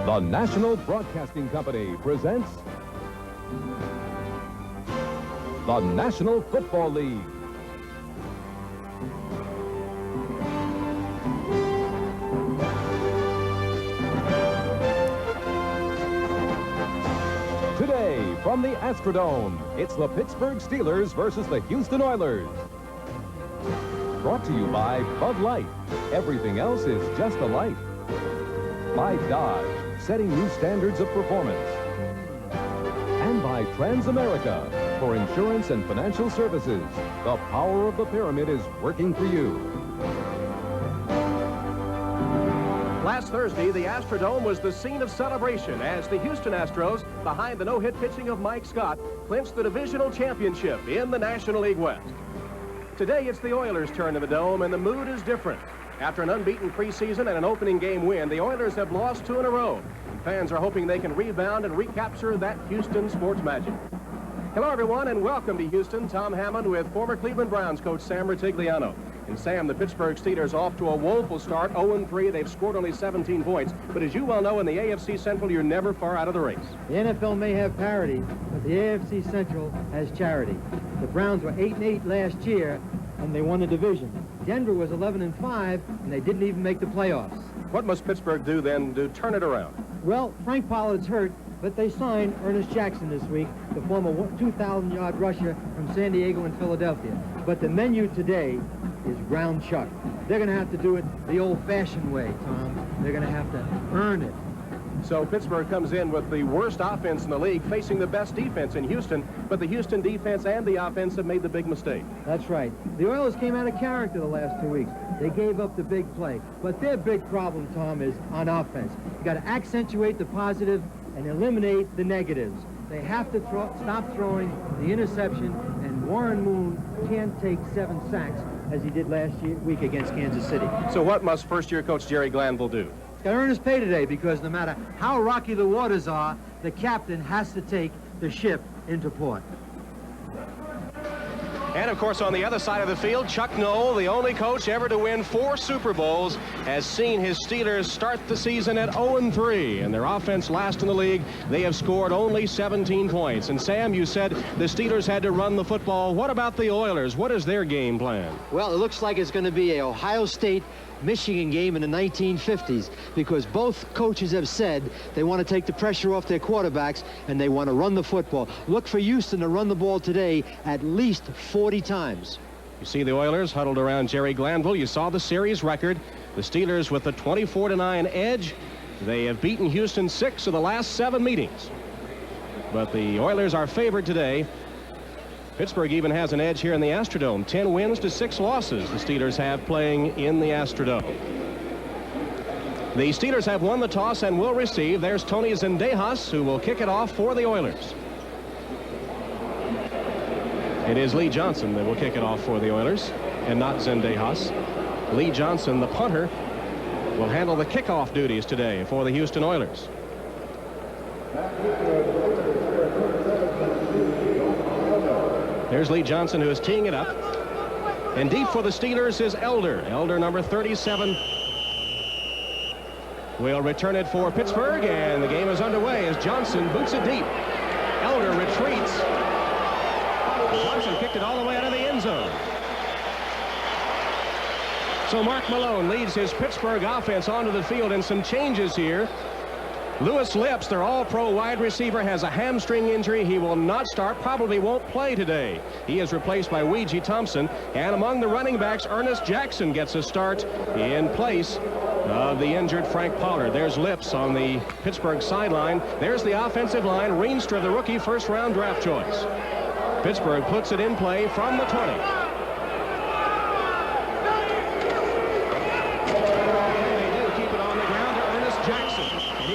The National Broadcasting Company presents the National Football League. Today, from the Astrodome, it's the Pittsburgh Steelers versus the Houston Oilers. Brought to you by Bud Light. Everything else is just a light. By Dodge, setting new standards of performance. And by Transamerica, for insurance and financial services. The power of the pyramid is working for you. Last Thursday, the Astrodome was the scene of celebration as the Houston Astros, behind the no-hit pitching of Mike Scott, clinched the divisional championship in the National League West. Today, it's the Oilers' turn in the Dome, and the mood is different. After an unbeaten preseason and an opening game win, the Oilers have lost 2 in a row. Fans are hoping they can rebound and recapture that Houston sports magic. Hello, everyone, and welcome to Houston. Tom Hammond with former Cleveland Browns coach Sam Rutigliano. And Sam, the Pittsburgh Steelers off to a woeful start, 0-3. They've scored only 17 points. But as you well know, in the AFC Central, you're never far out of the race. The NFL may have parity, but the AFC Central has charity. The Browns were 8-8 last year, and they won the division. Denver was 11-5, and they didn't even make the playoffs. What must Pittsburgh do then to turn it around? Well, Frank Pollard's hurt, but they signed Ernest Jackson this week, the former 2,000-yard rusher from San Diego and Philadelphia. But the menu today is ground chuck. They're going to have to do it the old-fashioned way, Tom. They're going to have to earn it. So Pittsburgh comes in with the worst offense in the league, facing the best defense in Houston, but the Houston defense and the offense have made the big mistake. That's right. The Oilers came out of character the last 2 weeks. They gave up the big play. But their big problem, Tom, is on offense. You got to accentuate the positive and eliminate the negatives. They have to stop throwing the interception, and Warren Moon can't take 7 sacks as he did last week against Kansas City. So what must first-year coach Jerry Glanville do? He's got to earn his pay today, because no matter how rocky the waters are, the captain has to take the ship into port. And, of course, on the other side of the field, Chuck Noll, the only coach ever to win 4 Super Bowls, has seen his Steelers start the season at 0-3. And their offense last in the league, they have scored only 17 points. And, Sam, you said the Steelers had to run the football. What about the Oilers? What is their game plan? Well, it looks like it's going to be an Ohio State-Michigan game in the 1950s, because both coaches have said they want to take the pressure off their quarterbacks and they want to run the football. Look for Houston to run the ball today at least 40 times. You see the Oilers huddled around Jerry Glanville. You saw the series record. The Steelers with the 24-9 edge. They have beaten Houston 6 of the last 7 meetings. But the Oilers are favored today. Pittsburgh even has an edge here in the Astrodome. 10 wins to 6 losses the Steelers have playing in the Astrodome. The Steelers have won the toss and will receive. There's Tony Zendejas, who will kick it off for the Oilers. It is Lee Johnson that will kick it off for the Oilers, and not Zendejas. Lee Johnson, the punter, will handle the kickoff duties today for the Houston Oilers. There's Lee Johnson, who is teeing it up. And deep for the Steelers is Elder. Elder, number 37, will return it for Pittsburgh, and the game is underway as Johnson boots it deep. Elder retreats. Johnson kicked it all the way out of the end zone. So Mark Malone leads his Pittsburgh offense onto the field, and some changes here. Lewis Lips, their all-pro wide receiver, has a hamstring injury. He will not start, probably won't play today. He is replaced by Weegee Thompson. And among the running backs, Ernest Jackson gets a start in place of the injured Frank Pollard. There's Lips on the Pittsburgh sideline. There's the offensive line. Reenstra, the rookie first-round draft choice. Pittsburgh puts it in play from the 20.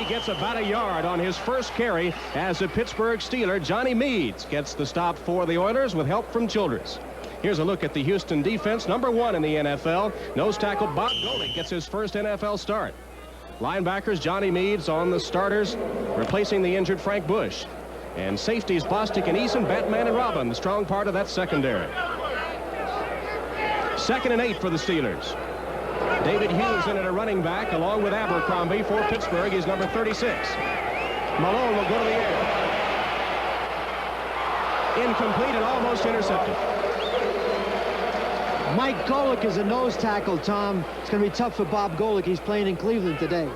Gets about a yard on his first carry as a Pittsburgh Steeler. Johnny Meads gets the stop for the Oilers with help from Childress. Here's a look at the Houston defense, number 1 in the NFL. Nose tackle Bob Golick gets his first NFL start. Linebackers Johnny Meads on the starters, replacing the injured Frank Bush. And safeties Bostic and Eason, Batman and Robin, the strong part of that secondary. 2nd and 8 for the Steelers. David Hughes in at a running back, along with Abercrombie for Pittsburgh. He's number 36. Malone will go to the air. Incomplete and almost intercepted. Mike Golick is a nose tackle, Tom. It's going to be tough for Bob Golick. He's playing in Cleveland today.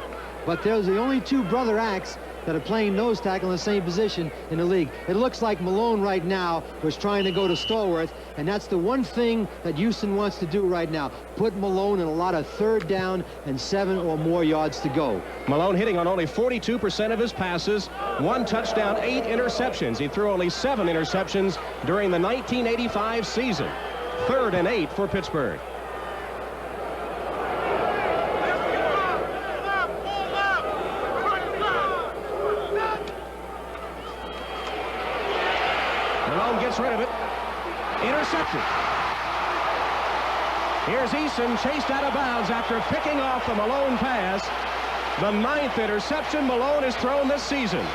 But there's the only two brother acts that are playing nose tackle in the same position in the league. It looks like Malone right now was trying to go to Stallworth, and that's the one thing that Houston wants to do right now. Put Malone in a lot of 3rd down and 7 or more yards to go. Malone hitting on only 42% of his passes, 1 touchdown, 8 interceptions. He threw only 7 interceptions during the 1985 season. 3rd and 8 for Pittsburgh. Malone gets rid of it. Intercepted. Here's Eason, chased out of bounds after picking off the Malone pass. The 9th interception Malone has thrown this season.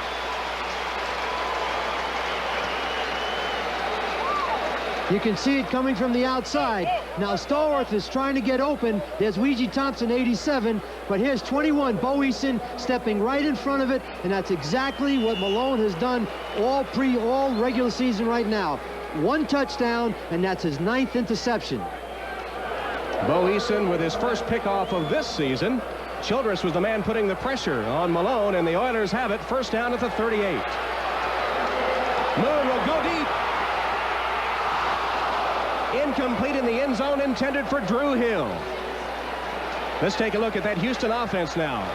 You can see it coming from the outside. Now Stallworth is trying to get open. There's Weegie Thompson, 87, but here's 21, Bo Eason, stepping right in front of it, and that's exactly what Malone has done all regular season right now. 1 touchdown, and that's his 9th interception. Bo Eason with his first pickoff of this season. Childress was the man putting the pressure on Malone, and the Oilers have it. 1st down at the 38. Moon will go deep. Incomplete in the end zone, intended for Drew Hill. Let's take a look at that Houston offense now.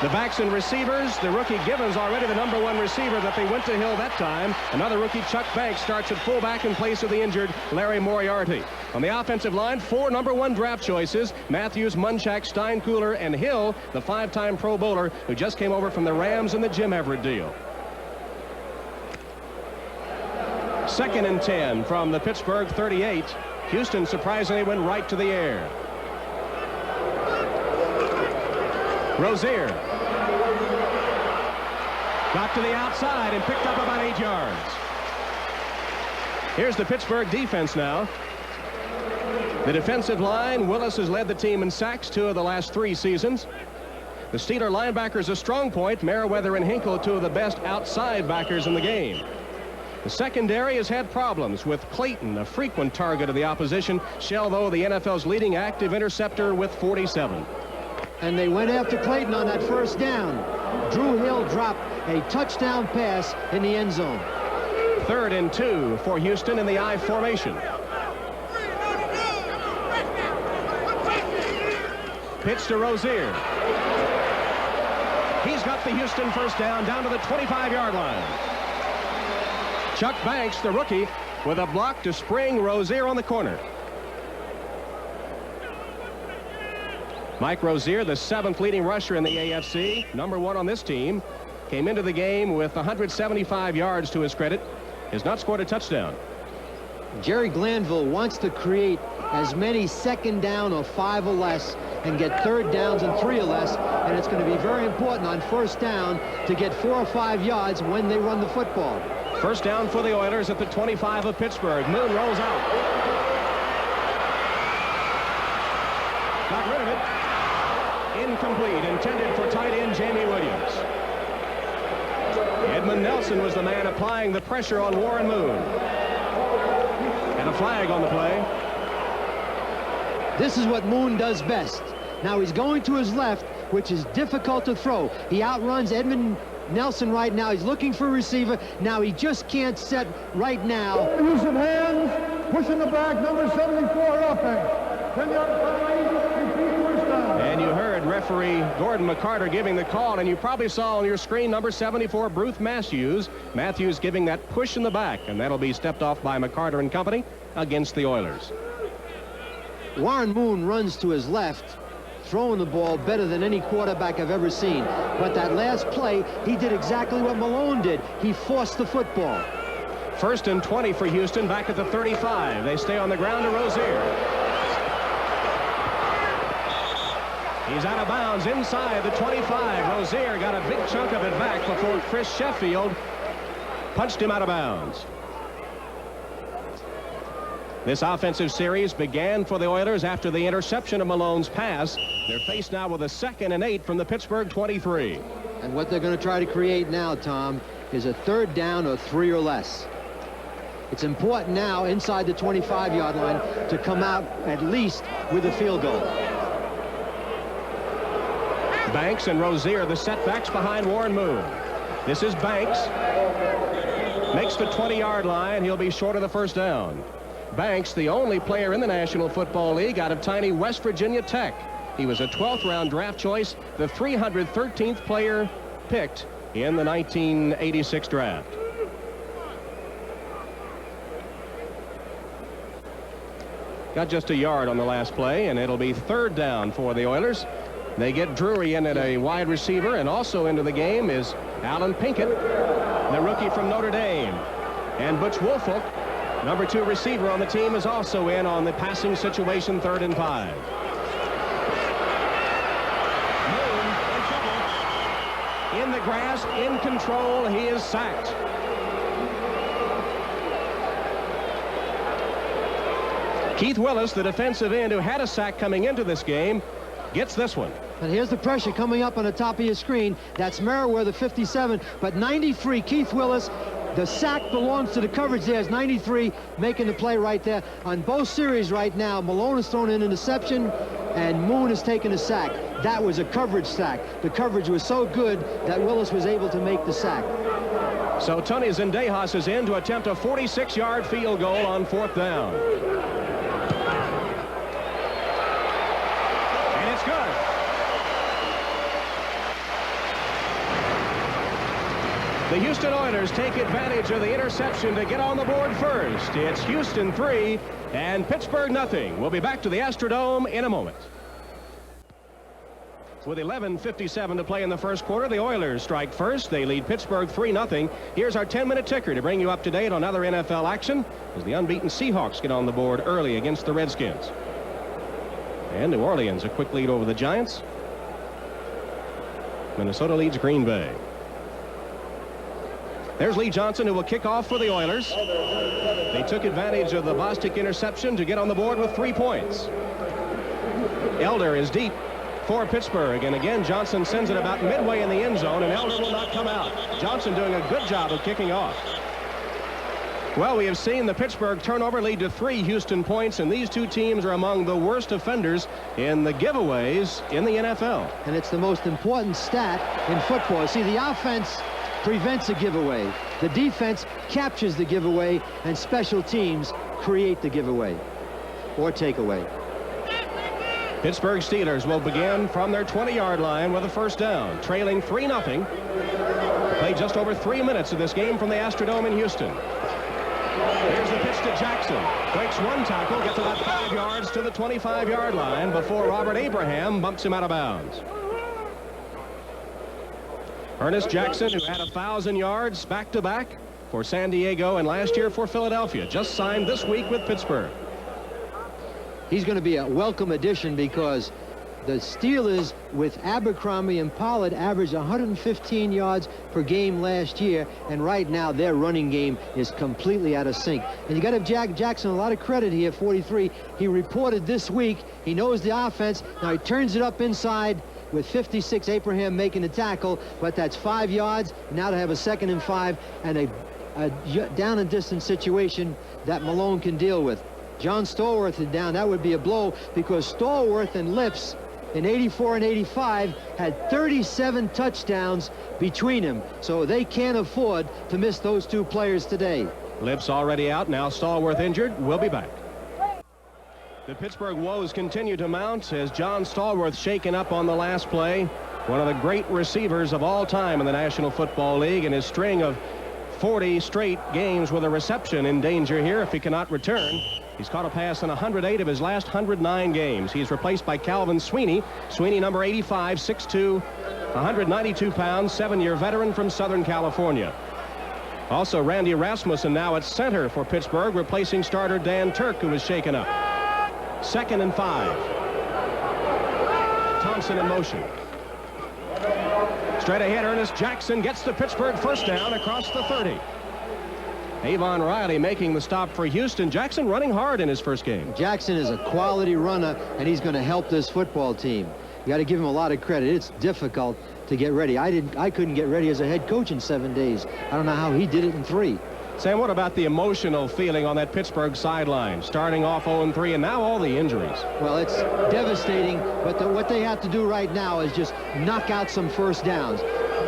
The backs and receivers, the rookie Givens already the number 1 receiver that they went to Hill that time. Another rookie, Chuck Banks, starts at fullback in place of the injured Larry Moriarty. On the offensive line, 4 number 1 draft choices: Matthews, Munchak, Steinkuhler, and Hill, the 5-time Pro Bowler who just came over from the Rams in the Jim Everett deal. 2nd and 10 from the Pittsburgh 38. Houston surprisingly went right to the air. Rozier got to the outside and picked up about 8 yards. Here's the Pittsburgh defense now. The defensive line, Willis has led the team in sacks 2 of the last 3 seasons. The Steeler linebackers a strong point. Merriweather and Hinkle, 2 of the best outside backers in the game. The secondary has had problems with Clayton, a frequent target of the opposition. Shell, though, the NFL's leading active interceptor with 47. And they went after Clayton on that 1st down. Drew Hill dropped a touchdown pass in the end zone. 3rd and 2 for Houston in the I formation. Pitch to Rozier. He's got the Houston 1st down to the 25-yard line. Chuck Banks, the rookie, with a block to spring Rozier on the corner. Mike Rozier, the 7th leading rusher in the AFC, number 1 on this team, came into the game with 175 yards to his credit, has not scored a touchdown. Jerry Glanville wants to create as many 2nd down or 5 or less and get 3rd downs and 3 or less, and it's going to be very important on 1st down to get 4 or 5 yards when they run the football. 1st down for the Oilers at the 25 of Pittsburgh. Moon rolls out. Got rid of it. Incomplete, intended for tight end Jamie Williams. Edmund Nelson was the man applying the pressure on Warren Moon. And a flag on the play. This is what Moon does best. Now he's going to his left, which is difficult to throw. He outruns Edmund Nelson right now. He's looking for a receiver. Now he just can't set right now. Use of hands, pushing the back, number 74 offense. 10-yard penalty, and you heard referee Gordon McCarter giving the call, and you probably saw on your screen number 74, Bruce Matthews. Matthews giving that push in the back, and that'll be stepped off by McCarter and company against the Oilers. Warren Moon runs to his left, throwing the ball better than any quarterback I've ever seen. But that last play, he did exactly what Malone did. He forced the football. 1st and 20 for Houston, back at the 35. They stay on the ground to Rozier. He's out of bounds inside the 25. Rozier got a big chunk of it back before Chris Sheffield punched him out of bounds. This offensive series began for the Oilers after the interception of Malone's pass. They're faced now with a 2nd and 8 from the Pittsburgh 23. And what they're going to try to create now, Tom, is a 3rd down or 3 or less. It's important now inside the 25-yard line to come out at least with a field goal. Banks and Rozier, the setbacks behind Warren Moon. This is Banks. Makes the 20-yard line. He'll be short of the 1st down. Banks, the only player in the National Football League out of tiny West Virginia Tech. He was a 12th round draft choice, the 313th player picked in the 1986 draft. Got just a yard on the last play, and it'll be 3rd down for the Oilers. They get Drury in at a wide receiver, and also into the game is Alan Pinkett, the rookie from Notre Dame. And Butch Woolfolk, number 2 receiver on the team, is also in on the passing situation, 3rd and 5. Moon in trouble. In the grass, in control, he is sacked. Keith Willis, the defensive end who had a sack coming into this game, gets this one. And here's the pressure coming up on the top of your screen. That's Merriweather, 57, but 93, Keith Willis. The sack belongs to the coverage there. It's 93 making the play right there. On both series right now, Malone has thrown an interception and Moon has taken a sack. That was a coverage sack. The coverage was so good that Willis was able to make the sack. So Tony Zendejas is in to attempt a 46-yard field goal on 4th down. And it's good. The Houston Oilers take advantage of the interception to get on the board first. It's Houston 3 and Pittsburgh nothing. We'll be back to the Astrodome in a moment. With 11:57 to play in the 1st quarter, the Oilers strike first. They lead Pittsburgh 3-0. Here's our 10-minute ticker to bring you up to date on other NFL action as the unbeaten Seahawks get on the board early against the Redskins. And New Orleans a quick lead over the Giants. Minnesota leads Green Bay. There's Lee Johnson, who will kick off for the Oilers. They took advantage of the Bostic interception to get on the board with 3 points. Elder is deep for Pittsburgh, and again Johnson sends it about midway in the end zone, and Elder will not come out. Johnson doing a good job of kicking off. Well, we have seen the Pittsburgh turnover lead to 3 Houston points, and these 2 teams are among the worst offenders in the giveaways in the NFL. And it's the most important stat in football. See, the offense prevents a giveaway. The defense captures the giveaway, and special teams create the giveaway or takeaway. Pittsburgh Steelers will begin from their 20-yard line with a 1st down, trailing 3-0. Played just over 3 minutes of this game from the Astrodome in Houston. Here's the pitch to Jackson. Breaks 1 tackle, gets about 5 yards to the 25-yard line before Robert Abraham bumps him out of bounds. Ernest Jackson, who had 1,000 yards back-to-back for San Diego and last year for Philadelphia, just signed this week with Pittsburgh. He's going to be a welcome addition because the Steelers with Abercrombie and Pollard averaged 115 yards per game last year, and right now their running game is completely out of sync. And you got to give Jackson a lot of credit here, 43. He reported this week. He knows the offense. Now he turns it up inside with 56, Abraham making the tackle, but that's 5 yards. Now to have a 2nd and 5 and a down and distance situation that Malone can deal with. John Stallworth is down. That would be a blow because Stallworth and Lips in 84 and 85 had 37 touchdowns between them, so they can't afford to miss those 2 players today. Lips already out. Now Stallworth injured. We'll be back. The Pittsburgh woes continue to mount as John Stallworth shaken up on the last play. One of the great receivers of all time in the National Football League, and his string of 40 straight games with a reception in danger here if he cannot return. He's caught a pass in 108 of his last 109 games. He's replaced by Calvin Sweeney. Sweeney, number 85, 6'2", 192 pounds, 7-year veteran from Southern California. Also, Randy Rasmussen now at center for Pittsburgh, replacing starter Dan Turk, who was shaken up. 2nd and 5. Thompson in motion. Straight ahead, Ernest Jackson gets the Pittsburgh 1st down across the 30. Avon Riley making the stop for Houston. Jackson running hard in his first game. Jackson is a quality runner, and he's going to help this football team. You got to give him a lot of credit. It's difficult to get ready. I couldn't get ready as a head coach in 7 days. I don't know how he did it in 3. Sam, what about the emotional feeling on that Pittsburgh sideline? Starting off 0-3 and now all the injuries. Well, it's devastating, but what they have to do right now is just knock out some first downs,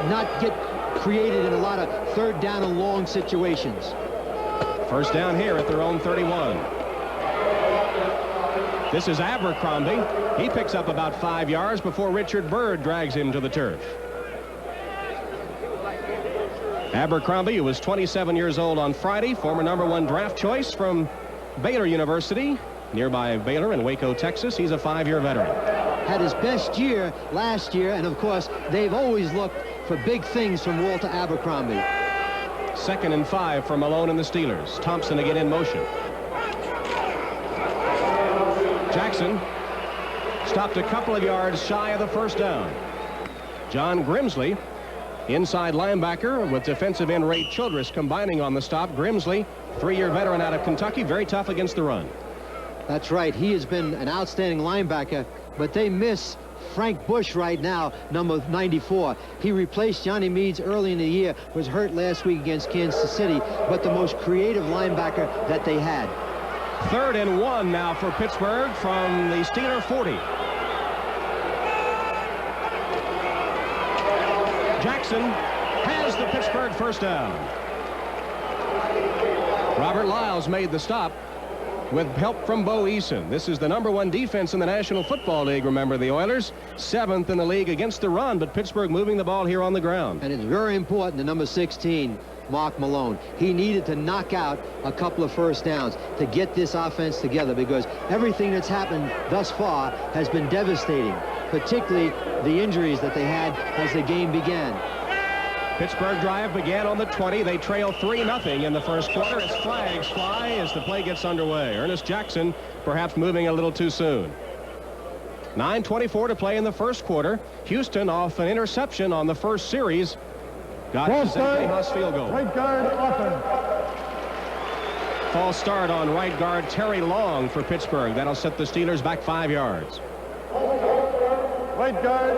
not get created in a lot of 3rd down and long situations. First down here at their own 31. This is Abercrombie. He picks up about 5 yards before Richard Byrd drags him to the turf. Abercrombie, who was 27 years old on Friday, former #1 draft choice from Baylor University, nearby Baylor in Waco, Texas. He's a 5-year veteran. Had his best year last year, and of course, they've always looked for big things from Walter Abercrombie. 2nd and 5 for Malone and the Steelers. Thompson again in motion. Jackson stopped a couple of yards shy of the first down. John Grimsley, inside linebacker, with defensive end Ray Childress combining on the stop. Grimsley, 3-year veteran out of Kentucky, very tough against the run. That's right. He has been an outstanding linebacker, but they miss Frank Bush right now, number 94. He replaced Johnny Meads early in the year, was hurt last week against Kansas City, but the most creative linebacker that they had. 3rd and 1 now for Pittsburgh from the Steeler 40. Jackson has the Pittsburgh first down. Robert Lyles made the stop with help from Bo Eason. This is the #1 defense in the National Football League. Remember, the Oilers 7th in the league against the run, but Pittsburgh moving the ball here on the ground. And it's very important, the number 16, Mark Malone. He needed to knock out a couple of first downs to get this offense together, because everything that's happened thus far has been devastating, particularly the injuries that they had as the game began. Pittsburgh drive began on the 20. They trail 3-0 in the first quarter as flags fly as the play gets underway. Ernest Jackson perhaps moving a little too soon. 9:24 to play in the first quarter. Houston off an interception on the first series. Got Tejas field goal. Right guard, offense. False start on right guard Terry Long for Pittsburgh. That'll set the Steelers back 5 yards. Right guard,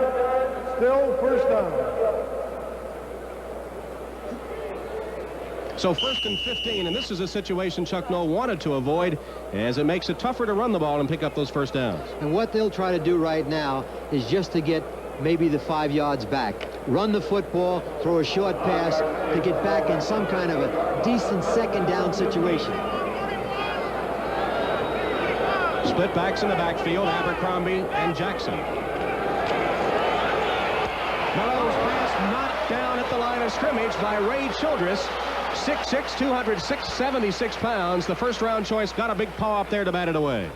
still first down. So 1st and 15, and this is a situation Chuck Noll wanted to avoid, as it makes it tougher to run the ball and pick up those first downs. And what they'll try to do right now is just to get maybe the 5 yards back. Run the football, throw a short pass to get back in some kind of a decent 2nd down situation. Split backs in the backfield, Abercrombie and Jackson. Malone's pass knocked down at the line of scrimmage by Ray Childress. 6'6", 276 pounds. The first-round choice got a big paw up there to bat it away.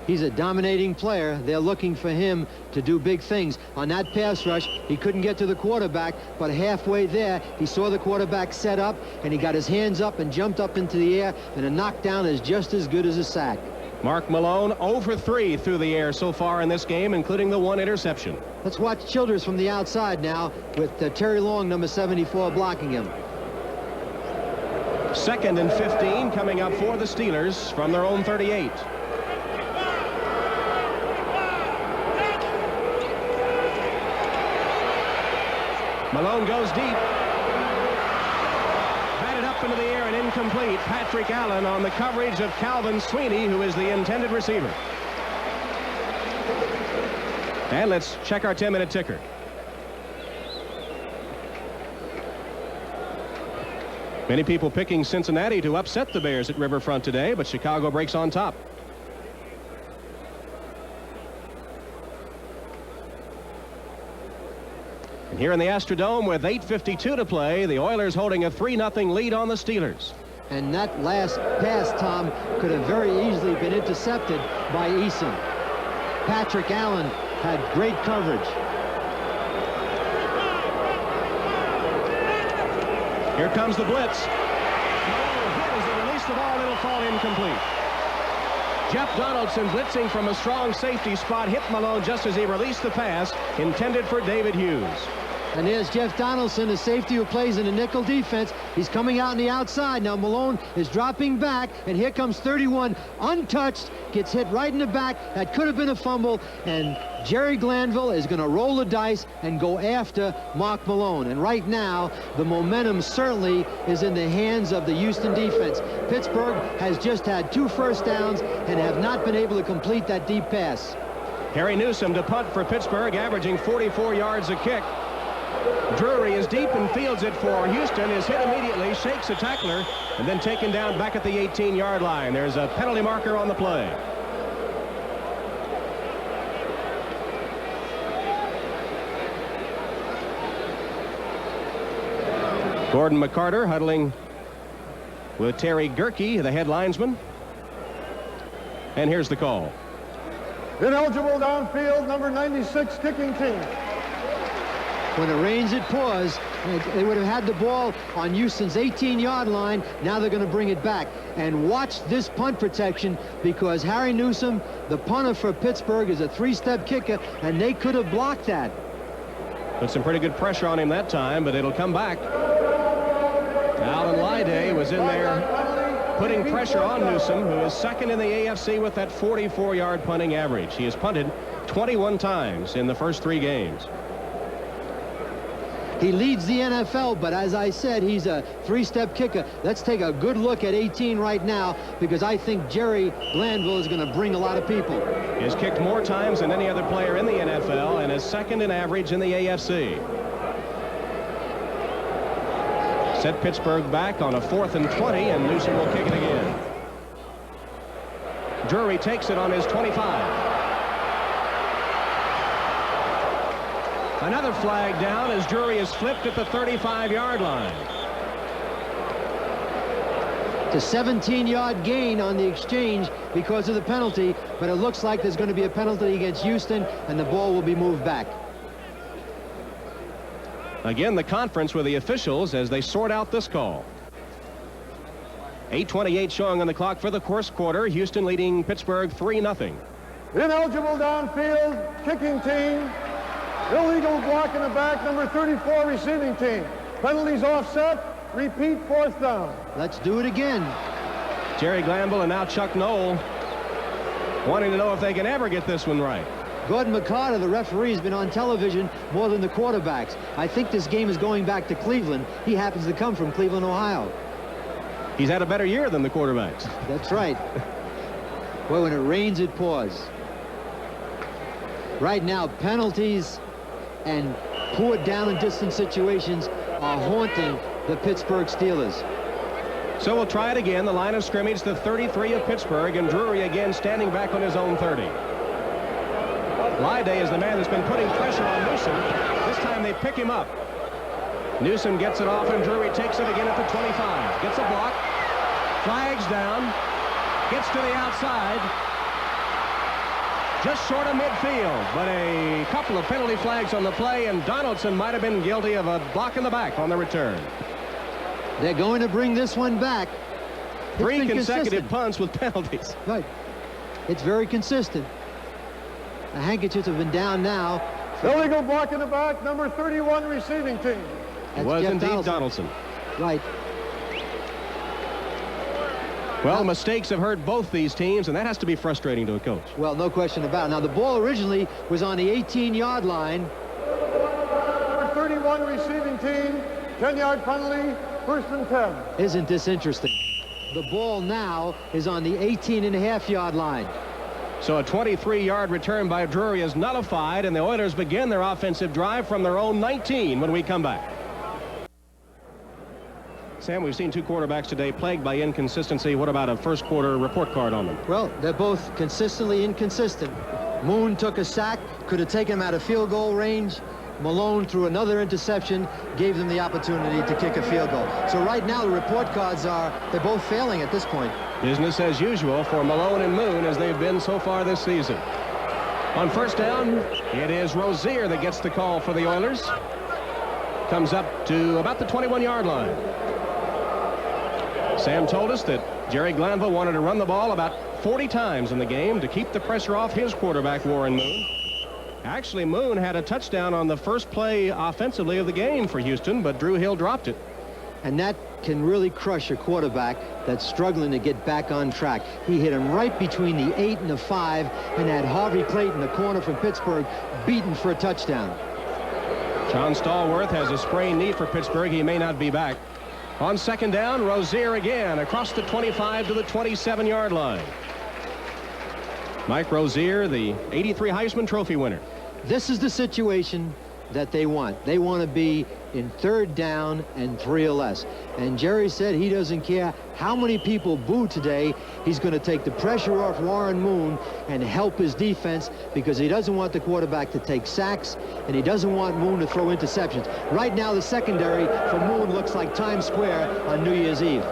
He's a dominating player. They're looking for him to do big things. On that pass rush, he couldn't get to the quarterback, but halfway there, he saw the quarterback set up, and he got his hands up and jumped up into the air, and a knockdown is just as good as a sack. Mark Malone 0 for 3 through the air so far in this game, including the 1 interception. Let's watch Childress from the outside now, with Terry Long, number 74, blocking him. 2nd and 15 coming up for the Steelers from their own 38. Malone goes deep. Batted up into the air and incomplete. Patrick Allen on the coverage of Calvin Sweeney, who is the intended receiver. And let's check our 10-minute ticker. Many people picking Cincinnati to upset the Bears at Riverfront today, but Chicago breaks on top. And here in the Astrodome with 8:52 to play, the Oilers holding a 3-0 lead on the Steelers. And that last pass, Tom, could have very easily been intercepted by Eason. Patrick Allen had great coverage. Here comes the blitz. As they release the ball, it'll fall incomplete. Jeff Donaldson blitzing from a strong safety spot hit Malone just as he released the pass intended for David Hughes. And there's Jeff Donaldson, the safety who plays in the nickel defense. He's coming out on the outside. Now Malone is dropping back, and here comes 31, untouched, gets hit right in the back. That could have been a fumble, and Jerry Glanville is going to roll the dice and go after Mark Malone. And right now, the momentum certainly is in the hands of the Houston defense. Pittsburgh has just had 2 first downs and have not been able to complete that deep pass. Harry Newsome to punt for Pittsburgh, averaging 44 yards a kick. Drury is deep and fields it for Houston, is hit immediately, shakes a tackler, and then taken down back at the 18-yard line. There's a penalty marker on the play. Gordon McCarter huddling with Terry Gerke, the head linesman. And here's the call. Ineligible downfield, number 96, kicking team. When it rains, it pours. They would have had the ball on Houston's 18-yard line. Now they're going to bring it back. And watch this punt protection, because Harry Newsome, the punter for Pittsburgh, is a 3-step kicker, and they could have blocked that. Put some pretty good pressure on him that time, but it'll come back. Alan Lyday was in there putting pressure on Newsome, who is second in the AFC with that 44-yard punting average. He has punted 21 times in the first 3 games. He leads the NFL, but as I said, he's a 3-step kicker. Let's take a good look at 18 right now, because I think Jerry Glanville is going to bring a lot of people. He has kicked more times than any other player in the NFL and is second in average in the AFC. Set Pittsburgh back on a 4th and 20, and Newsome will kick it again. Drury takes it on his 25. Another flag down as Drury is flipped at the 35-yard line. It's a 17-yard gain on the exchange because of the penalty, but it looks like there's going to be a penalty against Houston, and the ball will be moved back. Again, the conference with the officials as they sort out this call. 8:28 showing on the clock for the first quarter. Houston leading Pittsburgh 3-0. Ineligible downfield, kicking team. Illegal block in the back, number 34, receiving team. Penalties offset. Repeat, 4th down. Let's do it again. Jerry Glanville and now Chuck Knoll wanting to know if they can ever get this one right. Gordon McCarter, the referee, has been on television more than the quarterbacks. I think this game is going back to Cleveland. He happens to come from Cleveland, Ohio. He's had a better year than the quarterbacks. That's right. Well, when it rains, it pours. Right now, penalties and poor down and distance situations are haunting the Pittsburgh Steelers. So we'll try it again. The line of scrimmage, the 33 of Pittsburgh, and Drury again standing back on his own 30. Lyday is the man that's been putting pressure on Newsome. This time they pick him up. Newsome gets it off, and Drury takes it again at the 25. Gets a block. Flags down. Gets to the outside. Just short of midfield, but a couple of penalty flags on the play, and Donaldson might have been guilty of a block in the back on the return. They're going to bring this one back. 3 consecutive punts with penalties. Right. It's very consistent. The handkerchiefs have been down now. Illegal block in the back, number 31, receiving team. It was indeed Donaldson. Right. Well, mistakes have hurt both these teams, and that has to be frustrating to a coach. Well, no question about it. Now, the ball originally was on the 18-yard line. Number 31, receiving team, 10-yard penalty, 1st and 10. Isn't this interesting? The ball now is on the 18.5-yard line. So a 23-yard return by Drury is nullified, and the Oilers begin their offensive drive from their own 19 when we come back. Sam, we've seen 2 quarterbacks today plagued by inconsistency. What about a first quarter report card on them? Well, they're both consistently inconsistent. Moon took a sack, could have taken him out of field goal range. Malone threw another interception, gave them the opportunity to kick a field goal. So right now the report cards are, they're both failing at this point. Business as usual for Malone and Moon as they've been so far this season. On first down, it is Rozier that gets the call for the Oilers. Comes up to about the 21-yard line. Sam told us that Jerry Glanville wanted to run the ball about 40 times in the game to keep the pressure off his quarterback, Warren Moon. Actually, Moon had a touchdown on the first play offensively of the game for Houston, but Drew Hill dropped it. And that can really crush a quarterback that's struggling to get back on track. He hit him right between the 8 and the 5, and had Harvey Clayton, the corner from Pittsburgh, beaten for a touchdown. John Stallworth has a sprained knee for Pittsburgh. He may not be back. On second down, Rozier again across the 25 to the 27-yard line. Mike Rozier, the '83 Heisman Trophy winner. This is the situation that they want. They want to be in 3rd down and 3 or less. And Jerry said he doesn't care how many people boo today. He's going to take the pressure off Warren Moon and help his defense, because he doesn't want the quarterback to take sacks, and he doesn't want Moon to throw interceptions. Right now, the secondary for Moon looks like Times Square on New Year's Eve.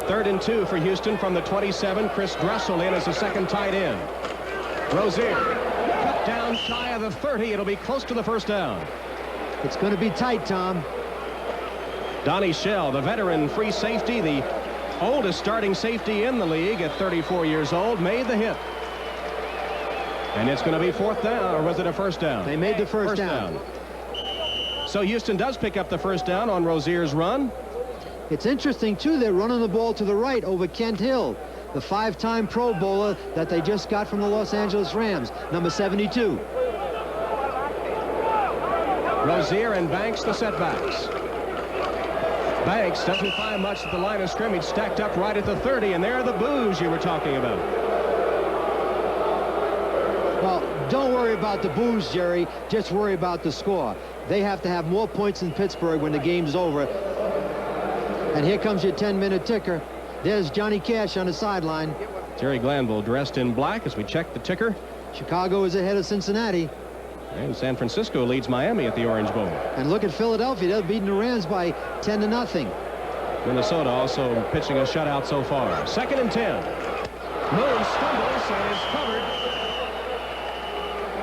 3rd and 2 for Houston from the 27. Chris Dressel in as the second tight end. Rozier cut down shy of the 30. It'll be close to the first down. It's going to be tight, Tom. Donnie Shell, the veteran free safety, the oldest starting safety in the league at 34 years old, made the hit. And it's going to be 4th down, or was it a first down? They made the first down. So Houston does pick up the first down on Rozier's run. It's interesting, too, they're running the ball to the right over Kent Hill, the 5-time Pro Bowler that they just got from the Los Angeles Rams, number 72. Rozier and Banks the setbacks. Banks doesn't find much at the line of scrimmage, stacked up right at the 30, and there are the boos you were talking about. Well, don't worry about the boos, Jerry. Just worry about the score. They have to have more points than Pittsburgh when the game's over. And here comes your 10-minute ticker. There's Johnny Cash on the sideline. Jerry Glanville dressed in black as we check the ticker. Chicago is ahead of Cincinnati. And San Francisco leads Miami at the Orange Bowl. And look at Philadelphia. They're beating the Rams by 10-0. Minnesota also pitching a shutout so far. 2nd and 10. Moon stumbles and is covered.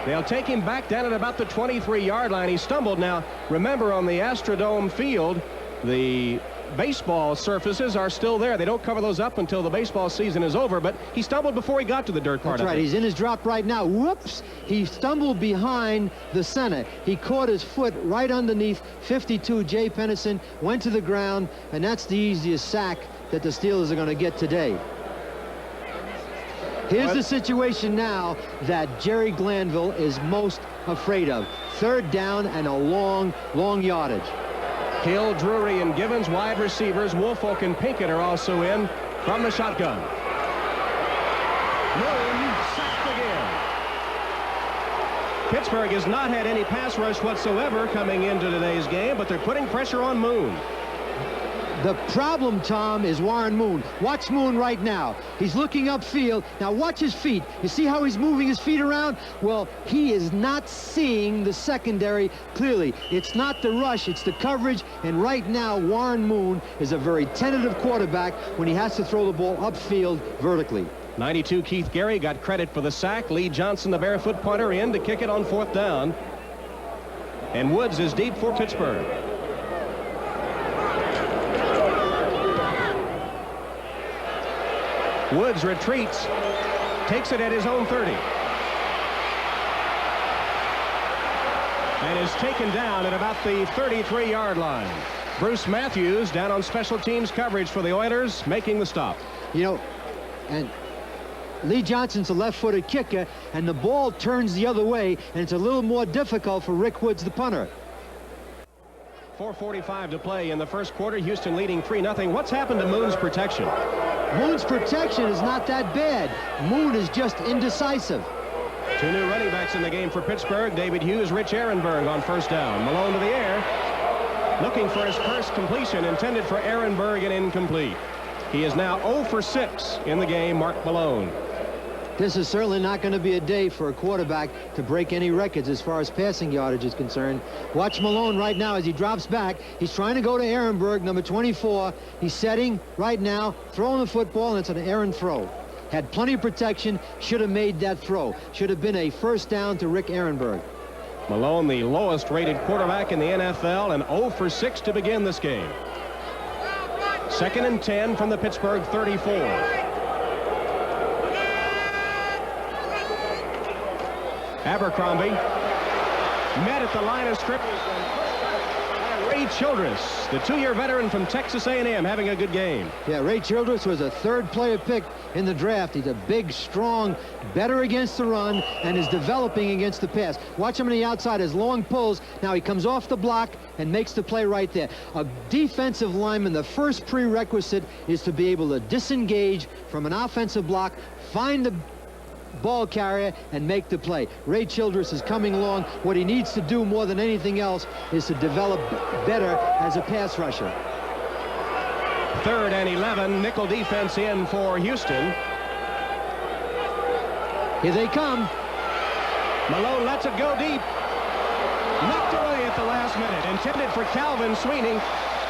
They'll take him back down at about the 23-yard line. He stumbled. Now, remember, on the Astrodome field, the baseball surfaces are still there. They don't cover those up until the baseball season is over, but he stumbled before he got to the dirt part. That's right. He's in his drop right now. Whoops. He stumbled behind the center. He caught his foot right underneath 52 Jay Pennison, went to the ground, and that's the easiest sack that the Steelers are going to get today. Here's the situation now that Jerry Glanville is most afraid of. 3rd down and a long, long yardage. Hill, Drury, and Givens, wide receivers. Woolfolk and Pinkett are also in from the shotgun. Moon sacked again. Pittsburgh has not had any pass rush whatsoever coming into today's game, but they're putting pressure on Moon. The problem, Tom, is Warren Moon. Watch Moon right now. He's looking upfield. Now watch his feet. You see how he's moving his feet around? Well, he is not seeing the secondary clearly. It's not the rush, it's the coverage. And right now, Warren Moon is a very tentative quarterback when he has to throw the ball upfield vertically. 92 Keith Gary got credit for the sack. Lee Johnson, the barefoot punter, in to kick it on 4th down. And Woods is deep for Pittsburgh. Woods retreats, takes it at his own 30. And is taken down at about the 33-yard line. Bruce Matthews down on special teams coverage for the Oilers, making the stop. You know, and Lee Johnson's a left-footed kicker, and the ball turns the other way, and it's a little more difficult for Rick Woods, the punter. 4:45 to play in the first quarter. Houston leading 3-0. What's happened to Moon's protection? Moon's protection is not that bad. Moon is just indecisive. 2 new running backs in the game for Pittsburgh. David Hughes, Rich Ehrenberg on first down. Malone to the air, looking for his first completion, intended for Ehrenberg and incomplete. He is now 0 for 6 in the game, Mark Malone. This is certainly not going to be a day for a quarterback to break any records as far as passing yardage is concerned. Watch Malone right now as he drops back. He's trying to go to Ehrenberg, number 24. He's setting right now, throwing the football, and it's an errant throw. Had plenty of protection, should have made that throw. Should have been a first down to Rick Ehrenberg. Malone, the lowest rated quarterback in the NFL, and 0 for 6 to begin this game. 2nd and 10 from the Pittsburgh 34. Abercrombie met at the line of scrimmage. Ray Childress, the 2-year veteran from Texas A&M, having a good game. Yeah, Ray Childress was a 3rd player pick in the draft. He's a big, strong, better against the run, and is developing against the pass. Watch him on the outside, his long pulls. Now he comes off the block and makes the play right there. A defensive lineman, the first prerequisite is to be able to disengage from an offensive block, find the ball carrier, and make the play. Ray Childress is coming along. What he needs to do more than anything else is to develop better as a pass rusher. 3rd and 11, nickel defense in for Houston. Here they come. Malone lets it go deep. Knocked away at the last minute. Intended for Calvin Sweeney.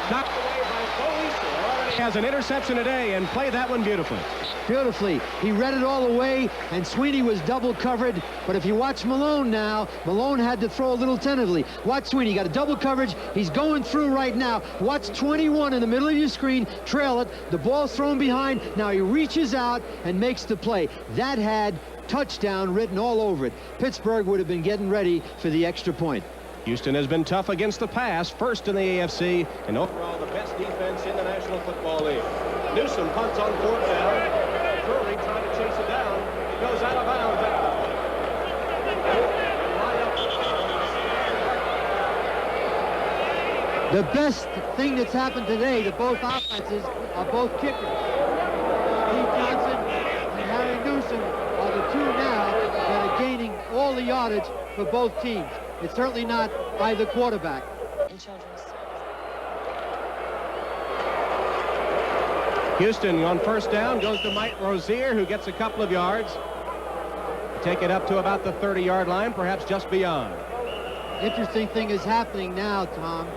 Knocked away by Bowie. Already has an interception today and played that one beautifully. Beautifully. He read it all away, and Sweeney was double covered. But if you watch Malone now, Malone had to throw a little tentatively. Watch Sweeney. Got a double coverage. He's going through right now. Watch 21 in the middle of your screen. Trail it. The ball's thrown behind. Now he reaches out and makes the play. That had touchdown written all over it. Pittsburgh would have been getting ready for the extra point. Houston has been tough against the pass, first in the AFC, and overall the best defense in the National Football League. Newsom punts on 4th down. Drury trying to chase it down. It goes out of bounds. The best thing that's happened today to both offenses are both kickers. Steve Johnson and Harry Newsom are the 2 now that are gaining all the yardage for both teams. It's certainly not either quarterback. Houston on 1st down goes to Mike Rozier, who gets a couple of yards. Take it up to about the 30-yard line, perhaps just beyond. Interesting thing is happening now, Tom.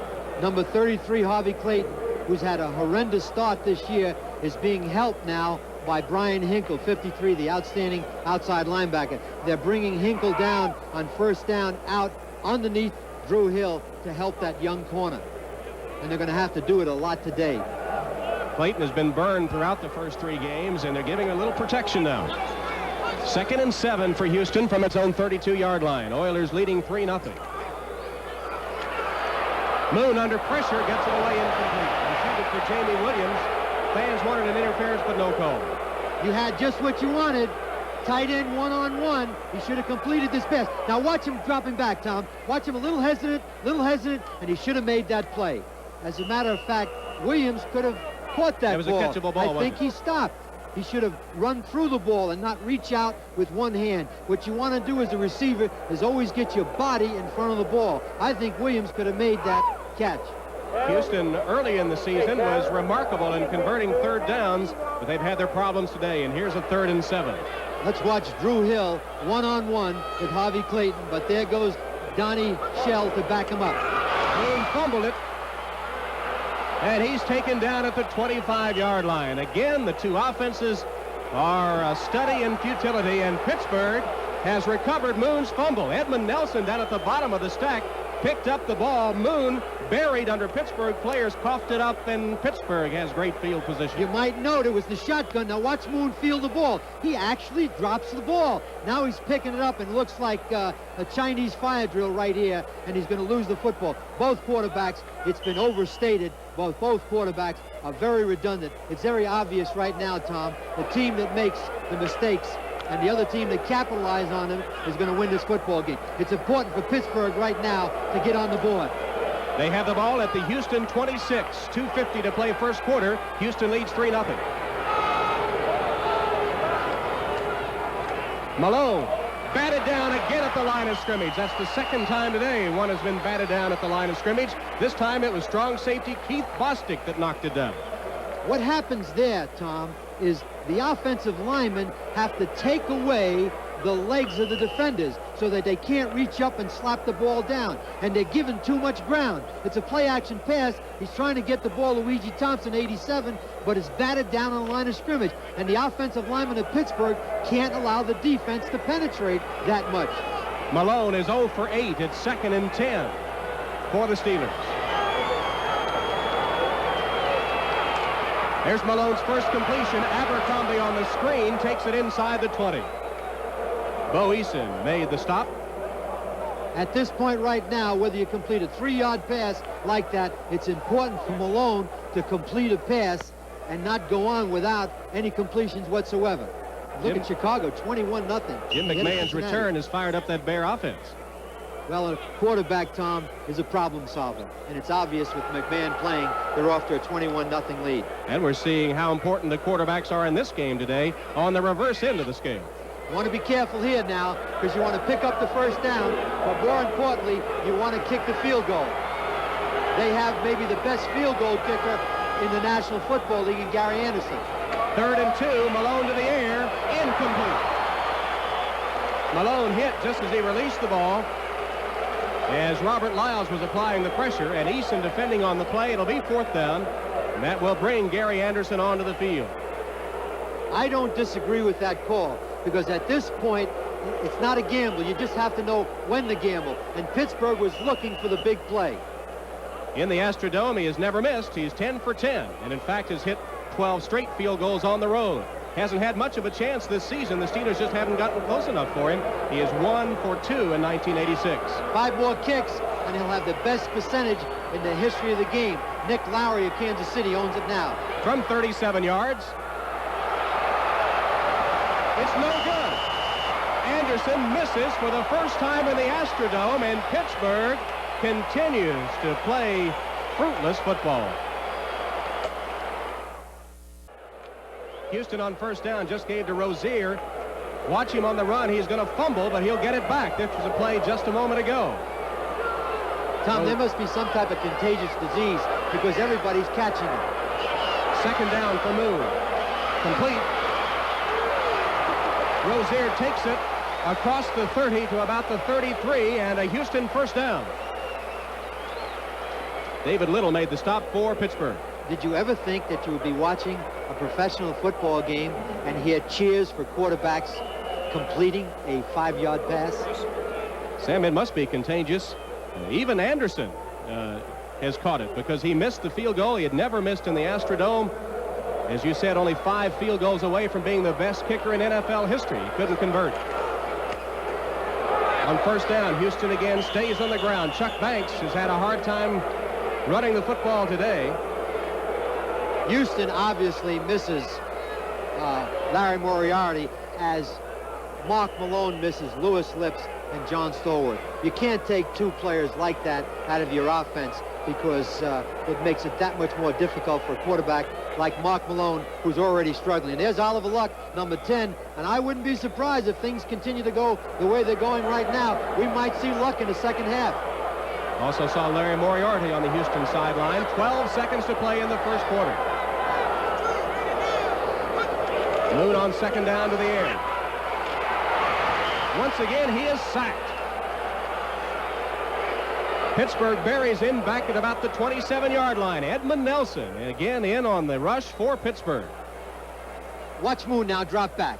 Number 33, Harvey Clayton, who's had a horrendous start this year, is being helped now by Brian Hinkle, 53, the outstanding outside linebacker. They're bringing Hinkle down on 1st down out underneath Drew Hill to help that young corner. And they're going to have to do it a lot today. Clayton has been burned throughout the first 3 games, and they're giving a little protection now. 2nd and 7 for Houston from its own 32-yard line. Oilers leading 3-0. Moon under pressure gets it away incomplete. Intended for Jamie Williams. Fans wanted an interference, but no call. You had just what you wanted. Tight end one-on-one. He should have completed this pass. Now watch him dropping back, Tom. Watch him a little hesitant, and he should have made that play. As a matter of fact, Williams could have caught that It was ball. a catchable ball. I think he stopped. He should have run through the ball and not reach out with one hand. What you want to do as a receiver is always get your body in front of the ball. I think Williams could have made that catch. Houston early in the season was remarkable in converting 3rd downs, but they've had their problems today, and here's a 3rd and 7. Let's watch Drew Hill one-on-one with Harvey Clayton, but there goes Donnie Shell to back him up. Moon fumbled it, and he's taken down at the 25-yard line. Again, the 2 offenses are a study in futility, and Pittsburgh has recovered Moon's fumble. Edmund Nelson down at the bottom of the stack picked up the ball. Moon buried under Pittsburgh players, coughed it up, and Pittsburgh has great field position. You might note it was the shotgun. Now watch Moon field the ball. He actually drops the ball. Now he's picking it up and looks like a Chinese fire drill right here, and he's going to lose the football. Both quarterbacks, it's been overstated. Both quarterbacks are very redundant. It's very obvious right now, Tom. The team that makes the mistakes and the other team that capitalizes on them is going to win this football game. It's important for Pittsburgh right now to get on the board. They have the ball at the Houston 26. 2:50 to play first quarter. Houston leads 3-0. Malone batted down again at the line of scrimmage. That's the 2nd time today one has been batted down at the line of scrimmage. This time it was strong safety Keith Bostic that knocked it down. What happens there, Tom, is the offensive linemen have to take away the legs of the defenders so that they can't reach up and slap the ball down, and they're given too much ground. It's a play-action pass. He's trying to get the ball to Luigi Thompson, 87, but it's batted down on the line of scrimmage, and the offensive linemen of Pittsburgh can't allow the defense to penetrate that much. Malone is 0 for 8. It's 2nd and 10 for the Steelers. There's Malone's first completion. Abercrombie on the screen takes it inside the 20. Bo Eason made the stop. At this point right now, whether you complete a 3-yard pass like that, it's important for Malone to complete a pass and not go on without any completions whatsoever. Look at Chicago, 21-0. Jim McMahon's return has fired up that Bear offense. Well, a quarterback, Tom, is a problem solver. And it's obvious with McMahon playing, they're off to a 21-0 lead. And we're seeing how important the quarterbacks are in this game today on the reverse end of the scale. You want to be careful here now because you want to pick up the first down, but more importantly, you want to kick the field goal. They have maybe the best field goal kicker in the National Football League in Gary Anderson. 3rd and 2, Malone to the air, incomplete. Malone hit just as he released the ball as Robert Lyles was applying the pressure, and Eason defending on the play. It'll be 4th down, and that will bring Gary Anderson onto the field. I don't disagree with that call because at this point, it's not a gamble. You just have to know when to gamble, and Pittsburgh was looking for the big play. In the Astrodome, he has never missed. He's 10 for 10, and in fact has hit 12 straight field goals on the road. Hasn't had much of a chance this season. The Steelers just haven't gotten close enough for him. He is 1 for 2 in 1986. 5 more kicks, and he'll have the best percentage in the history of the game. Nick Lowry of Kansas City owns it now. From 37 yards. It's no good. Anderson misses for the first time in the Astrodome, and Pittsburgh continues to play fruitless football. Houston on first down just gave to Rozier. Watch him on the run. He's going to fumble, but he'll get it back. This was a play just a moment ago. Tom, there must be some type of contagious disease because everybody's catching it. 2nd down for Moon. Complete. Rozier takes it across the 30 to about the 33, and a Houston first down. David Little made the stop for Pittsburgh. Did you ever think that you would be watching a professional football game and hear cheers for quarterbacks completing a 5-yard pass? Sam, it must be contagious. Even Anderson has caught it because he missed the field goal he had never missed in the Astrodome. As you said, only 5 field goals away from being the best kicker in NFL history. He couldn't convert. On first down, Houston again stays on the ground. Chuck Banks has had a hard time running the football today. Houston obviously misses Larry Moriarty as Mark Malone misses Lewis Lips and John Stallworth. You can't take 2 players like that out of your offense because it makes it that much more difficult for a quarterback like Mark Malone, who's already struggling. There's Oliver Luck, number 10, and I wouldn't be surprised if things continue to go the way they're going right now. We might see Luck in the second half. Also saw Larry Moriarty on the Houston sideline. 12 seconds to play in the first quarter. Moon on 2nd down to the air. Once again, he is sacked. Pittsburgh buries him back at about the 27-yard line. Edmund Nelson again in on the rush for Pittsburgh. Watch Moon now drop back.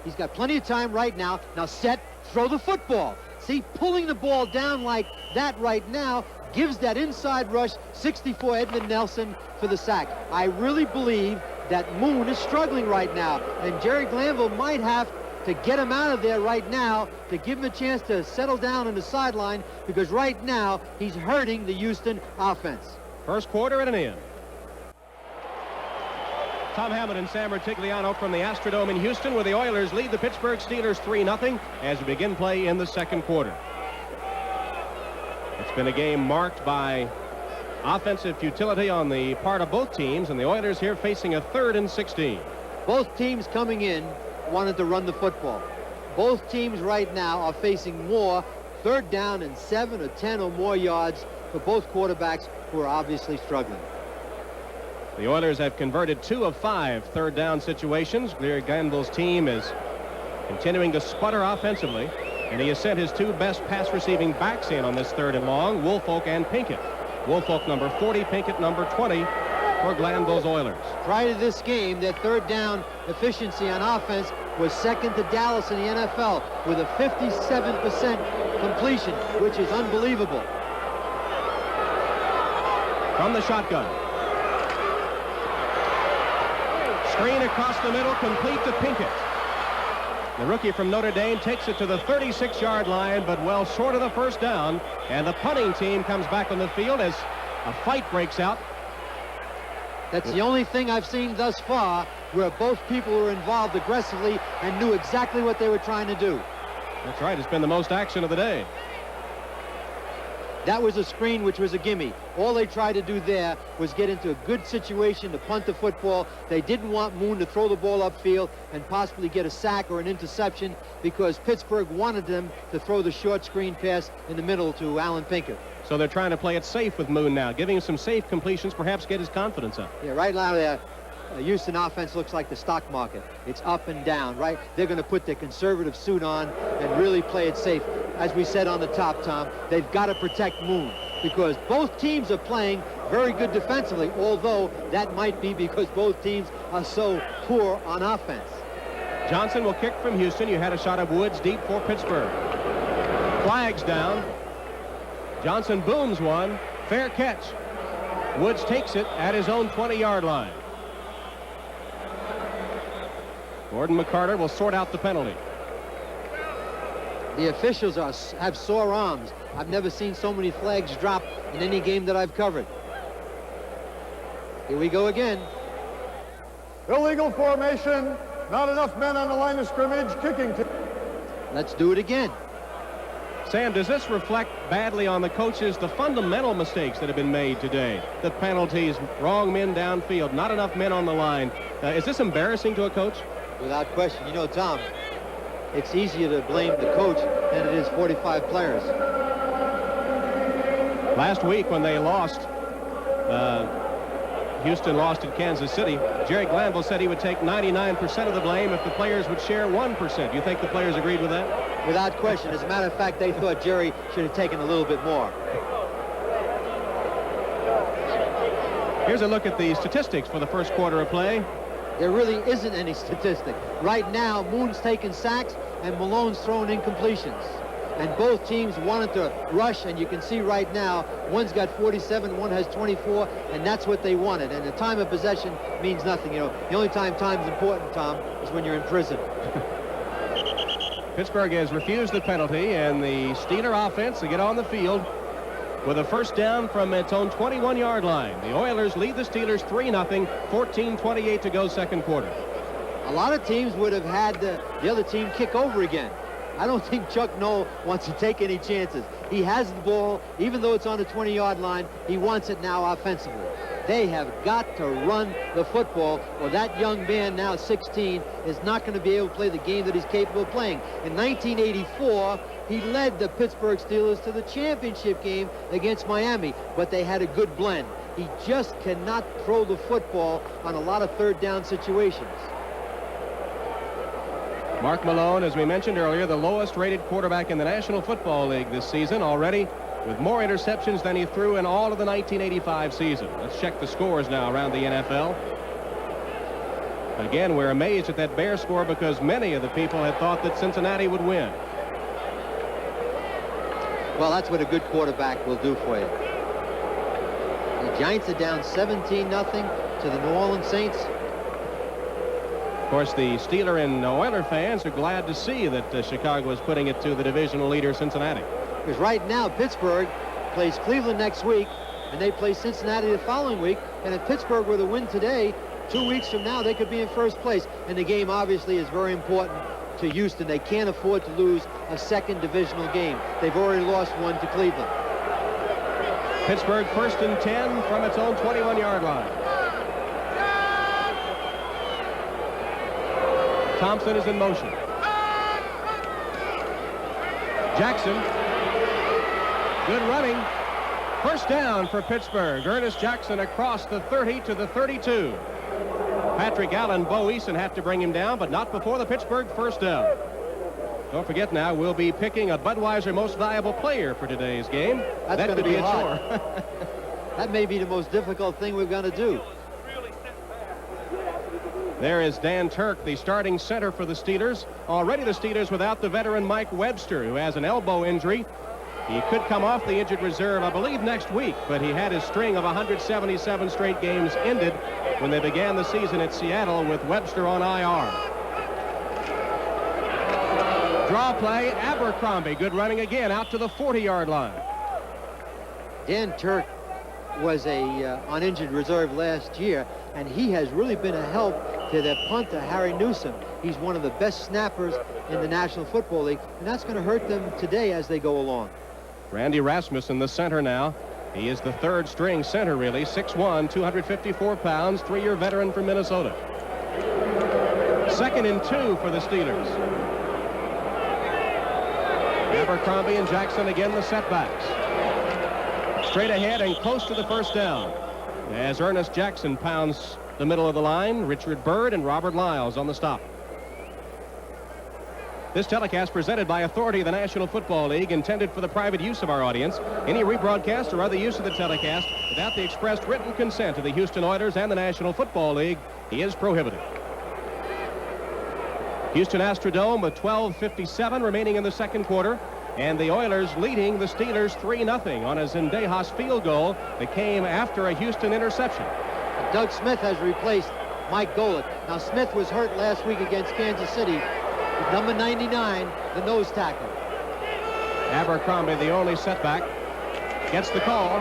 He's got plenty of time right now. Now set, throw the football. See, pulling the ball down like that right now gives that inside rush 64 Edmund Nelson for the sack. I really believe that Moon is struggling right now, and Jerry Glanville might have to get him out of there right now to give him a chance to settle down on the sideline because right now he's hurting the Houston offense. First quarter at an end. Tom Hammond and Sam Rutigliano from the Astrodome in Houston, where the Oilers lead the Pittsburgh Steelers 3-0 as we begin play in the second quarter. It's been a game marked by offensive futility on the part of both teams, and the Oilers here facing a 3rd and 16. Both teams coming in wanted to run the football. Both teams right now are facing more 3rd down and 7 or 10 or more yards for both quarterbacks who are obviously struggling. The Oilers have converted 2 of 5 3rd down situations. Jerry Glanville's team is continuing to sputter offensively, and he has sent his 2 best pass receiving backs in on this 3rd and long, Woolfolk and Pinkett. Woolfolk number 40, Pinkett number 20 for Glanville's Oilers. Prior to this game, their 3rd down efficiency on offense was 2nd to Dallas in the NFL with a 57% completion, which is unbelievable. From the shotgun. Screen across the middle, complete to Pinkett. The rookie from Notre Dame takes it to the 36-yard line, but well short of the first down. And the punting team comes back on the field as a fight breaks out. That's the only thing I've seen thus far where both people were involved aggressively and knew exactly what they were trying to do. That's right. It's been the most action of the day. That was a screen which was a gimme. All they tried to do there was get into a good situation to punt the football. They didn't want Moon to throw the ball upfield and possibly get a sack or an interception because Pittsburgh wanted them to throw the short screen pass in the middle to Alan Pinkett. So they're trying to play it safe with Moon now, giving him some safe completions, perhaps get his confidence up. Yeah, right now there, Houston offense looks like the stock market. It's up and down, right? They're going to put their conservative suit on and really play it safe. As we said on the top, Tom, they've got to protect Moon because both teams are playing very good defensively, although that might be because both teams are so poor on offense. Johnson will kick from Houston. You had a shot of Woods deep for Pittsburgh. Flags down. Johnson booms one. Fair catch. Woods takes it at his own 20-yard line. Gordon McCarter will sort out the penalty. The officials have sore arms. I've never seen so many flags drop in any game that I've covered. Here we go again. Illegal formation. Not enough men on the line of scrimmage. Kicking team. Let's do it again. Sam, does this reflect badly on the coaches, the fundamental mistakes that have been made today? The penalties, wrong men downfield, not enough men on the line. Is this embarrassing to a coach? Without question. You know, Tom, it's easier to blame the coach than it is 45 players. Last week when they lost, Houston lost at Kansas City, Jerry Glanville said he would take 99% of the blame if the players would share 1%. Do you think the players agreed with that? Without question. As a matter of fact, they thought Jerry should have taken a little bit more. Here's a look at the statistics for the first quarter of play. There really isn't any statistic. Right now, Moon's taking sacks and Malone's throwing incompletions. And both teams wanted to rush, and you can see right now, one's got 47, one has 24, and that's what they wanted. And the time of possession means nothing. You know, the only time time's important, Tom, is when you're in prison. Pittsburgh has refused the penalty, and the Steeler offense to get on the field with a first down from its own 21-yard line. The Oilers lead the Steelers 3-0, 14:28 to go second quarter. A lot of teams would have had the other team kick over again. I don't think Chuck Noll wants to take any chances. He has the ball, even though it's on the 20-yard line. He wants it now offensively. They have got to run the football, or that young man, now 16, is not going to be able to play the game that he's capable of playing. In 1984, he led the Pittsburgh Steelers to the championship game against Miami, but they had a good blend. He just cannot throw the football on a lot of third down situations. Mark Malone, as we mentioned earlier, the lowest rated quarterback in the National Football League this season already, with more interceptions than he threw in all of the 1985 season. Let's check the scores now around the NFL. Again, we're amazed at that Bear score because many of the people had thought that Cincinnati would win. Well, that's what a good quarterback will do for you. The Giants are down 17-0 to the New Orleans Saints. Of course, the Steeler and Oiler fans are glad to see that Chicago is putting it to the divisional leader, Cincinnati. Because right now, Pittsburgh plays Cleveland next week, and they play Cincinnati the following week. And if Pittsburgh were to win today, 2 weeks from now, they could be in first place. And the game, obviously, is very important to Houston. They can't afford to lose a second divisional game. They've already lost one to Cleveland. Pittsburgh 1st and 10 from its own 21-yard line. Thompson is in motion. Jackson. Good running. First down for Pittsburgh. Ernest Jackson across the 30 to the 32. Patrick Allen, Bo Eason have to bring him down, but not before the Pittsburgh first down. Don't forget now, we'll be picking a Budweiser Most Valuable Player for today's game. That's going to be a hard. chore. That may be the most difficult thing we're going to do. There is Dan Turk, the starting center for the Steelers. Already the Steelers without the veteran Mike Webster, who has an elbow injury. He could come off the injured reserve, I believe, next week, but he had his string of 177 straight games ended when they began the season at Seattle with Webster on IR. Draw play, Abercrombie. Good running again, out to the 40-yard line. Dan Turk was a uninjured reserve last year, and he has really been a help to their punter, Harry Newsom. He's one of the best snappers in the National Football League, and that's going to hurt them today as they go along. Randy Rasmussen, the center now. He is the third string center, really. 6'1", 254 pounds, 3-year veteran from Minnesota. 2nd and 2 for the Steelers. Abercrombie and Jackson again the setbacks. Straight ahead and close to the first down. As Ernest Jackson pounds the middle of the line, Richard Byrd and Robert Lyles on the stop. This telecast presented by authority of the National Football League, intended for the private use of our audience. Any rebroadcast or other use of the telecast without the expressed written consent of the Houston Oilers and the National Football League is prohibited. Houston Astrodome with 12:57 remaining in the second quarter, and the Oilers leading the Steelers 3-0 on a Zendejas field goal that came after a Houston interception. Doug Smith has replaced Mike Golick. Now, Smith was hurt last week against Kansas City. Number 99, the nose tackle. Abercrombie, the only setback, gets the call.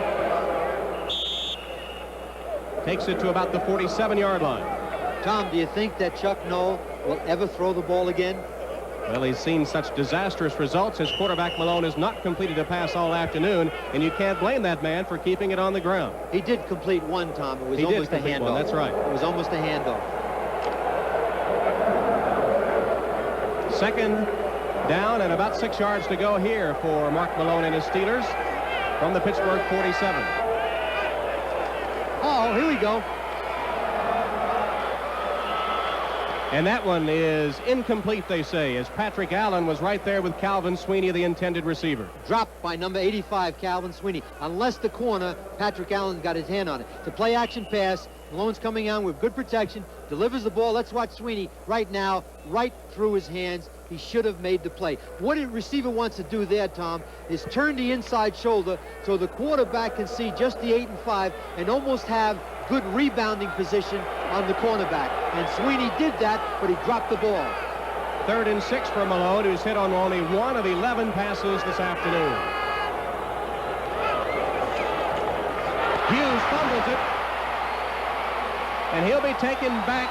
Takes it to about the 47-yard line. Tom, do you think that Chuck Noll will ever throw the ball again? Well, he's seen such disastrous results. His quarterback Malone has not completed a pass all afternoon, and you can't blame that man for keeping it on the ground. He did complete one, Tom. It was almost a handoff. That's right. It was almost a handoff. 2nd down and about 6 yards to go here for Mark Malone and his Steelers from the Pittsburgh 47. Oh, here we go. And that one is incomplete, they say, as Patrick Allen was right there with Calvin Sweeney, the intended receiver. Dropped by number 85, Calvin Sweeney. Unless the corner, Patrick Allen got his hand on it. It's a play-action pass. Malone's coming on with good protection, delivers the ball. Let's watch Sweeney right now, right through his hands. He should have made the play. What the receiver wants to do there, Tom, is turn the inside shoulder so the quarterback can see just the 8 and 5 and almost have good rebounding position on the cornerback. And Sweeney did that, but he dropped the ball. 3rd and 6 for Malone, who's hit on only 1 of 11 passes this afternoon. Hughes fumbles it, and he'll be taken back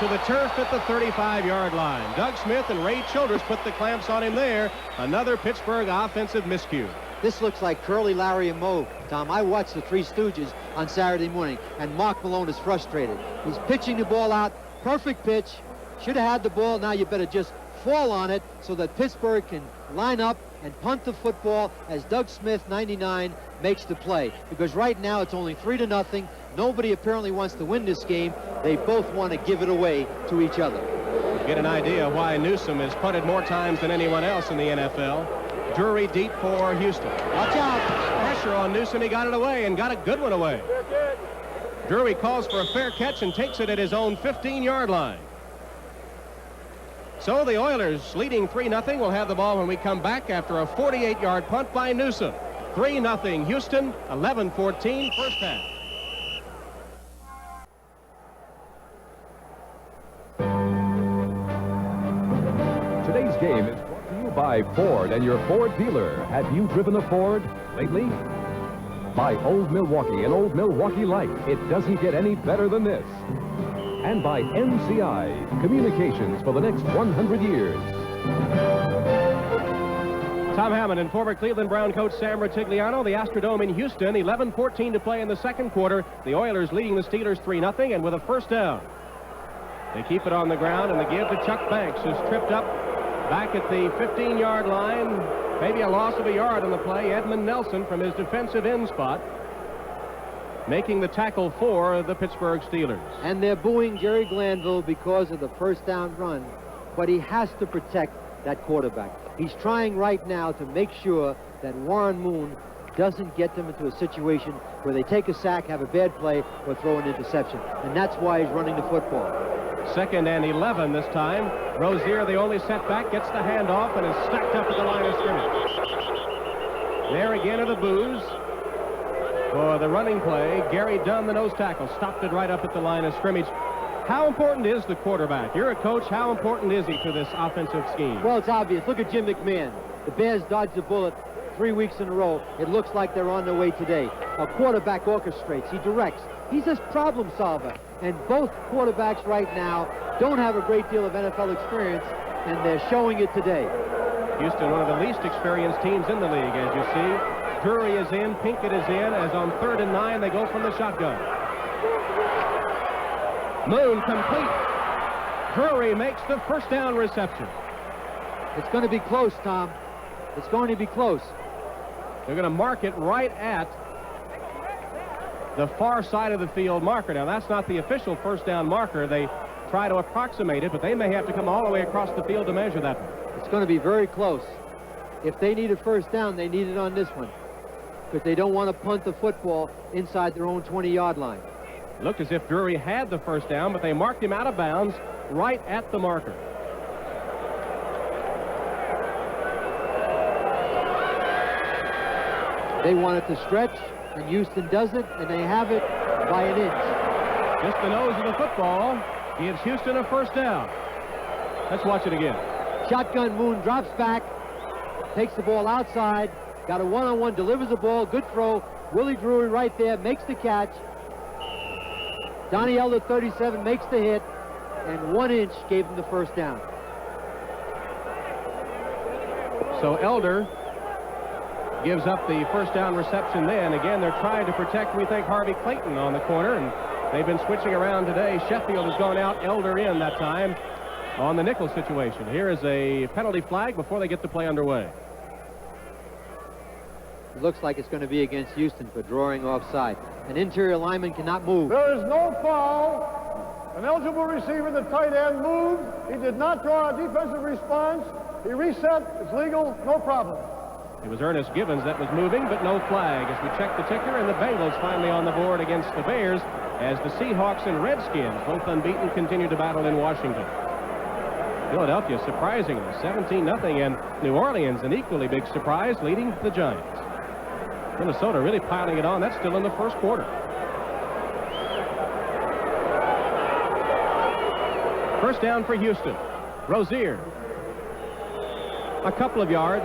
to the turf at the 35-yard line. Doug Smith and Ray Childress put the clamps on him there. Another Pittsburgh offensive miscue. This looks like Curly, Larry, and Moe. Tom, I watched the Three Stooges on Saturday morning, and Mark Malone is frustrated. He's pitching the ball out. Perfect pitch. Should have had the ball. Now you better just fall on it so that Pittsburgh can line up and punt the football as Doug Smith, 99, makes the play. Because right now it's only 3-0. Nobody apparently wants to win this game. They both want to give it away to each other. Get an idea why Newsom has punted more times than anyone else in the NFL. Drury deep for Houston. Watch out. Pressure on Newsom. He got it away and got a good one away. Drury calls for a fair catch and takes it at his own 15-yard line. So the Oilers, leading 3-0, will have the ball when we come back after a 48-yard punt by Newsom. 3-0 Houston, 11-14 first half. Today's game is brought to you by Ford and your Ford dealer. Have you driven a Ford lately? By Old Milwaukee and Old Milwaukee Light. It doesn't get any better than this. And by MCI, communications for the next 100 years. Tom Hammond and former Cleveland Brown coach Sam Rutigliano, the Astrodome in Houston, 11-14 to play in the second quarter. The Oilers leading the Steelers 3-0 and with a first down. They keep it on the ground, and the give to Chuck Banks, who's tripped up back at the 15-yard line. Maybe a loss of a yard on the play. Edmund Nelson from his defensive end spot making the tackle for the Pittsburgh Steelers. And they're booing Jerry Glanville because of the first down run, but he has to protect that quarterback. He's trying right now to make sure that Warren Moon doesn't get them into a situation where they take a sack, have a bad play, or throw an interception. And that's why he's running the football. 2nd and 11 this time. Rozier, the only setback, gets the handoff and is stacked up at the line of scrimmage. There again are the boos for the running play. Gary Dunn, the nose tackle, stopped it right up at the line of scrimmage. How important is the quarterback? You're a coach. How important is he to this offensive scheme? Well, it's obvious. Look at Jim McMahon. The Bears dodged a bullet 3 weeks in a row. It looks like they're on their way today. A quarterback orchestrates. He directs. He's a problem solver. And both quarterbacks right now don't have a great deal of NFL experience, and they're showing it today. Houston, one of the least experienced teams in the league, as you see. Drury is in. Pinkett is in. As on 3rd and 9, they go from the shotgun. Moon complete. Drury makes the first down reception. It's going to be close, Tom. It's going to be close. They're going to mark it right at the far side of the field marker. Now, that's not the official first down marker. They try to approximate it, but they may have to come all the way across the field to measure that one. It's going to be very close. If they need a first down, they need it on this one, because they don't want to punt the football inside their own 20-yard line. Looked as if Drury had the first down, but they marked him out of bounds right at the marker. They want it to stretch, and Houston does it, and they have it by an inch. Just the nose of the football gives Houston a first down. Let's watch it again. Shotgun. Moon drops back, takes the ball outside, got a one-on-one, delivers the ball, good throw. Willie Drury right there, makes the catch. Donnie Elder, 37, makes the hit, and 1 inch gave him the first down. So Elder gives up the first down reception then. Again, they're trying to protect, we think, Harvey Clayton on the corner, and they've been switching around today. Sheffield has gone out, Elder in that time on the nickel situation. Here is a penalty flag before they get the play underway. It looks like it's going to be against Houston for drawing offside. An interior lineman cannot move. There is no foul. An eligible receiver, the tight end, moved. He did not draw a defensive response. He reset. It's legal. No problem. It was Ernest Gibbons that was moving, but no flag as we check the ticker, and the Bengals finally on the board against the Bears as the Seahawks and Redskins, both unbeaten, continue to battle in Washington. Philadelphia, surprisingly, 17-0, and New Orleans, an equally big surprise, leading the Giants. Minnesota really piling it on. That's still in the first quarter. First down for Houston. Rozier. A couple of yards.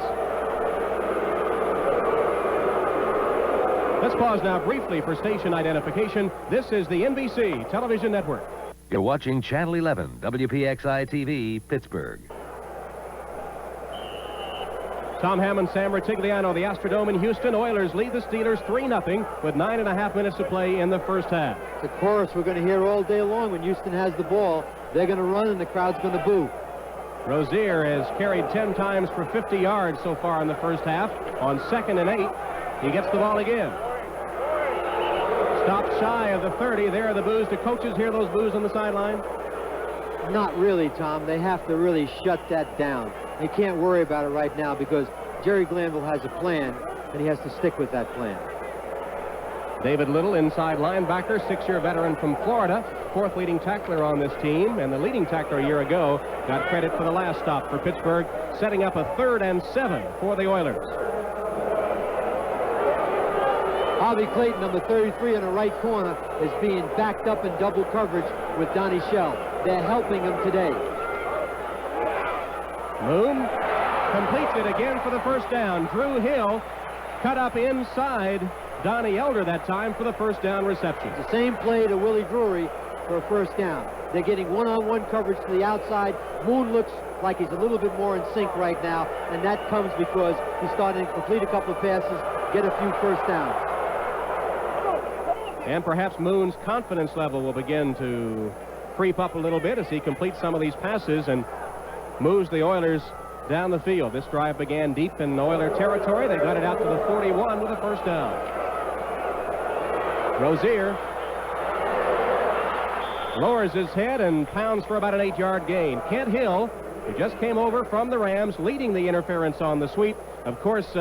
Let's pause now briefly for station identification. This is the NBC Television Network. You're watching Channel 11, WPXI TV, Pittsburgh. Tom Hammond, Sam Rutigliano, the Astrodome in Houston. Oilers lead the Steelers 3-0 with 9.5 minutes to play in the first half. It's a chorus we're going to hear all day long when Houston has the ball. They're going to run and the crowd's going to boo. Rozier has carried 10 times for 50 yards so far in the first half. On 2nd and 8, he gets the ball again. Stopped shy of the 30. There are the boos. Do coaches hear those boos on the sideline? Not really, Tom. They have to really shut that down. They can't worry about it right now because Jerry Glanville has a plan, and he has to stick with that plan. David Little, inside linebacker, 6-year veteran from Florida, 4th leading tackler on this team, and the leading tackler a year ago got credit for the last stop for Pittsburgh, setting up a 3rd and 7 for the Oilers. Harvey Clayton, number 33 in the right corner, is being backed up in double coverage with Donnie Shell. They're helping him today. Moon completes it again for the first down. Drew Hill cut up inside Donnie Elder that time for the first down reception. It's the same play to Willie Drury for a first down. They're getting one-on-one coverage to the outside. Moon looks like he's a little bit more in sync right now, and that comes because he's starting to complete a couple of passes, get a few first downs. And perhaps Moon's confidence level will begin to creep up a little bit as he completes some of these passes and moves the Oilers down the field. This drive began deep in Oiler territory. They got it out to the 41 with a first down. Rozier lowers his head and pounds for about an 8-yard gain. Kent Hill, who just came over from the Rams, leading the interference on the sweep. Of course,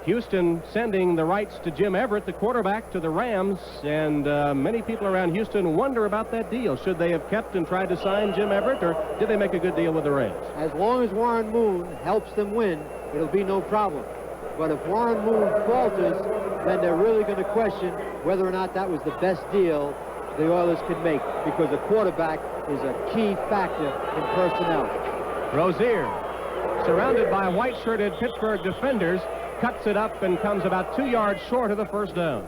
Houston sending the rights to Jim Everett, the quarterback, to the Rams, and many people around Houston wonder about that deal. Should they have kept and tried to sign Jim Everett, or did they make a good deal with the Rams? As long as Warren Moon helps them win, it'll be no problem. But if Warren Moon falters, then they're really going to question whether or not that was the best deal the Oilers can make, because a quarterback is a key factor in personnel. Rozier, surrounded by white-shirted Pittsburgh defenders, cuts it up and comes about 2 yards short of the first down.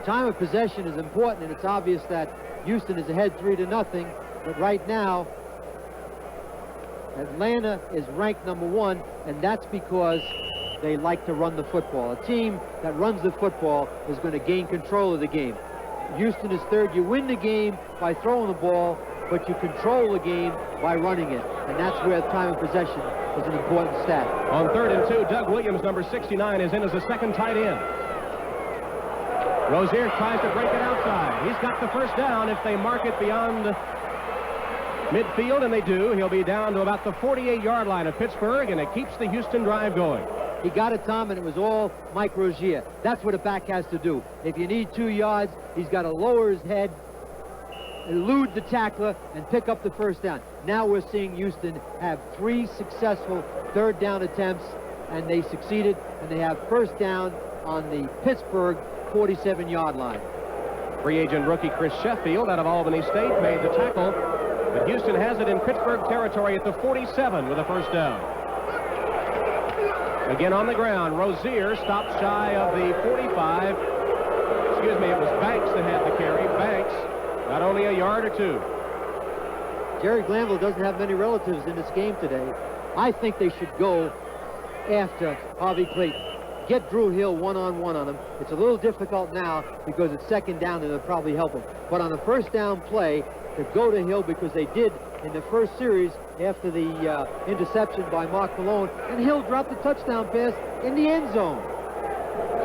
Time of possession is important, and it's obvious that Houston is ahead 3-0, but right now Atlanta is ranked #1, and that's because they like to run the football. A team that runs the football is going to gain control of the game. Houston is third. You win the game by throwing the ball, but you control the game by running it, and that's where time of possession is an important stat. On 3rd and 2, Doug Williams, number 69, is in as a second tight end. Rozier tries to break it outside. He's got the first down. If they mark it beyond midfield, and they do, he'll be down to about the 48-yard line of Pittsburgh, and it keeps the Houston drive going. He got it, Tom, and it was all Mike Rozier. That's what a back has to do. If you need 2 yards, he's got to lower his head, elude the tackler, and pick up the first down. Now we're seeing Houston have 3 successful third down attempts, and they succeeded, and they have first down on the Pittsburgh 47-yard line. Free agent rookie Chris Sheffield out of Albany State made the tackle, but Houston has it in Pittsburgh territory at the 47 with a first down. Again on the ground, Rozier stopped shy of the 45. Excuse me, it was Banks that had the carry. Banks, not only a yard or 2. Jerry Glanville doesn't have many relatives in this game today. I think they should go after Harvey Clayton. Get Drew Hill one-on-one on him. It's a little difficult now because it's second down, and it'll probably help him. But on the first down play, to go to Hill, because they did in the first series after the interception by Mark Malone, and Hill dropped the touchdown pass in the end zone.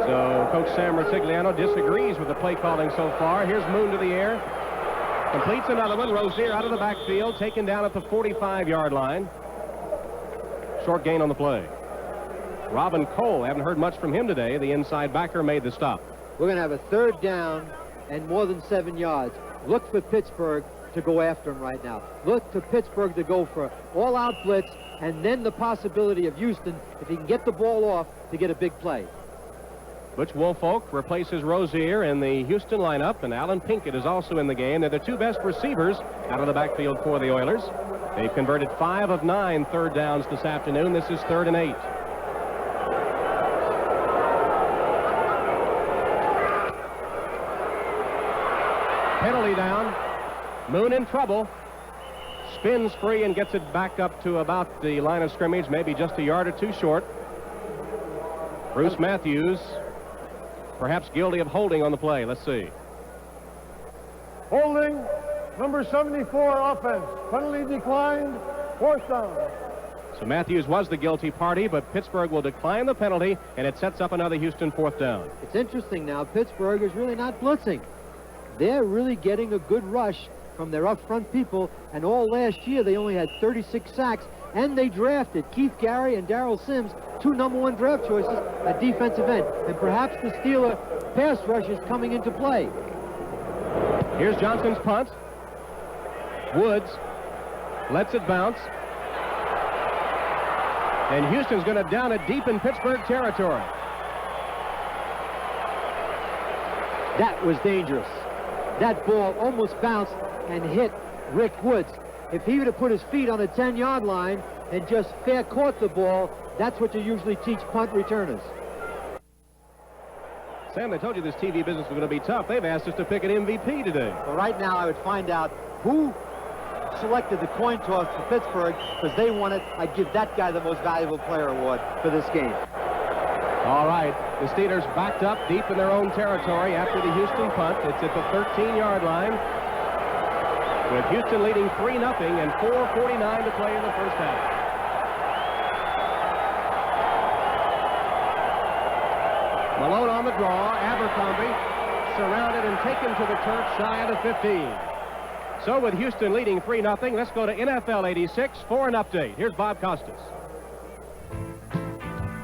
So Coach Sam Rutigliano disagrees with the play calling so far. Here's Moon to the air. Completes another one. Rozier out of the backfield, taken down at the 45-yard line. Short gain on the play. Robin Cole, haven't heard much from him today. The inside backer made the stop. We're going to have a third down and more than 7 yards. Look for Pittsburgh to go after him right now. Look for Pittsburgh to go for all-out blitz, and then the possibility of Houston, if he can get the ball off, to get a big play. Butch Woolfolk replaces Rozier in the Houston lineup, and Alan Pinkett is also in the game. They're the 2 best receivers out of the backfield for the Oilers. They've converted 5 of 9 third downs this afternoon. This is 3rd and 8. Penalty down. Moon in trouble. Spins free and gets it back up to about the line of scrimmage, maybe just a yard or 2 short. Bruce Matthews, perhaps guilty of holding on the play. Let's see. Holding, number 74, offense. Penalty declined, 4th down. So Matthews was the guilty party, but Pittsburgh will decline the penalty, and it sets up another Houston 4th down. It's interesting now, Pittsburgh is really not blitzing. They're really getting a good rush from their up-front people, and all last year they only had 36 sacks, and they drafted Keith Gary and Darrell Sims, 2 #1 draft choices at defensive end. And perhaps the Steeler pass rush is coming into play. Here's Johnson's punt. Woods lets it bounce. And Houston's going to down it deep in Pittsburgh territory. That was dangerous. That ball almost bounced and hit Rick Woods. If he would have put his feet on the 10-yard line and just fair caught the ball, that's what you usually teach punt returners. Sam, they told you this TV business was going to be tough. They've asked us to pick an MVP today. Well, right now I would find out who selected the coin toss for Pittsburgh, because they won it. I'd give that guy the most valuable player award for this game. All right, the Steelers backed up deep in their own territory after the Houston punt. It's at the 13-yard line, with Houston leading 3-0 and 4:49 to play in the first half. Malone on the draw. Abercrombie surrounded and taken to the turf shy of the 15. So with Houston leading 3-0, let's go to NFL 86 for an update. Here's Bob Costas.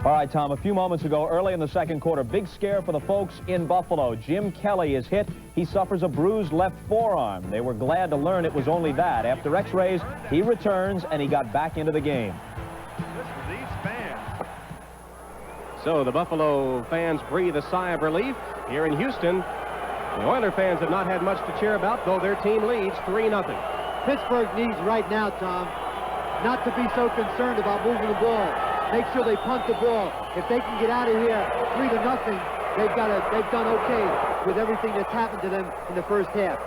All right, Tom, a few moments ago, early in the second quarter, big scare for the folks in Buffalo. Jim Kelly is hit. He suffers a bruised left forearm. They were glad to learn it was only that. After x-rays, he returns, and he got back into the game. So the Buffalo fans breathe a sigh of relief. Here in Houston, The Oiler fans have not had much to cheer about, though their team leads 3-0. Pittsburgh needs right now, Tom, not to be so concerned about moving the ball. Make sure they punt the ball. If they can get out of here 3-0, they've done okay with everything that's happened to them in the first half.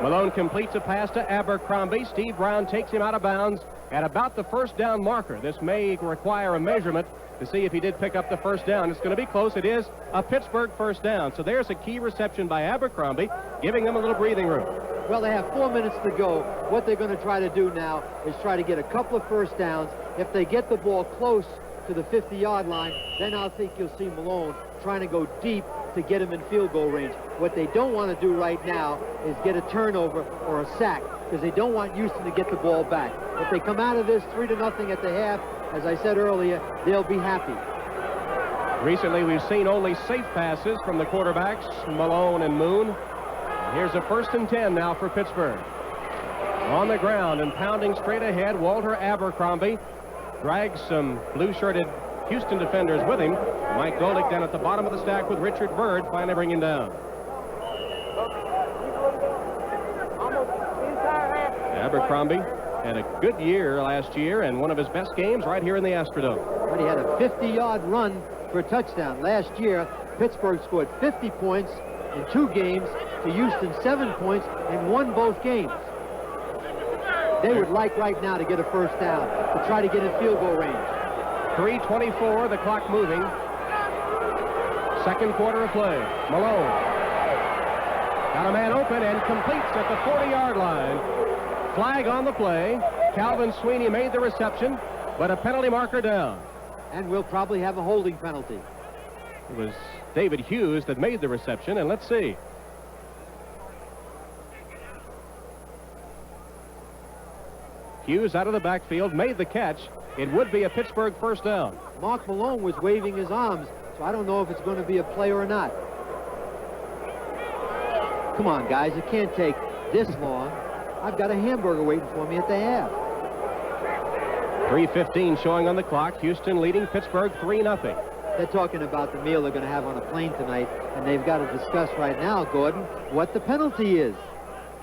Malone completes a pass to Abercrombie. Steve Brown takes him out of bounds at about the first down marker. This may require a measurement to see if he did pick up the first down. It's going to be close. It is a Pittsburgh first down. So there's a key reception by Abercrombie, giving them a little breathing room. Well, they have 4 minutes to go. What they're going to try to do now is try to get a couple of first downs. If they get the ball close to the 50-yard line, then I think you'll see Malone trying to go deep to get him in field goal range. What they don't want to do right now is get a turnover or a sack, because they don't want Houston to get the ball back. If they come out of this 3-0 at the half, as I said earlier, they'll be happy. Recently, we've seen only safe passes from the quarterbacks, Malone and Moon. Here's a 1st and 10 now for Pittsburgh. On the ground and pounding straight ahead, Walter Abercrombie drags some blue-shirted Houston defenders with him. Mike Golick down at the bottom of the stack with Richard Byrd finally bringing him down. Abercrombie had a good year last year and one of his best games right here in the Astrodome. But he had a 50-yard run for a touchdown. Last year, Pittsburgh scored 50 points in 2 games to Houston 7 points and won both games. They would like right now to get a first down to try to get in field goal range. 3:24, the clock moving. Second quarter of play. Malone got a man open and completes at the 40-yard line. Flag on the play. Calvin Sweeney made the reception, but a penalty marker down. And we'll probably have a holding penalty. It was David Hughes that made the reception, and let's see. Hughes out of the backfield, made the catch. It would be a Pittsburgh first down. Mark Malone was waving his arms, so I don't know if it's going to be a play or not. Come on, guys, it can't take this long. I've got a hamburger waiting for me at the half. 3:15 showing on the clock. Houston leading Pittsburgh 3-0. They're talking about the meal they're going to have on a plane tonight, and they've got to discuss right now, Gordon, what the penalty is.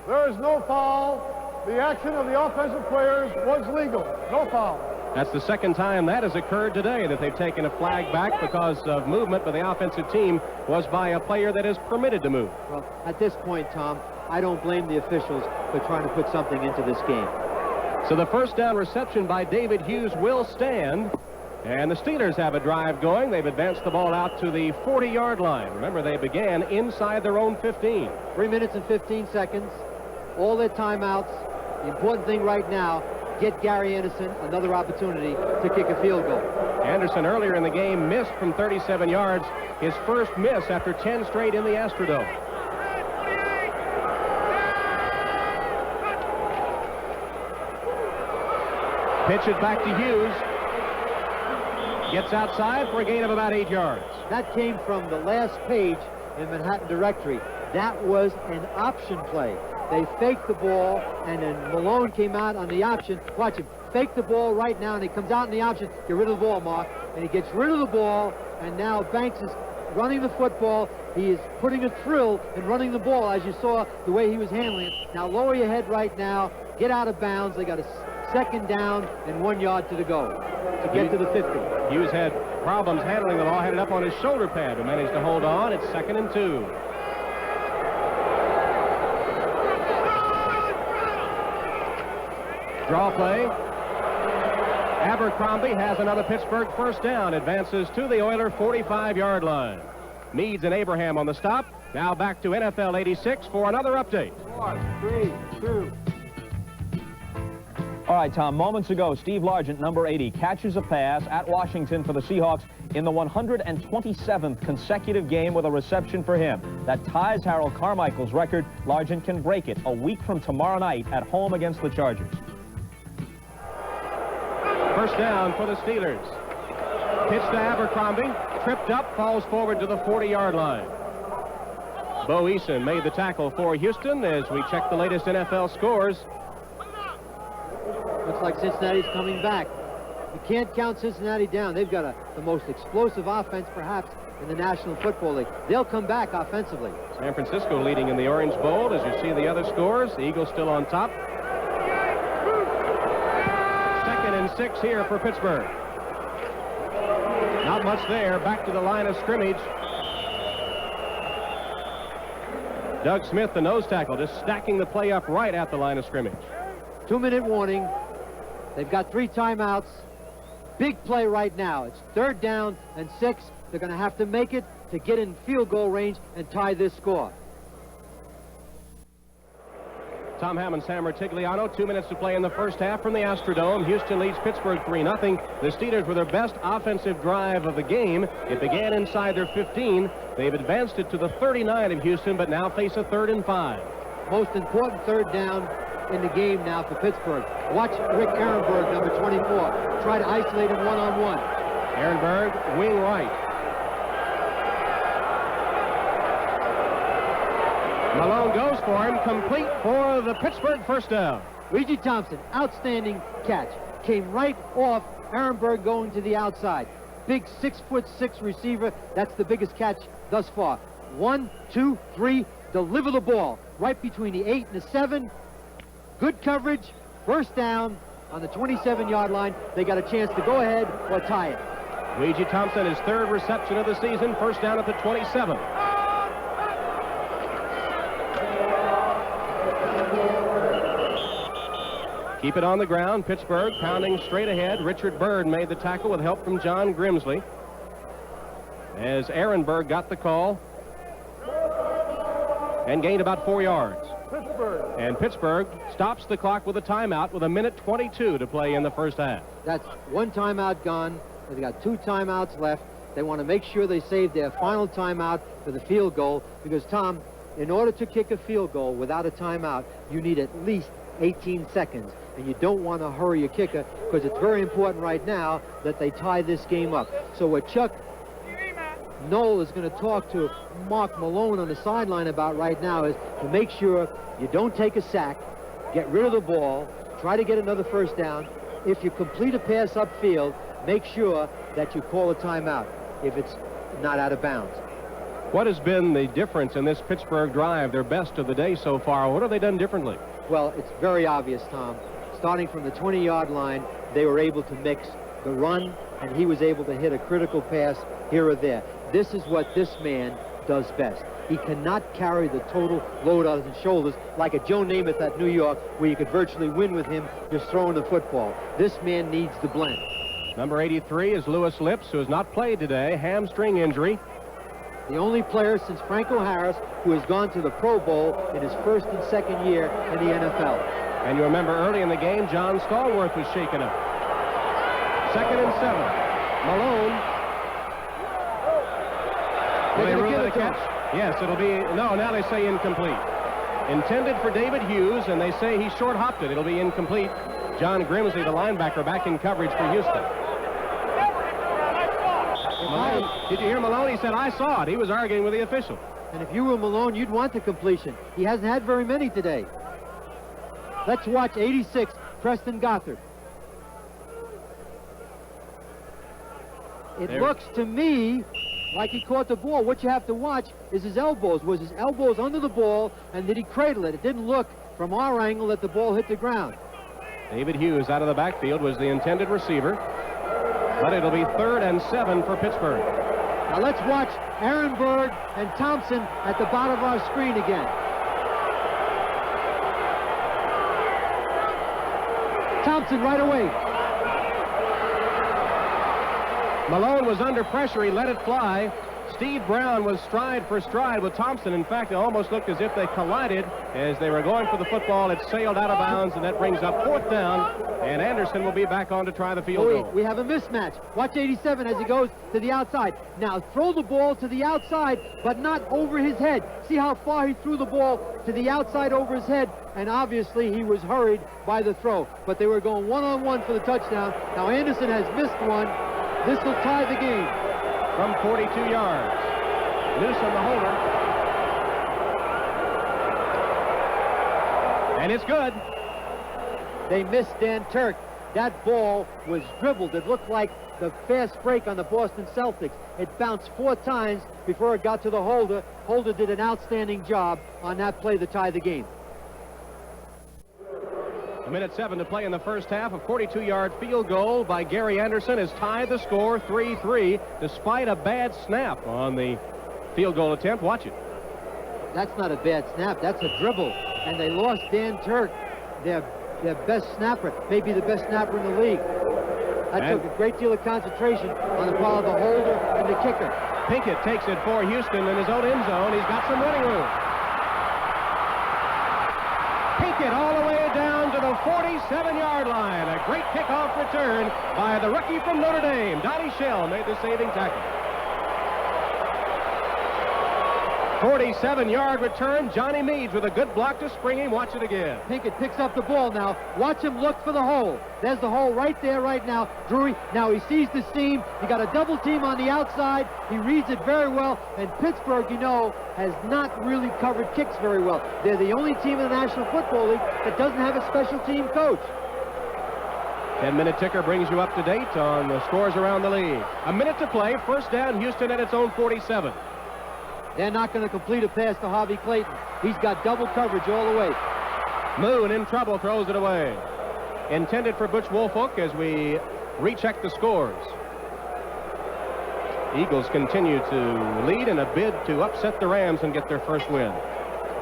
There is no foul. The action of the offensive players was legal. No foul. That's the second time that has occurred today, that they've taken a flag back because of movement by the offensive team was by a player that is permitted to move. Well, at this point, Tom, I don't blame the officials for trying to put something into this game. So the first down reception by David Hughes will stand. And the Steelers have a drive going. They've advanced the ball out to the 40-yard line. Remember, they began inside their own 15. 3 minutes and 15 seconds. All their timeouts. The important thing right now, get Gary Anderson another opportunity to kick a field goal. Anderson earlier in the game missed from 37 yards. His first miss after 10 straight in the Astrodome. Pitch it back to Hughes. Gets outside for a gain of about 8 yards. That came from the last page in Manhattan Directory. That was an option play. They faked the ball, and then Malone came out on the option. Watch him. Fake the ball right now, and he comes out in the option. Get rid of the ball, Mark. And he gets rid of the ball, and now Banks is running the football. He is putting a thrill in running the ball, as you saw the way he was handling it. Now lower your head right now. Get out of bounds. They got a second down and 1 yard to go to get to the 50. Hughes had problems handling the ball, had it up on his shoulder pad, but managed to hold on. It's 2nd and 2. Draw play. Abercrombie has another Pittsburgh first down, advances to the Oiler 45-yard line. Meads and Abraham on the stop. Now back to NFL 86 for another update. 4, 3, 2. All right, Tom, moments ago, Steve Largent, number 80, catches a pass at Washington for the Seahawks in the 127th consecutive game with a reception for him. That ties Harold Carmichael's record. Largent can break it a week from tomorrow night at home against the Chargers. First down for the Steelers. Pitch to Abercrombie. Tripped up, falls forward to the 40-yard line. Bo Eason made the tackle for Houston as we check the latest NFL scores. Looks like Cincinnati's coming back. You can't count Cincinnati down. They've got the most explosive offense, perhaps, in the National Football League. They'll come back offensively. San Francisco leading in the Orange Bowl. As you see the other scores, the Eagles still on top. 2nd and 6 here for Pittsburgh. Not much there. Back to the line of scrimmage. Doug Smith, the nose tackle, just stacking the play up right at the line of scrimmage. 2-minute warning. They've got 3 timeouts. Big play right now. It's 3rd down and 6. They're going to have to make it to get in field goal range and tie this score. Tom Hammond, Sam Rutigliano, 2 minutes to play in the first half from the Astrodome. Houston leads Pittsburgh 3-0. The Steelers were their best offensive drive of the game. It began inside their 15. They've advanced it to the 39 of Houston, but now face a 3rd and 5. Most important 3rd down in the game now for Pittsburgh. Watch Rick Ehrenberg, number 24, try to isolate him one-on-one. Ehrenberg, wing right. Malone goes for him, complete for the Pittsburgh first down. Reggie Thompson, outstanding catch. Came right off Ehrenberg going to the outside. Big 6'6" receiver. That's the biggest catch thus far. 1, 2, 3, deliver the ball right between the 8 and the 7. Good coverage, first down on the 27-yard line. They got a chance to go ahead or tie it. Reggie Thompson, his 3rd reception of the season, first down at the 27. Keep it on the ground. Pittsburgh pounding straight ahead. Richard Byrd made the tackle with help from John Grimsley. As Ehrenberg got the call and gained about 4 yards. And Pittsburgh stops the clock with a timeout with 1:22 to play in the first half. That's 1 timeout gone. They've got 2 timeouts left. They want to make sure they save their final timeout for the field goal because, Tom, in order to kick a field goal without a timeout, you need at least 18 seconds. And you don't want to hurry your kicker because it's very important right now that they tie this game up. So what Chuck Noll is going to talk to Mark Malone on the sideline about right now is to make sure you don't take a sack, get rid of the ball, try to get another first down. If you complete a pass upfield, make sure that you call a timeout if it's not out of bounds. What has been the difference in this Pittsburgh drive, their best of the day so far? What have they done differently? Well, it's very obvious, Tom. Starting from the 20-yard line, they were able to mix the run, and he was able to hit a critical pass here or there. This is what this man does best. He cannot carry the total load on his shoulders like a Joe Namath at New York, where you could virtually win with him just throwing the football. This man needs the blend. Number 83 is Lewis Lips, who has not played today, hamstring injury. The only player since Franco Harris who has gone to the Pro Bowl in his 1st and 2nd year in the NFL. And you remember early in the game, John Stallworth was shaken up. 2nd and 7. Malone. Will they rule it a catch? Yes, it'll be, no, now they say incomplete. Intended for David Hughes, and they say he short-hopped it. It'll be incomplete. John Grimsley, the linebacker, back in coverage for Houston. Malone, did you hear Malone? He said, I saw it. He was arguing with the official. And if you were Malone, you'd want the completion. He hasn't had very many today. Let's watch 86, Preston Gothard. It looks to me like he caught the ball. What you have to watch is his elbows. Was his elbows under the ball, and did he cradle it? It didn't look from our angle that the ball hit the ground. David Hughes out of the backfield was the intended receiver. But it'll be 3rd and 7 for Pittsburgh. Now let's watch Ehrenberg and Thompson at the bottom of our screen again. Thompson right away. Malone was under pressure. He let it fly. Steve Brown was stride for stride with Thompson. In fact, it almost looked as if they collided as they were going for the football. It sailed out of bounds, and that brings up 4th down, and Anderson will be back on to try the field goal. We have a mismatch. Watch 87 as he goes to the outside. Now throw the ball to the outside, but not over his head. See how far he threw the ball to the outside over his head, and obviously he was hurried by the throw. But they were going one-on-one for the touchdown. Now Anderson has missed one. This will tie the game. From 42 yards. Loose on the holder. And it's good. They missed Dan Turk. That ball was dribbled. It looked like the fast break on the Boston Celtics. It bounced 4 times before it got to the holder. Holder did an outstanding job on that play to tie the game. 1:07 to play in the first half. A 42-yard field goal by Gary Anderson has tied the score 3-3 despite a bad snap on the field goal attempt. Watch it. That's not a bad snap. That's a dribble. And they lost Dan Turk, their best snapper, maybe the best snapper in the league. That took a great deal of concentration on the part of the holder and the kicker. Pinkett takes it for Houston in his own end zone. He's got some running room. Pinkett all the way down to the 47-yard line. A great kickoff return by the rookie from Notre Dame. Donnie Shell made the saving tackle. 47-yard return. Johnny Meads with a good block to spring him. Watch it again. Pinkett picks up the ball now. Watch him look for the hole. There's the hole right there right now. Drury, now he sees the seam. You got a double team on the outside. He reads it very well. And Pittsburgh, you know, has not really covered kicks very well. They're the only team in the National Football League that doesn't have a special team coach. 10-minute ticker brings you up to date on the scores around the league. A minute to play. First down, Houston at its own 47. They're not going to complete a pass to Harvey Clayton. He's got double coverage all the way. Moon in trouble, throws it away. Intended for Butch Woolfolk as we recheck the scores. Eagles continue to lead in a bid to upset the Rams and get their first win.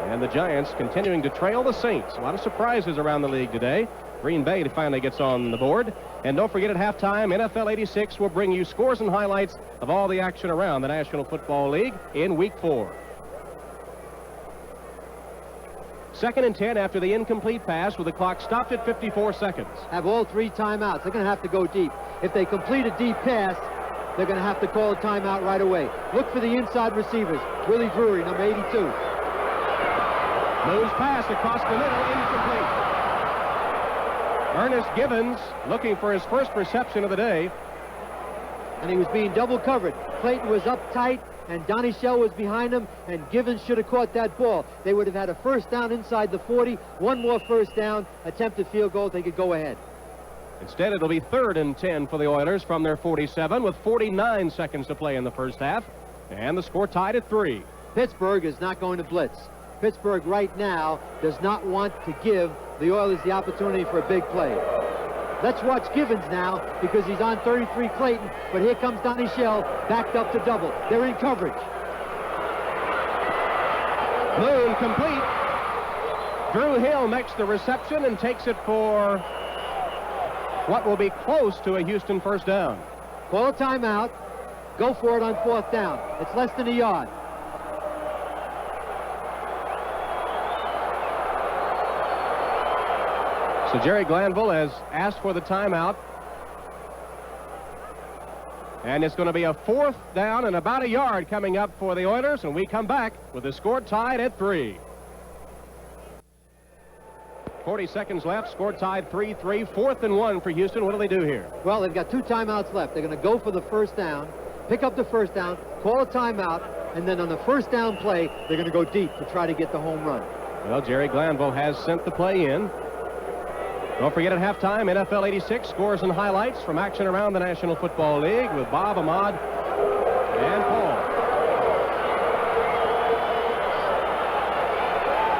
And the Giants continuing to trail the Saints. A lot of surprises around the league today. Green Bay finally gets on the board. And don't forget, at halftime, NFL 86 will bring you scores and highlights of all the action around the National Football League in Week 4. 2nd and 10 after the incomplete pass with the clock stopped at 54 seconds. Have all 3 timeouts. They're going to have to go deep. If they complete a deep pass, they're going to have to call a timeout right away. Look for the inside receivers. Willie Drury, number 82. Moves pass across the middle, incomplete. Ernest Givens looking for his first reception of the day. And he was being double covered. Clayton was up tight, and Donnie Shell was behind him, and Givens should have caught that ball. They would have had a first down inside the 40, one more first down, attempted field goal, they could go ahead. Instead, it'll be 3rd and 10 for the Oilers from their 47 with 49 seconds to play in the first half, and the score tied at 3. Pittsburgh is not going to blitz. Pittsburgh right now does not want to give the Oilers the opportunity for a big play. Let's watch Givens now because he's on 33 Clayton, but here comes Donnie Shell backed up to double. They're in coverage. Moon complete. Drew Hill makes the reception and takes it for what will be close to a Houston first down. Call a timeout. Go for it on 4th down. It's less than a yard. So Jerry Glanville has asked for the timeout. And it's going to be a 4th down and about a yard coming up for the Oilers. And we come back with the score tied at 3. 40 seconds left. Score tied 3-3. 4th and 1 for Houston. What do they do here? Well, they've got 2 timeouts left. They're going to go for the first down, pick up the first down, call a timeout, and then on the first down play, they're going to go deep to try to get the home run. Well, Jerry Glanville has sent the play in. Don't forget, at halftime, NFL 86 scores and highlights from action around the National Football League with Bob, Ahmad, and Paul.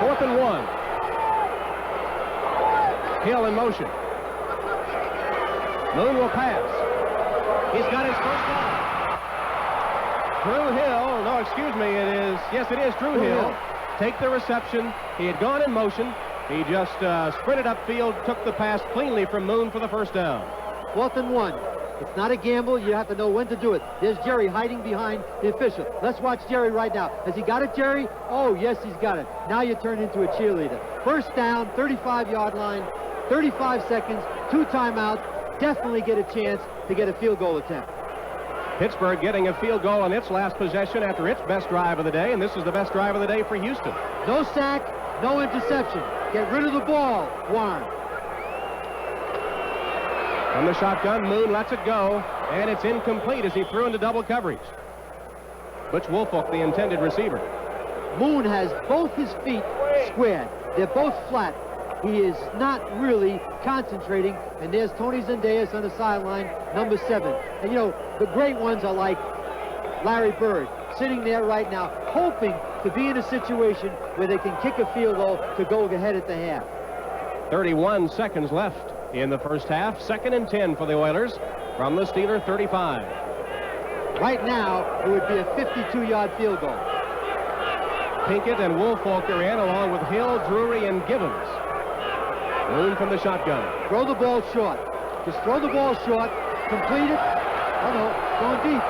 4th and 1. Hill in motion. Moon will pass. He's got his first down. Drew Hill, no, excuse me, it is Drew Hill. Take the reception. He had gone in motion. He just sprinted upfield, took the pass cleanly from Moon for the first down. 4th and 1. It's not a gamble. You have to know when to do it. There's Jerry hiding behind the official. Let's watch Jerry right now. Has he got it, Jerry? Oh, yes, he's got it. Now you turn into a cheerleader. First down, 35-yard line, 35 seconds, 2 timeouts. Definitely get a chance to get a field goal attempt. Pittsburgh getting a field goal on its last possession after its best drive of the day, and this is the best drive of the day for Houston. No sack, no interception. Get rid of the ball, Warren. From the shotgun, Moon lets it go, and it's incomplete as he threw into double coverage. Butch Woolfolk, the intended receiver. Moon has both his feet squared. They're both flat. He is not really concentrating, and there's Tony Zendejas on the sideline, number 7. And you know, the great ones are like Larry Bird, sitting there right now, hoping to be in a situation where they can kick a field goal to go ahead at the half. 31 seconds left in the first half. 2nd and 10 for the Oilers from the Steeler 35. Right now, it would be a 52-yard field goal. Pinkett and Woolfolk are in, along with Hill, Drury, and Gibbons. Moon from the shotgun. Throw the ball short. Just throw the ball short. Complete it. Going deep.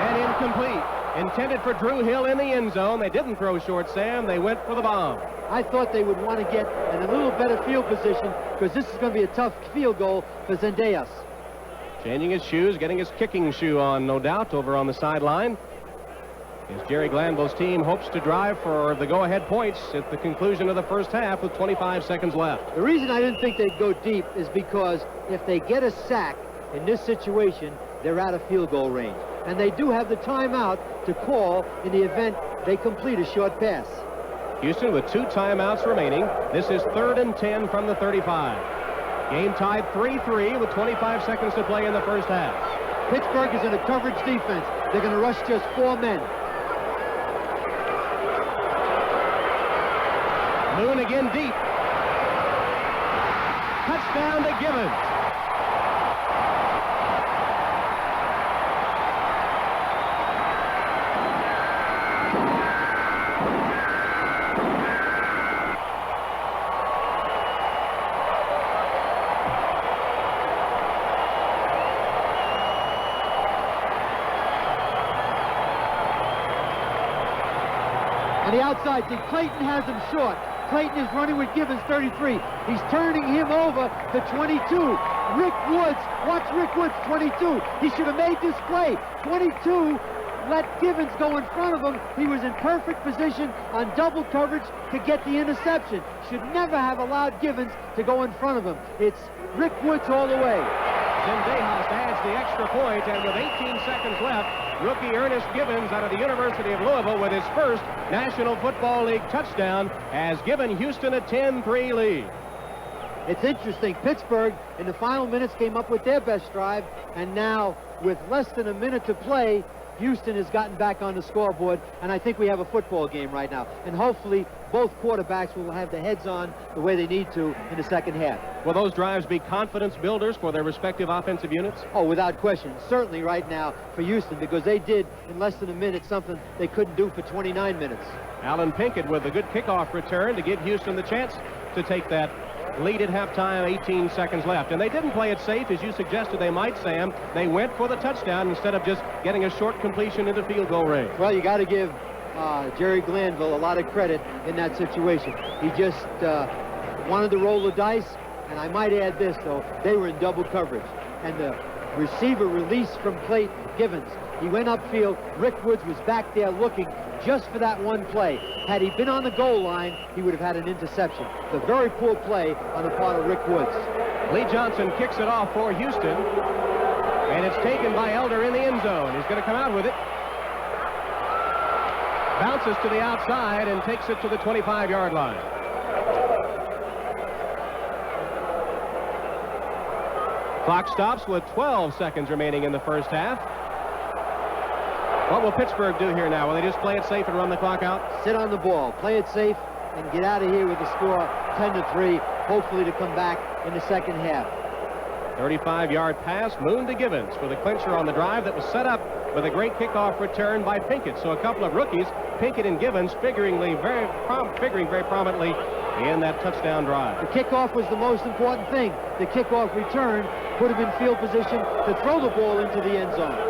And incomplete. Intended for Drew Hill in the end zone. They didn't throw short, Sam. They went for the bomb. I thought they would want to get in a little better field position because this is going to be a tough field goal for Zendejas. Changing his shoes, getting his kicking shoe on, no doubt, over on the sideline. As Jerry Glanville's team hopes to drive for the go-ahead points at the conclusion of the first half with 25 seconds left. The reason I didn't think they'd go deep is because if they get a sack in this situation, they're out of field goal range. And they do have the timeout to call in the event they complete a short pass. Houston with 2 timeouts remaining. This is 3rd and 10 from the 35. Game tied 3-3 with 25 seconds to play in the first half. Pittsburgh is in a coverage defense. They're going to rush just 4 men. Moon again deep. Touchdown to Gibbons. On the outside, see, Clayton has him short. Clayton is running with Gibbons, 33. He's turning him over to 22. Rick Woods, watch Rick Woods, 22. He should have made this play. 22 let Gibbons go in front of him. He was in perfect position on double coverage to get the interception. Should never have allowed Gibbons to go in front of him. It's Rick Woods all the way. Zendejas adds the extra point, and with 18 seconds left, rookie Ernest Gibbons out of the University of Louisville with his first National Football League touchdown has given Houston a 10-3 lead. It's interesting. Pittsburgh, in the final minutes, came up with their best drive, and now, with less than a minute to play, Houston has gotten back on the scoreboard, and I think we have a football game right now. And hopefully, both quarterbacks will have their heads on the way they need to in the second half. Will those drives be confidence builders for their respective offensive units? Oh, without question. Certainly right now for Houston, because they did, in less than a minute, something they couldn't do for 29 minutes. Alan Pinkett with a good kickoff return to give Houston the chance to take that lead at halftime, 18 seconds left. And they didn't play it safe, as you suggested they might, Sam. They went for the touchdown instead of just getting a short completion into field goal range. Well, you got to give Jerry Glanville a lot of credit in that situation. He just wanted to roll the dice, and I might add this, though, they were in double coverage. And the receiver released from Clayton Gibbons. He went upfield. Rick Woods was back there looking just for that one play. Had he been on the goal line, he would have had an interception. The very poor play on the part of Rick Woods. Lee Johnson kicks it off for Houston, and it's taken by Elder in the end zone. He's going to come out with it. Bounces to the outside and takes it to the 25-yard line. Clock stops with 12 seconds remaining in the first half. What will Pittsburgh do here now? Will they just play it safe and run the clock out? Sit on the ball, play it safe, and get out of here with the score 10-3, hopefully to come back in the second half. 35-yard pass, Moon to Gibbons for the clincher on the drive that was set up with a great kickoff return by Pinkett. So a couple of rookies, Pinkett and Gibbons, figuring very prominently in that touchdown drive. The kickoff was the most important thing. The kickoff return put him in field position to throw the ball into the end zone.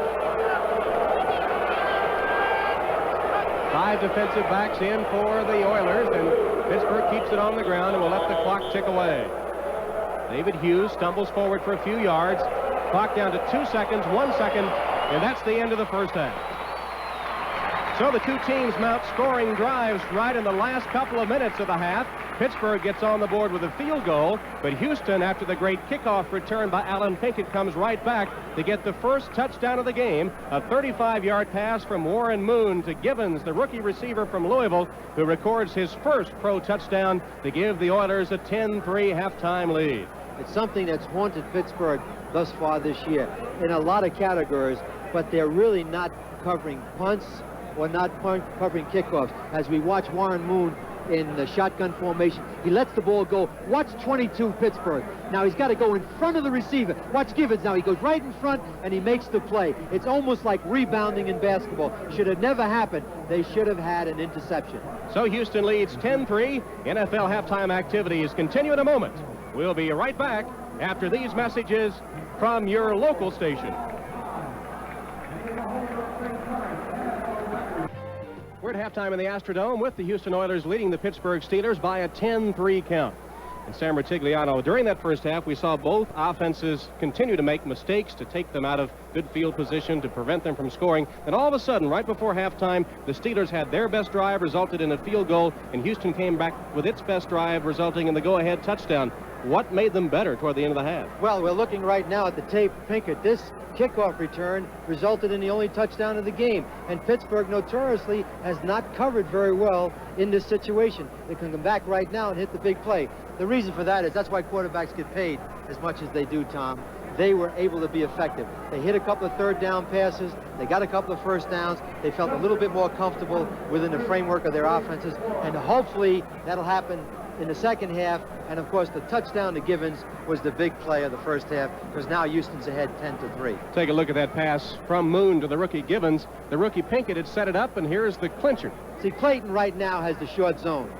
5 defensive backs in for the Oilers, and Pittsburgh keeps it on the ground and will let the clock tick away. David Hughes stumbles forward for a few yards. Clock down to 2 seconds, 1 second, and that's the end of the first half. So the two teams mount scoring drives right in the last couple of minutes of the half. Pittsburgh gets on the board with a field goal, but Houston, after the great kickoff return by Alan Pinkett, comes right back to get the first touchdown of the game. A 35-yard pass from Warren Moon to Givens, the rookie receiver from Louisville, who records his first pro touchdown to give the Oilers a 10-3 halftime lead. It's something that's haunted Pittsburgh thus far this year in a lot of categories, but they're really not covering punts or not covering kickoffs. As we watch Warren Moon in the shotgun formation, he lets the ball go. Watch 22 Pittsburgh. Now he's got to go in front of the receiver. Watch Givens now. He goes right in front and he makes the play. It's almost like rebounding in basketball. Should have never happened. They should have had an interception. So Houston leads 10-3. NFL halftime activities continue in a moment. We'll be right back after these messages from your local station. We're at halftime in the Astrodome with the Houston Oilers leading the Pittsburgh Steelers by a 10-3 count. And Sam Rutigliano, during that first half, we saw both offenses continue to make mistakes to take them out of good field position to prevent them from scoring. And all of a sudden, right before halftime, the Steelers had their best drive, resulted in a field goal, and Houston came back with its best drive, resulting in the go-ahead touchdown. What made them better toward the end of the half? Well, we're looking right now at the tape. Pinkett, this kickoff return resulted in the only touchdown of the game. And Pittsburgh notoriously has not covered very well in this situation. They can come back right now and hit the big play. The reason for that is that's why quarterbacks get paid as much as they do, Tom. They were able to be effective. They hit a couple of third down passes. They got a couple of first downs. They felt a little bit more comfortable within the framework of their offenses. And hopefully that'll happen in the second half. And of course the touchdown to Givens was the big play of the first half, because now Houston's ahead 10-3. Take a look at that pass from Moon to the rookie Givens. The rookie Pinkett had set it up, and here's the clincher. See, Clayton right now has the short zone.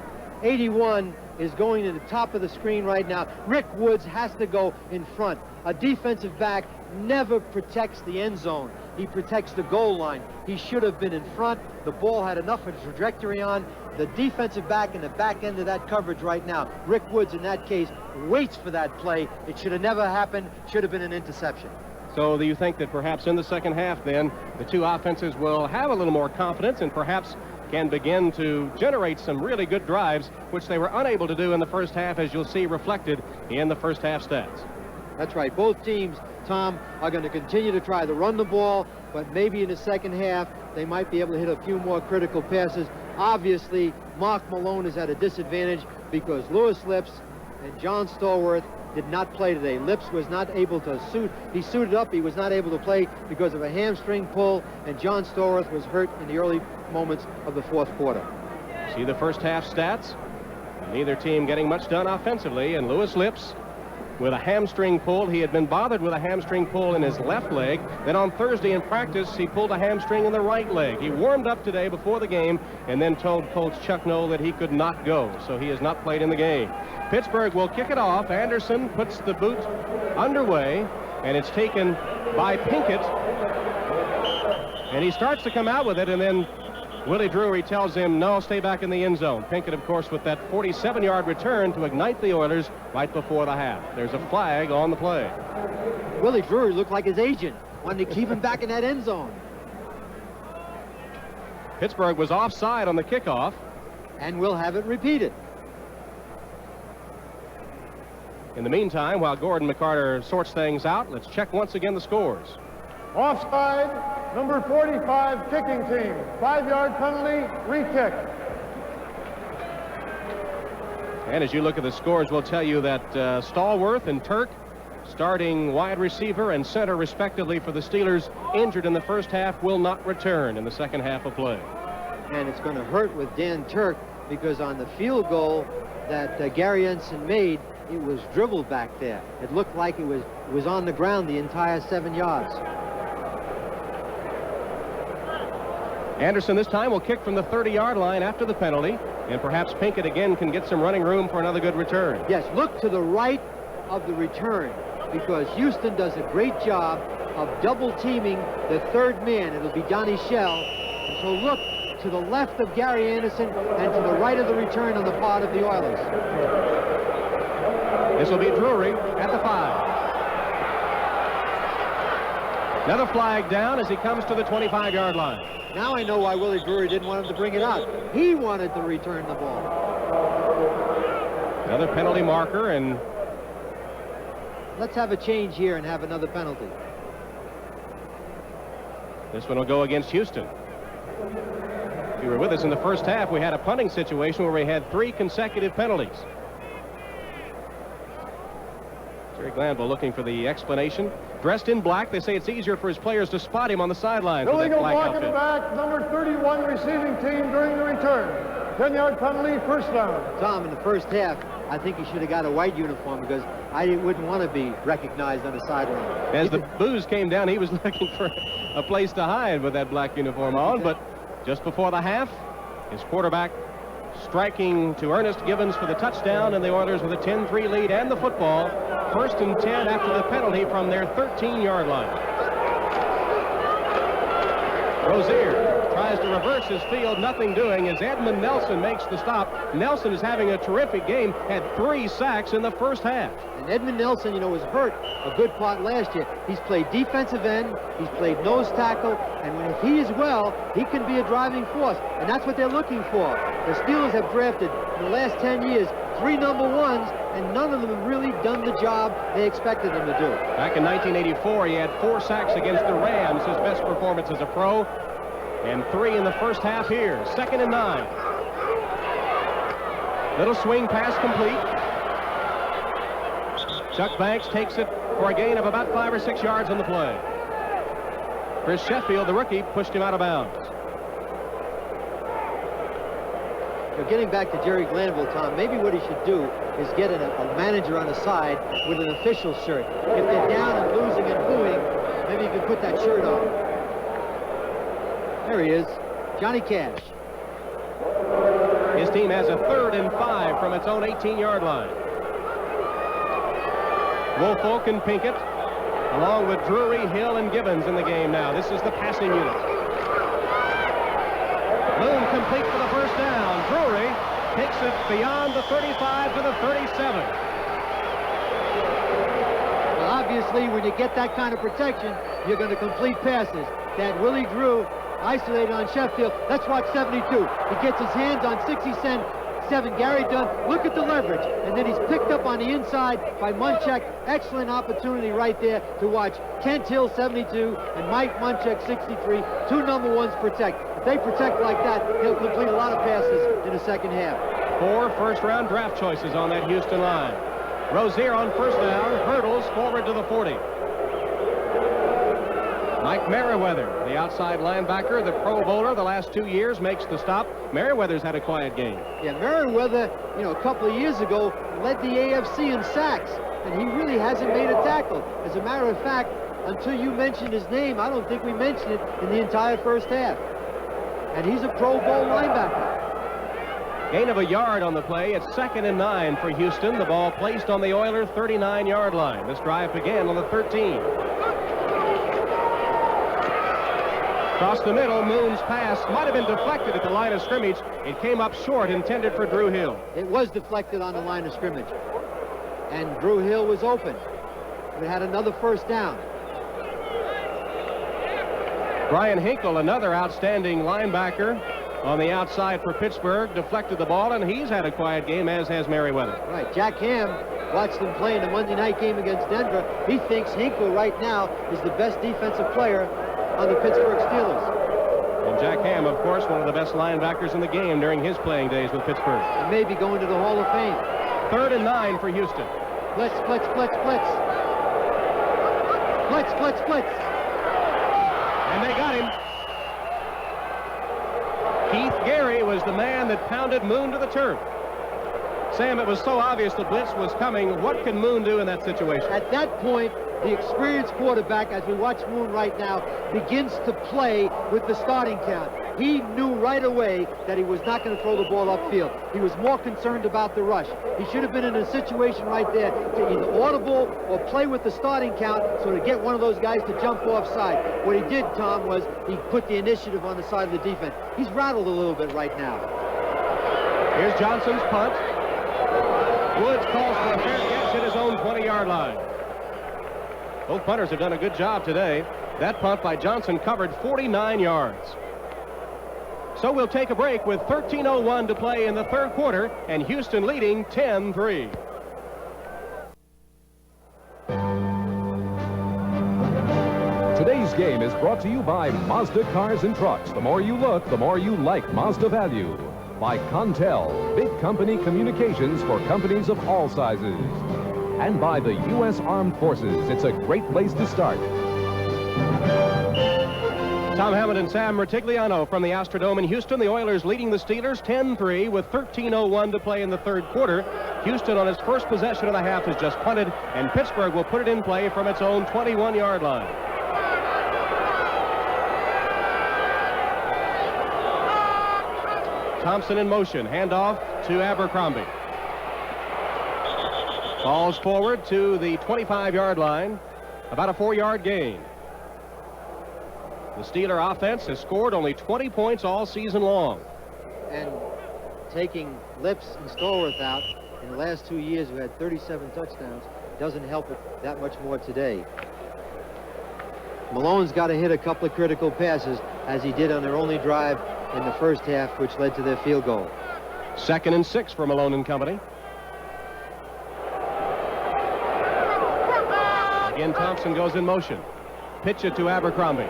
81 is going to the top of the screen right now. Rick Woods has to go in front. A defensive back never protects the end zone. He protects the goal line. He should have been in front. The ball had enough of a trajectory on. The defensive back in the back end of that coverage right now, Rick Woods in that case, waits for that play. It should have never happened. Should have been an interception. So do you think that perhaps in the second half then the two offenses will have a little more confidence and perhaps can begin to generate some really good drives, which they were unable to do in the first half, as you'll see reflected in the first half stats? That's right. Both teams, Tom, are going to continue to try to run the ball, but maybe in the second half they might be able to hit a few more critical passes. Obviously, Mark Malone is at a disadvantage because Louis Lips and John Stallworth did not play today. Lips was not able to suit. He suited up. He was not able to play because of a hamstring pull, and John Stallworth was hurt in the early moments of the fourth quarter. See the first half stats. Neither team getting much done offensively, and Louis Lips with a hamstring pull. He had been bothered with a hamstring pull in his left leg. Then on Thursday in practice, he pulled a hamstring in the right leg. He warmed up today before the game and then told Coach Chuck Knoll that he could not go, so he has not played in the game. Pittsburgh will kick it off. Anderson puts the boot underway, and it's taken by Pinkett. And he starts to come out with it, and then Willie Drury tells him, no, stay back in the end zone. Pinkett, of course, with that 47-yard return to ignite the Oilers right before the half. There's a flag on the play. Willie Drury looked like his agent, wanted to keep him back in that end zone. Pittsburgh was offside on the kickoff. And we'll have it repeated. In the meantime, while Gordon McCarter sorts things out, let's check once again the scores. Offside, number 45, kicking team. 5-yard penalty, re-kick. And as you look at the scores, we'll tell you that Stallworth and Turk, starting wide receiver and center respectively for the Steelers, injured in the first half, will not return in the second half of play. And it's going to hurt with Dan Turk, because on the field goal that Gary Ensign made, it was dribbled back there. It looked like it was on the ground the entire 7 yards. Anderson this time will kick from the 30-yard line after the penalty, and perhaps Pinkett again can get some running room for another good return. Yes, look to the right of the return, because Houston does a great job of double teaming the third man. It'll be Donnie Shell. And so look to the left of Gary Anderson and to the right of the return on the part of the Oilers. This will be Drury at the 5. Another flag down as he comes to the 25-yard line. Now I know why Willie Drury didn't want him to bring it out. He wanted to return the ball. Another penalty marker, and let's have a change here and have another penalty. this one will go against Houston. If you were with us in the first half, we had a punting situation where we had 3 consecutive penalties. Jerry Glanville looking for the explanation. Dressed in black, they say it's easier for his players to spot him on the sidelines. Illegal block in the back, number 31 receiving team during the return. 10-yard penalty, first down. Tom, in the first half, I think he should have got a white uniform because I wouldn't want to be recognized on the sideline. As the boos came down, he was looking for a place to hide with that black uniform on, but just before the half, his quarterback striking to Ernest Gibbons for the touchdown, and the Oilers with a 10-3 lead and the football. 1st and 10 after the penalty from their 13-yard line. Rozier tries to reverse his field, nothing doing as Edmund Nelson makes the stop. Nelson is having a terrific game, had 3 sacks in the first half. And Edmund Nelson, you know, was hurt a good part last year. He's played defensive end, he's played nose tackle, and if he is well, he can be a driving force, and that's what they're looking for. The Steelers have drafted in the last 10 years 3 number 1s, and none of them have really done the job they expected them to do. Back in 1984, he had 4 sacks against the Rams, his best performance as a pro, and 3 in the first half here. 2nd and 9. Little swing pass complete. Chuck Banks takes it for a gain of about 5 or 6 yards on the play. Chris Sheffield, the rookie, pushed him out of bounds. So getting back to Jerry Glanville, Tom, maybe what he should do is get a manager on the side with an official shirt. If they're down and losing and booing, maybe you can put that shirt on. There he is, Johnny Cash. His team has a 3rd and 5 from its own 18-yard line. Woolfolk and Pinkett, along with Drury, Hill, and Gibbons in the game now. This is the passing unit. Moon complete for the first down. Drury takes it beyond the 35 to the 37. Well, obviously, when you get that kind of protection, you're going to complete passes. That Willie Drew isolated on Sheffield. Let's watch 72. He gets his hands on 67. Gary Dunn. Look at the leverage. And then he's picked up on the inside by Munchak. Excellent opportunity right there to watch Kent Hill, 72, and Mike Munchak, 63. 2 number 1s protect. If they protect like that, he'll complete a lot of passes in the second half. 4 first-round draft choices on that Houston line. Rozier on first down, hurdles forward to the 40. Mike Merriweather, the outside linebacker, the Pro Bowler the last 2 years, makes the stop. Merriweather's had a quiet game. Yeah, Merriweather, you know, a couple of years ago led the AFC in sacks, and he really hasn't made a tackle. As a matter of fact, until you mentioned his name, I don't think we mentioned it in the entire first half. And he's a Pro Bowl linebacker. Gain of a yard on the play. It's 2nd and 9 for Houston. The ball placed on the Oilers' 39-yard line. This drive began on the 13. Across the middle, Moon's pass might have been deflected at the line of scrimmage. It came up short, intended for Drew Hill. It was deflected on the line of scrimmage. And Drew Hill was open. We had another first down. Brian Hinkle, another outstanding linebacker on the outside for Pittsburgh, deflected the ball, and he's had a quiet game, as has Merriweather. Right, Jack Ham watched him play in the Monday night game against Denver. He thinks Hinkle right now is the best defensive player on the Pittsburgh Steelers. And Jack Ham, of course, one of the best linebackers in the game during his playing days with Pittsburgh. And maybe going to the Hall of Fame. 3rd and 9 for Houston. Blitz, blitz, blitz, blitz. Blitz, blitz, blitz. And they got him. Keith Gary was the man that pounded Moon to the turf. Sam, it was so obvious the blitz was coming. What can Moon do in that situation? At that point, the experienced quarterback, as we watch Moon right now, begins to play with the starting count. He knew right away that he was not going to throw the ball upfield. He was more concerned about the rush. He should have been in a situation right there to either audible or play with the starting count so to get one of those guys to jump offside. What he did, Tom, was he put the initiative on the side of the defense. He's rattled a little bit right now. Here's Johnson's punt. Woods calls for a fair catch at his own 20-yard line. Both punters have done a good job today. That punt by Johnson covered 49 yards. So we'll take a break with 13:01 to play in the third quarter, and Houston leading 10-3. Today's game is brought to you by Mazda Cars and Trucks. The more you look, the more you like Mazda value. By Contel, big company communications for companies of all sizes. And by the U.S. Armed Forces. It's a great place to start. Tom Hammond and Sam Rutigliano from the Astrodome in Houston. The Oilers leading the Steelers 10-3 with 13:01 to play in the third quarter. Houston on its first possession of the half has just punted, and Pittsburgh will put it in play from its own 21-yard line. Thompson in motion. Handoff to Abercrombie. Falls forward to the 25-yard line. About a 4-yard gain. The Steeler offense has scored only 20 points all season long. And taking Lips and Stallworth out in the last 2 years, who had 37 touchdowns, doesn't help it that much more today. Malone's got to hit a couple of critical passes, as he did on their only drive in the first half, which led to their field goal. 2nd and 6 for Malone and company. Again, Thompson goes in motion. Pitch it to Abercrombie.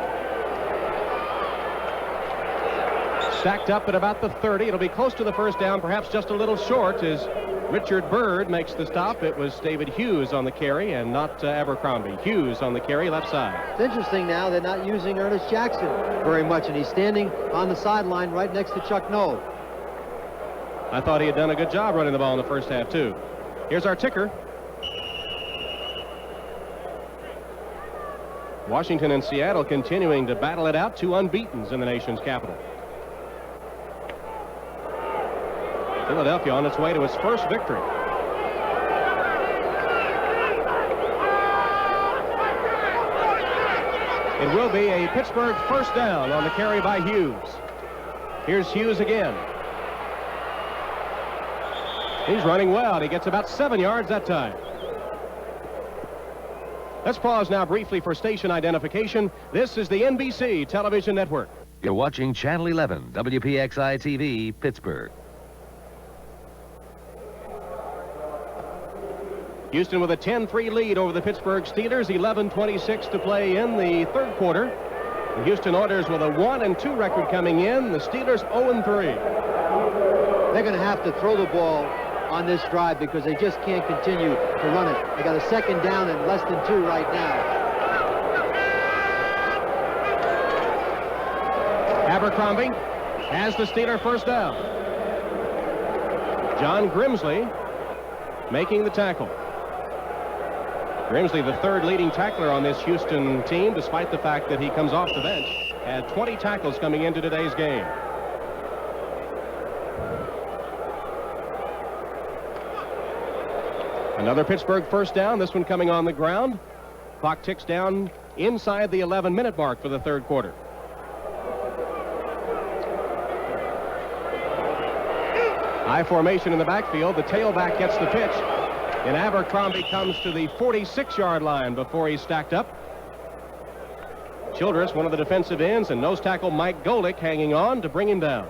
Stacked up at about the 30. It'll be close to the first down, perhaps just a little short, as Richard Byrd makes the stop. It was David Hughes on the carry and not Abercrombie. Hughes on the carry, left side. It's interesting now they're not using Ernest Jackson very much, and he's standing on the sideline right next to Chuck Noll. I thought he had done a good job running the ball in the first half, too. Here's our ticker. Washington and Seattle continuing to battle it out. 2 unbeatens in the nation's capital. Philadelphia on its way to its first victory. It will be a Pittsburgh first down on the carry by Hughes. Here's Hughes again. He's running well. He gets about 7 yards that time. Let's pause now briefly for station identification. This is the NBC television network. You're watching Channel 11, WPXI TV, Pittsburgh. Houston with a 10-3 lead over the Pittsburgh Steelers. 11:26 to play in the third quarter. The Houston Oilers with a 1-2 record coming in. The Steelers 0-3. They're going to have to throw the ball on this drive because they just can't continue to run it. They got a second down and less than 2 right now. Abercrombie has the Steeler first down. John Grimsley making the tackle. Grimsley, the third leading tackler on this Houston team, despite the fact that he comes off the bench, had 20 tackles coming into today's game. Another Pittsburgh first down, this one coming on the ground. Clock ticks down inside the 11-minute mark for the third quarter. High formation in the backfield. The tailback gets the pitch. And Abercrombie comes to the 46-yard line before he's stacked up. Childress, one of the defensive ends, and nose tackle Mike Golick hanging on to bring him down.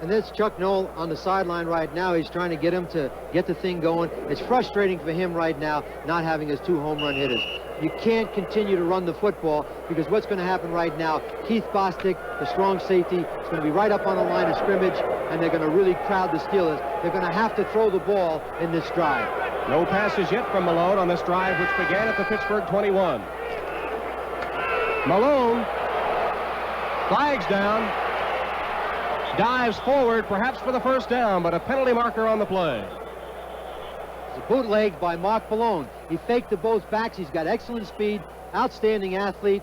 And there's Chuck Noll on the sideline right now. He's trying to get him to get the thing going. It's frustrating for him right now not having his 2 home run hitters. You can't continue to run the football because what's going to happen right now, Keith Bostic, the strong safety, is going to be right up on the line of scrimmage, and they're going to really crowd the Steelers. They're going to have to throw the ball in this drive. No passes yet from Malone on this drive, which began at the Pittsburgh 21. Malone flags down, dives forward, perhaps for the first down, but a penalty marker on the play. It's a bootleg by Mark Malone. He faked to both backs. He's got excellent speed, outstanding athlete,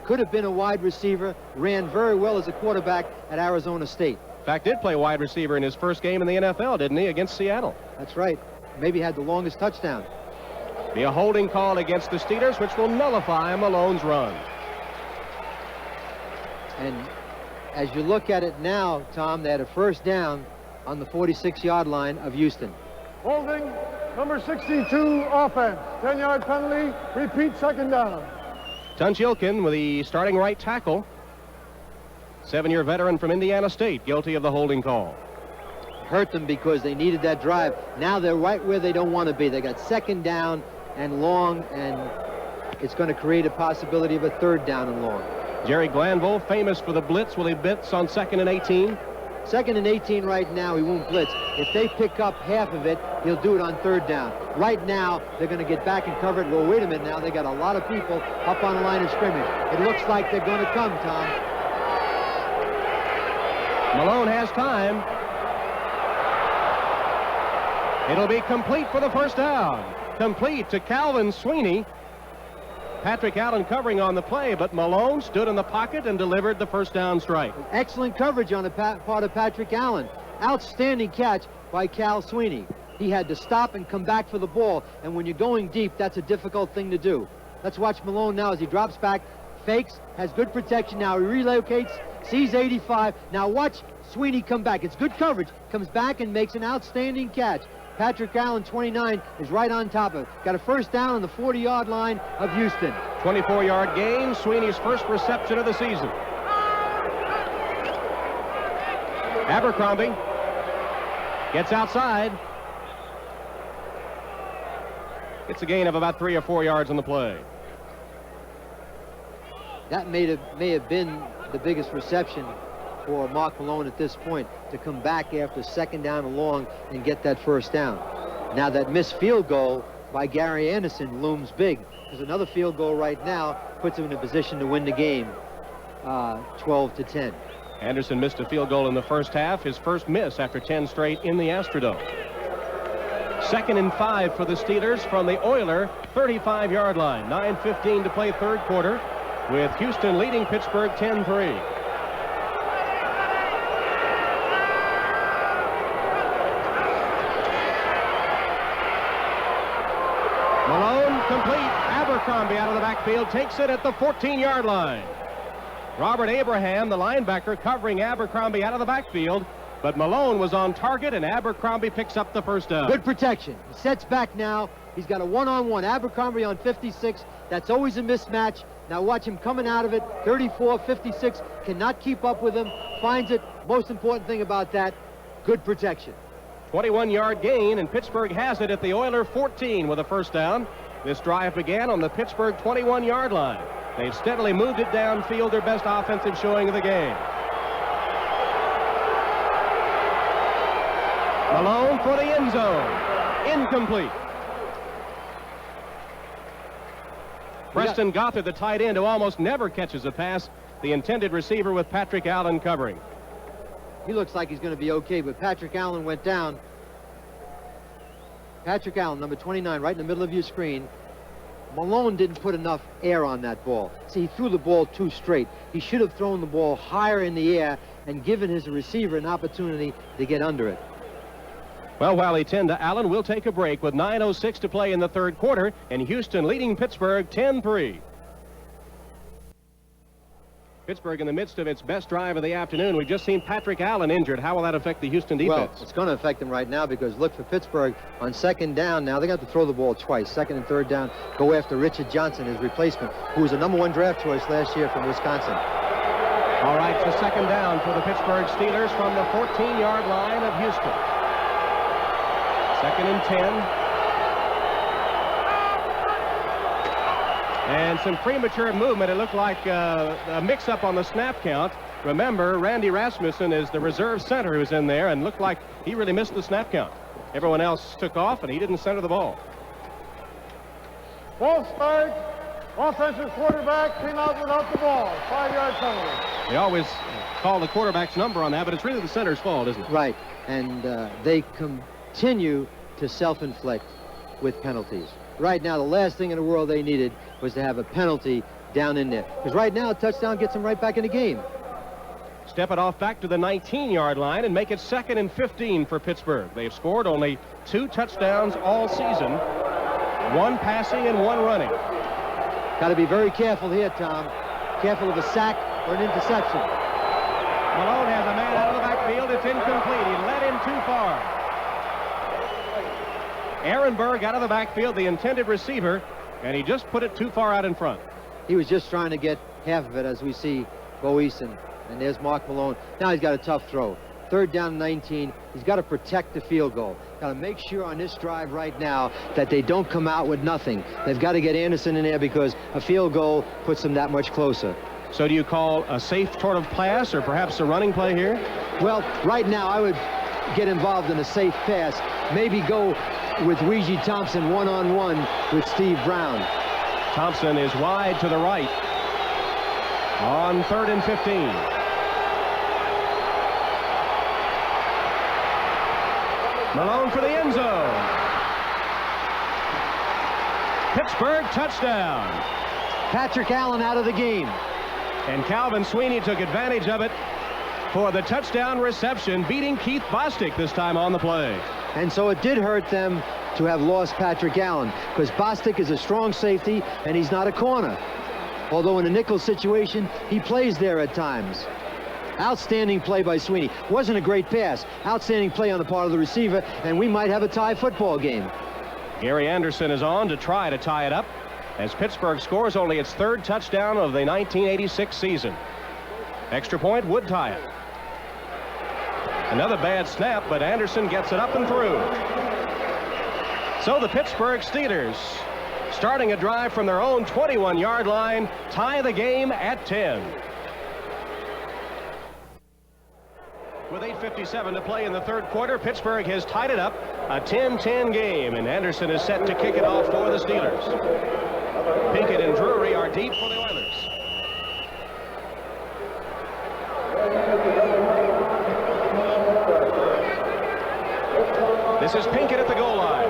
could have been a wide receiver, ran very well as a quarterback at Arizona State. In fact, did play wide receiver in his first game in the NFL, didn't he, against Seattle? That's right. Maybe had the longest touchdown. Be a holding call against the Steelers, which will nullify Malone's run. And as you look at it now, Tom, they had a first down on the 46-yard line of Houston. Holding, number 62, offense. 10-yard penalty, repeat second down. Tunchilkin with the starting right tackle. 7-year veteran from Indiana State, guilty of the holding call. Hurt them because they needed that drive. Now they're right where they don't want to be. They got 2nd down and long, and it's going to create a possibility of a 3rd down and long. Jerry Glanville, famous for the blitz. Will he blitz on 2nd and 18? 2nd and 18 right now, he won't blitz. If they pick up half of it, he'll do it on 3rd down. Right now, they're going to get back and cover it. Well, wait a minute now. They got a lot of people up on the line of scrimmage. It looks like they're going to come, Tom. Malone has time. It'll be complete for the 1st down. Complete to Calvin Sweeney. Patrick Allen covering on the play, but Malone stood in the pocket and delivered the 1st down strike. Excellent coverage on the part of Patrick Allen. Outstanding catch by Cal Sweeney. He had to stop and come back for the ball, and when you're going deep, that's a difficult thing to do. Let's watch Malone now as he drops back, fakes, has good protection. Now he relocates, sees 85. Now watch Sweeney come back. It's good coverage. Comes back and makes an outstanding catch. Patrick Allen, 29, is right on top of it. Got a 1st down on the 40-yard line of Houston. 24-yard gain, Sweeney's first reception of the season. Abercrombie gets outside. It's a gain of about 3 or 4 yards on the play. That may have been the biggest reception for Mark Malone at this point, to come back after 2nd down and long and get that 1st down. Now that missed field goal by Gary Anderson looms big, because another field goal right now puts him in a position to win the game 12-10. Anderson missed a field goal in the 1st half, his first miss after 10 straight in the Astrodome. 2nd and 5 for the Steelers from the Oiler 35-yard line. 9:15 to play 3rd quarter, with Houston leading Pittsburgh 10-3. Malone complete. Abercrombie out of the backfield takes it at the 14-yard line. Robert Abraham, the linebacker, covering Abercrombie out of the backfield, but Malone was on target, and Abercrombie picks up the 1st down. Good protection. He sets back now. He's got a one-on-one. Abercrombie on 56. That's always a mismatch. Now watch him coming out of it. 34, 56. Cannot keep up with him. Finds it. Most important thing about that, good protection. 21-yard gain, and Pittsburgh has it at the Oiler 14 with a 1st down. This drive began on the Pittsburgh 21-yard line. They've steadily moved it downfield, their best offensive showing of the game. Malone for the end zone. Incomplete. Preston Gothard, the tight end, who almost never catches a pass, the intended receiver with Patrick Allen covering. He looks like he's going to be okay, but Patrick Allen went down. Patrick Allen, number 29, right in the middle of your screen. Malone didn't put enough air on that ball. See, he threw the ball too straight. He should have thrown the ball higher in the air and given his receiver an opportunity to get under it. Well, while they tend to Allen, we'll take a break with 9:06 to play in the 3rd quarter, and Houston leading Pittsburgh 10-3. Pittsburgh in the midst of its best drive of the afternoon. We've just seen Patrick Allen injured. How will that affect the Houston defense? Well, it's going to affect them right now, because look for Pittsburgh on 2nd down. Now they got to throw the ball twice. 2nd and 3rd down. Go after Richard Johnson, his replacement, who was a #1 draft choice last year from Wisconsin. All right, it's the 2nd down for the Pittsburgh Steelers from the 14-yard line of Houston. 2nd and 10. And some premature movement. It looked like a mix-up on the snap count. Remember, Randy Rasmussen is the reserve center who's in there, and looked like he really missed the snap count. Everyone else took off, and he didn't center the ball. False start. Offensive quarterback came out without the ball. 5-yard penalty. They always call the quarterback's number on that, but it's really the center's fault, isn't it? Right, and they continue to self-inflict with penalties. Right now, the last thing in the world they needed was to have a penalty down in there. Because right now, a touchdown gets them right back in the game. Step it off back to the 19-yard line and make it 2nd and 15 for Pittsburgh. They've scored only 2 touchdowns all season, 1 passing and 1 running. Got to be very careful here, Tom. Careful of a sack or an interception. Malone has a man out of the backfield. It's incomplete. He led him too far. Ehrenberg out of the backfield, the intended receiver, and he just put it too far out in front. He was just trying to get half of it, as we see Bo Easton And there's Mark Malone. Now he's got a tough throw. 3rd down and 19. He's got to protect the field goal. Got to make sure on this drive right now that they don't come out with nothing. They've got to get Anderson in there because a field goal puts them that much closer. So do you call a safe sort of pass or perhaps a running play here? Well, right now I would get involved in a safe pass. Maybe go with Weegie Thompson one-on-one with Steve Brown. Thompson is wide to the right on 3rd and 15. Malone for the end zone. Pittsburgh touchdown. Patrick Allen out of the game. And Calvin Sweeney took advantage of it for the touchdown reception, beating Keith Bostic this time on the play. And so it did hurt them to have lost Patrick Allen, because Bostic is a strong safety and he's not a corner. Although in a nickel situation, he plays there at times. Outstanding play by Sweeney. Wasn't a great pass. Outstanding play on the part of the receiver, and we might have a tie football game. Gary Anderson is on to try to tie it up as Pittsburgh scores only its 3rd touchdown of the 1986 season. Extra point would tie it. Another bad snap, but Anderson gets it up and through. So the Pittsburgh Steelers, starting a drive from their own 21-yard line, tie the game at 10. With 8:57 to play in the 3rd quarter, Pittsburgh has tied it up, a 10-10 game, and Anderson is set to kick it off for the Steelers. Pinkett and Drury are deep for the Oilers. This is Pinkett at the goal line.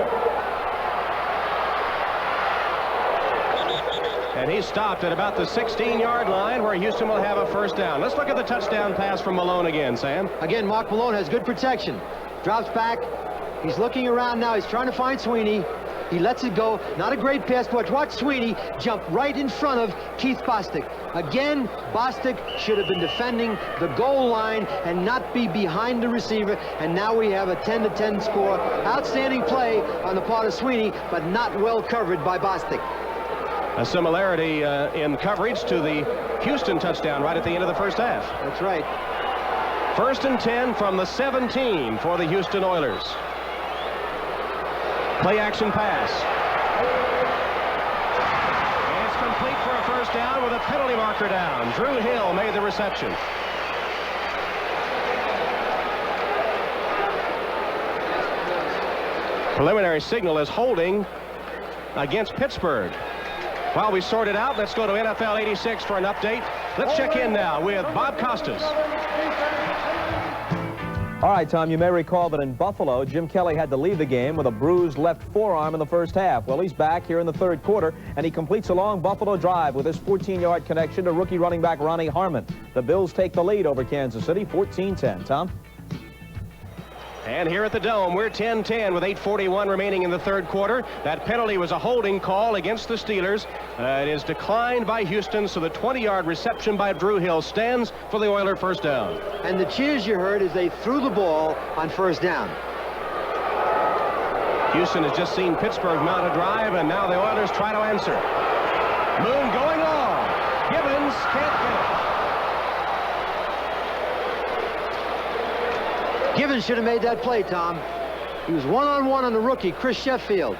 And he's stopped at about the 16-yard line where Houston will have a 1st down. Let's look at the touchdown pass from Malone again, Sam. Again, Mark Malone has good protection. Drops back. He's looking around now. He's trying to find Sweeney. He lets it go. Not a great pass, but watch Sweeney jump right in front of Keith Bostic. Again, Bostic should have been defending the goal line and not be behind the receiver. And now we have a 10-10 score. Outstanding play on the part of Sweeney, but not well covered by Bostic. A similarity in coverage to the Houston touchdown right at the end of the 1st half. That's right. 1st and 10 from the 17 for the Houston Oilers. Play action pass. And it's complete for a 1st down with a penalty marker down. Drew Hill made the reception. Preliminary signal is holding against Pittsburgh. While we sort it out, let's go to NFL 86 for an update. Let's check in now with Bob Costas. All right, Tom, you may recall that in Buffalo, Jim Kelly had to leave the game with a bruised left forearm in the 1st half. Well, he's back here in the 3rd quarter, and he completes a long Buffalo drive with his 14-yard connection to rookie running back Ronnie Harmon. The Bills take the lead over Kansas City, 14-10. Tom? And here at the Dome, we're 10-10 with 8:41 remaining in the 3rd quarter. That penalty was a holding call against the Steelers. It is declined by Houston, so the 20-yard reception by Drew Hill stands for the Oiler 1st down. And the cheers you heard as they threw the ball on 1st down. Houston has just seen Pittsburgh mount a drive, and now the Oilers try to answer. Moon going long. Gibbons can't get it. Gibbons should have made that play, Tom. He was one-on-one on the rookie, Chris Sheffield.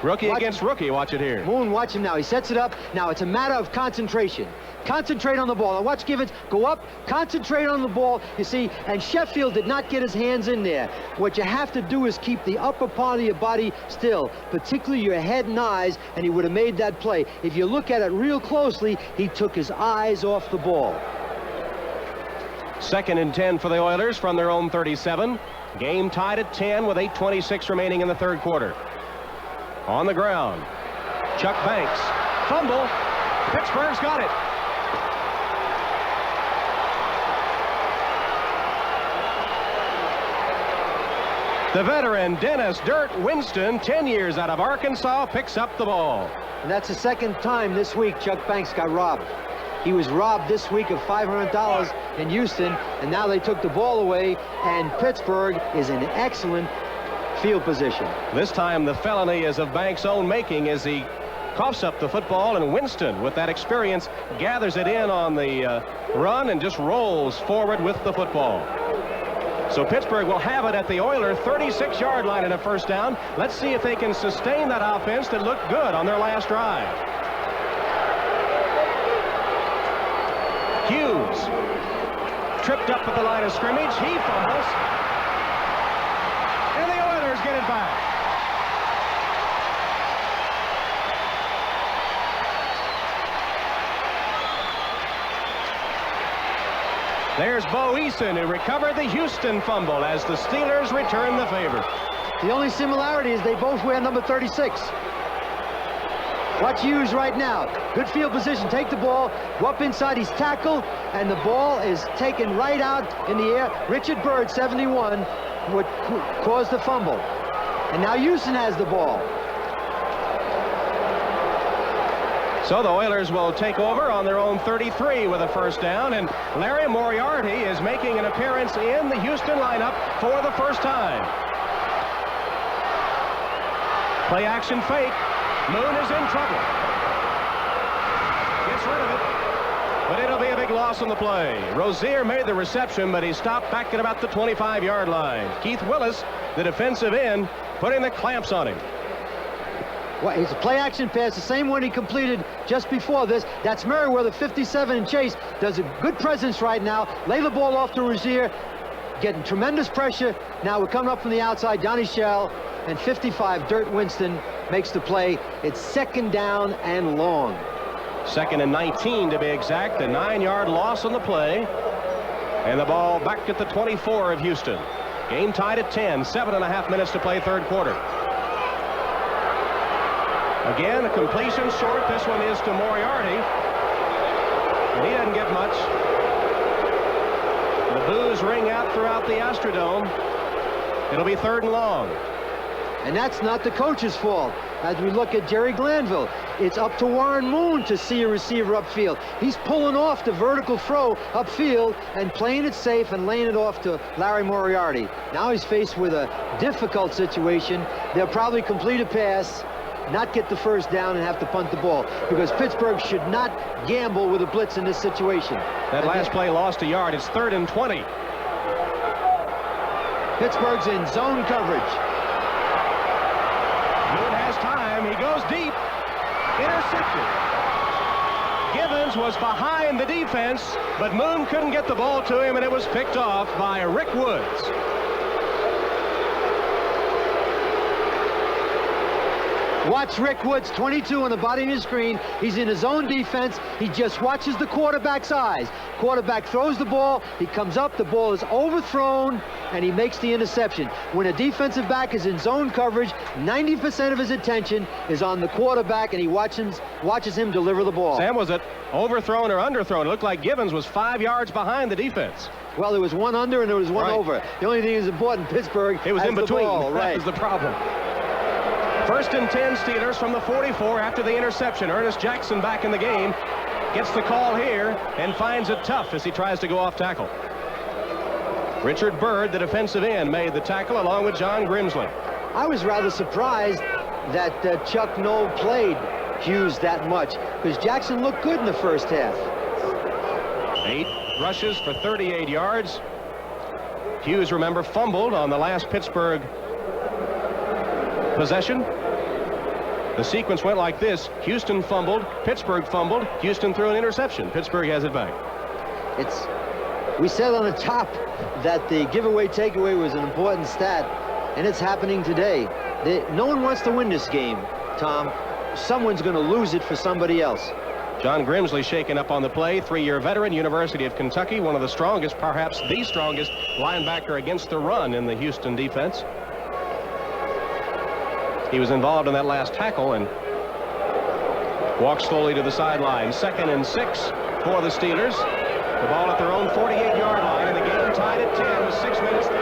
Rookie against rookie. Watch it here. Moon, watch him now. He sets it up. Now it's a matter of concentration. Concentrate on the ball. Now watch Gibbons go up, concentrate on the ball, you see, and Sheffield did not get his hands in there. What you have to do is keep the upper part of your body still, particularly your head and eyes, and he would have made that play. If you look at it real closely, he took his eyes off the ball. 2nd and 10 for the Oilers from their own 37. Game tied at 10 with 8:26 remaining in the 3rd quarter. On the ground, Chuck Banks. Fumble. Pittsburgh's got it. The veteran Dennis Dirt Winston, 10 years out of Arkansas, picks up the ball. And that's the 2nd time this week Chuck Banks got robbed. He was robbed this week of $500 in Houston, and now they took the ball away, and Pittsburgh is in excellent field position. This time the felony is of Banks' own making as he coughs up the football, and Winston, with that experience, gathers it in on the run and just rolls forward with the football. So Pittsburgh will have it at the Oiler 36-yard line in a first down. Let's see if they can sustain that offense that looked good on their last drive. Hughes tripped up at the line of scrimmage. He fumbles. And the Oilers get it back. There's Bo Eason, who recovered the Houston fumble as the Steelers return the favor. The only similarity is they both wear number 36. Watch Hughes right now. Good field position. Take the ball, go up inside. He's tackled, and the ball is taken right out in the air. Richard Byrd, 71, would cause the fumble. And now Houston has the ball. So the Oilers will take over on their own 33 with a first down, and Larry Moriarty is making an appearance in the Houston lineup for the first time. Play action fake. Moon is in trouble. Gets rid of it, but it'll be a big loss on the play. Rozier made the reception, but he stopped back at about the 25-yard line. Keith Willis, the defensive end, putting the clamps on him. Well, it's a play-action pass, the same one he completed just before this. That's Merriweather, 57, and Chase does a good presence right now. Lay the ball off to Rozier, getting tremendous pressure. Now we're coming up from the outside. Donnie Shell and 55, Dirt Winston, makes the play. It's second down and long. Second and 19 to be exact. A 9-yard loss on the play. And the ball back at the 24 of Houston. Game tied at 10. 7.5 minutes to play third quarter. Again, a completion short. This one is to Moriarty. And he doesn't get much. The boos ring out throughout the Astrodome. It'll be third and long. And that's not the coach's fault. As we look at Jerry Glanville, it's up to Warren Moon to see a receiver upfield. He's pulling off the vertical throw upfield and playing it safe and laying it off to Larry Moriarty. Now he's faced with a difficult situation. They'll probably complete a pass, not get the first down, and have to punt the ball, because Pittsburgh should not gamble with a blitz in this situation. That last play lost a yard. It's third and 20. Pittsburgh's in zone coverage. Moon has time. He goes deep. Intercepted. Gibbons was behind the defense, but Moon couldn't get the ball to him, and it was picked off by Rick Woods. Watch Rick Woods, 22 on the bottom of the screen. He's in his own defense. He just watches the quarterback's eyes. Quarterback throws the ball. He comes up. The ball is overthrown, and he makes the interception. When a defensive back is in zone coverage, 90% of his attention is on the quarterback, and he watches him deliver the ball. Sam, was it overthrown or underthrown? It looked like Gibbons was 5 yards behind the defense. Well, there was one under and there was one right over. The only thing that's important, Pittsburgh, it was in between. Ball, right. That was the problem. First and 10 Steelers from the 44 after the interception. Ernest Jackson back in the game. Gets the call here and finds it tough as he tries to go off tackle. Richard Byrd, the defensive end, made the tackle along with John Grimsley. I was rather surprised that Chuck Noll played Hughes that much, because Jackson looked good in the first half. 8 rushes for 38 yards. Hughes, remember, fumbled on the last Pittsburgh possession. The sequence went like this: Houston fumbled, Pittsburgh fumbled, Houston threw an interception. Pittsburgh has it back. We said on the top that the giveaway takeaway was an important stat, and it's happening today. No one wants to win this game, Tom. Someone's going to lose it for somebody else. John Grimsley shaken up on the play, 3-year veteran, University of Kentucky, one of the strongest, perhaps the strongest linebacker against the run in the Houston defense. He was involved in that last tackle and walked slowly to the sideline. 2nd and 6 for the Steelers. The ball at their own 48-yard line, and the game tied at 10 with 6 minutes to go.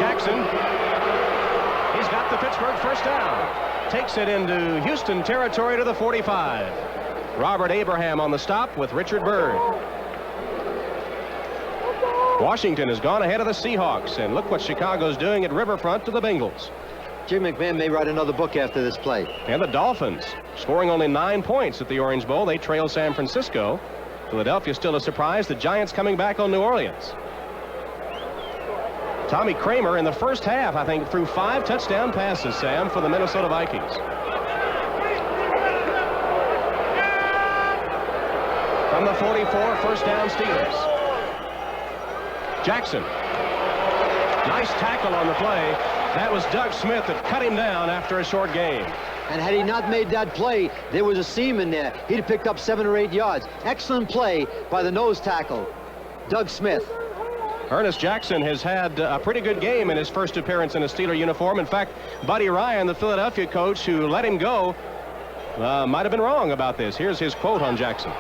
Jackson, he's got the Pittsburgh first down. Takes it into Houston territory to the 45. Robert Abraham on the stop with Richard Byrd. Washington has gone ahead of the Seahawks, and look what Chicago's doing at Riverfront to the Bengals. Jim McMahon may write another book after this play. And the Dolphins scoring only 9 points at the Orange Bowl. They trail San Francisco. Philadelphia still a surprise. The Giants coming back on New Orleans. Tommy Kramer in the first half, I think, threw 5 touchdown passes, Sam, for the Minnesota Vikings. From the 44, first down Steelers. Jackson. Nice tackle on the play. That was Doug Smith that cut him down after a short gain. And had he not made that play, there was a seam in there. He'd have picked up 7 or 8 yards. Excellent play by the nose tackle, Doug Smith. Ernest Jackson has had a pretty good game in his first appearance in a Steeler uniform. In fact, Buddy Ryan, the Philadelphia coach who let him go, might have been wrong about this. Here's his quote on Jackson.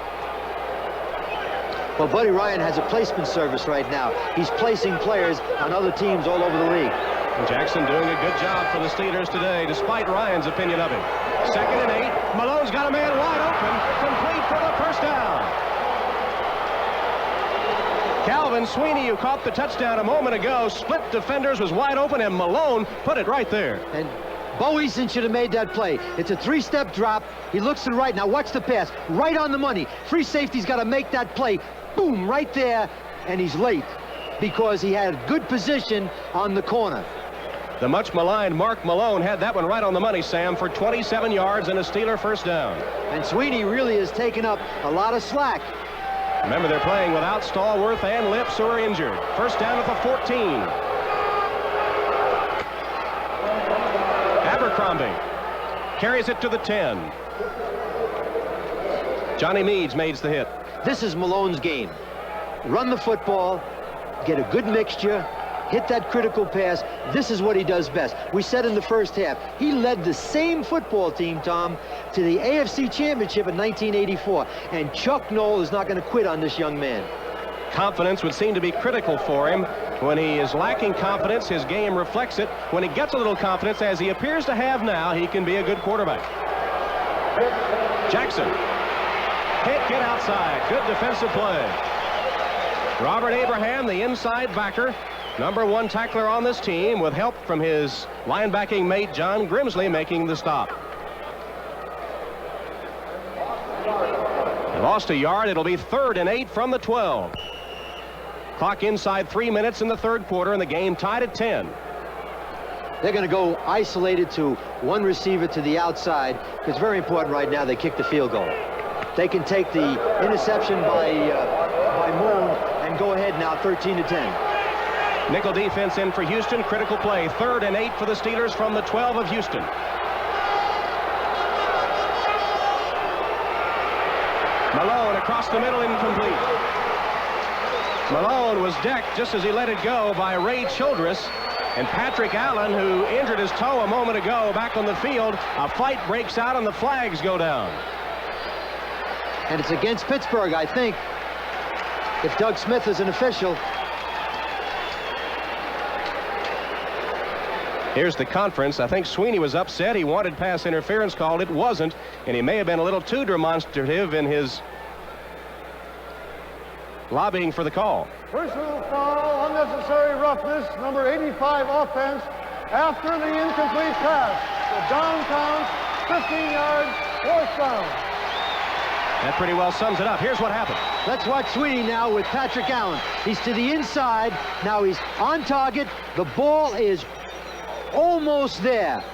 Well, Buddy Ryan has a placement service right now. He's placing players on other teams all over the league. Jackson doing a good job for the Steelers today, despite Ryan's opinion of him. 2nd and 8. Malone's got a man wide open. Complete for the first down. Calvin Sweeney, who caught the touchdown a moment ago, split defenders, was wide open, and Malone put it right there. And Bo Eason should have made that play. It's a 3-step drop. He looks to the right. Now watch the pass. Right on the money. Free safety's got to make that play. Boom, right there. And he's late because he had good position on the corner. The much maligned Mark Malone had that one right on the money, Sam, for 27 yards and a Steeler first down. And Sweeney really has taken up a lot of slack. Remember, they're playing without Stallworth and Lips, who are injured. First down at the 14. Abercrombie carries it to the 10. Johnny Meads makes the hit. This is Malone's game. Run the football, get a good mixture, hit that critical pass. This is what he does best. We said in the first half, he led the same football team, Tom, to the AFC Championship in 1984. And Chuck Noll is not going to quit on this young man. Confidence would seem to be critical for him. When he is lacking confidence, his game reflects it. When he gets a little confidence, as he appears to have now, he can be a good quarterback. Jackson. Can't get outside. Good defensive play. Robert Abraham, the inside backer, #1 tackler on this team, with help from his linebacking mate John Grimsley, making the stop. They lost a yard. It'll be 3rd and 8 from the 12. Clock inside 3 minutes in the third quarter, and the game tied at 10. They're going to go isolated to one receiver to the outside, because it's very important right now they kick the field goal. They can take the interception by Moon and go ahead now 13 to 10. Nickel defense in for Houston. Critical play. 3rd and 8 for the Steelers from the 12 of Houston. Malone across the middle, incomplete. Malone was decked just as he let it go by Ray Childress. And Patrick Allen, who injured his toe a moment ago, back on the field. A fight breaks out and the flags go down. And it's against Pittsburgh, I think, if Doug Smith is an official. Here's the conference. I think Sweeney was upset. He wanted pass interference called. It wasn't, and he may have been a little too demonstrative in his lobbying for the call. Personal foul, unnecessary roughness, number 85 offense, after the incomplete pass. The down counts, 15 yards, 4th down. That pretty well sums it up. Here's what happened. Let's watch Sweeney now with Patrick Allen. He's to the inside. Now he's on target. The ball is almost there.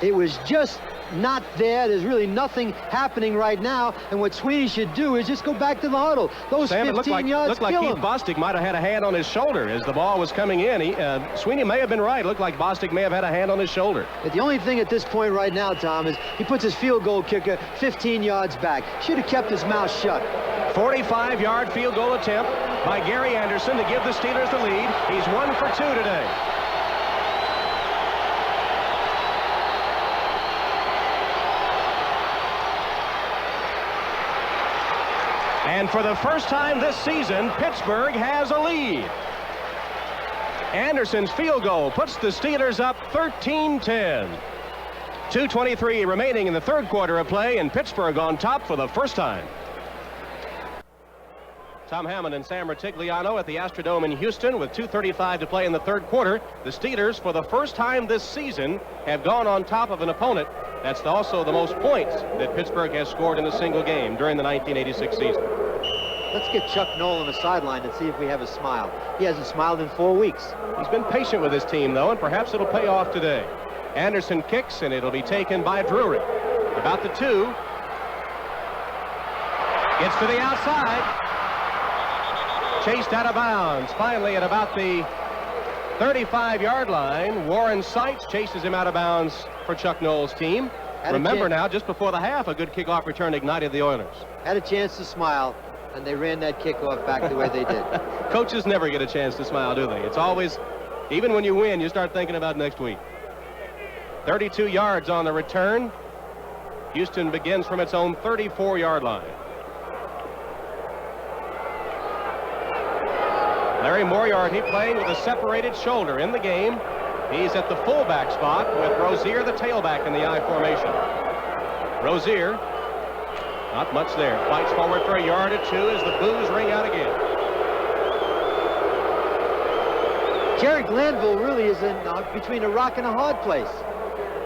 It was just not there. There's really nothing happening right now. And what Sweeney should do is just go back to the huddle. Those Sam, 15 yards looked like kill Keith him. Bostic might have had a hand on his shoulder as the ball was coming in. Sweeney may have been right. It looked like Bostic may have had a hand on his shoulder. But the only thing at this point right now, Tom, is he puts his field goal kicker 15 yards back. Should have kept his mouth shut. 45-yard field goal attempt by Gary Anderson to give the Steelers the lead. He's 1 for 2 today. And for the first time this season, Pittsburgh has a lead. Anderson's field goal puts the Steelers up 13-10. 2:23 remaining in the third quarter of play, and Pittsburgh on top for the first time. Tom Hammond and Sam Rutigliano at the Astrodome in Houston with 2:35 to play in the third quarter. The Steelers, for the first time this season, have gone on top of an opponent. That's also the most points that Pittsburgh has scored in a single game during the 1986 season. Let's get Chuck Noll on the sideline and see if we have a smile. He hasn't smiled in 4 weeks. He's been patient with his team, though, and perhaps it'll pay off today. Anderson kicks, and it'll be taken by Drury. About the 2. Gets to the outside. Chased out of bounds. Finally, at about the 35-yard line, Warren Seitz chases him out of bounds for Chuck Noll's team. Remember now, just before the half, a good kickoff return ignited the Oilers. Had a chance to smile, and they ran that kickoff back the way they did. Coaches never get a chance to smile, do they? It's always, even when you win, you start thinking about next week. 32 yards on the return. Houston begins from its own 34-yard line. Larry Moriarty playing with a separated shoulder in the game. He's at the fullback spot with Rozier, the tailback, in the I formation. Rozier, not much there. Fights forward for a yard or 2 as the boos ring out again. Jerry Glanville really is in between a rock and a hard place.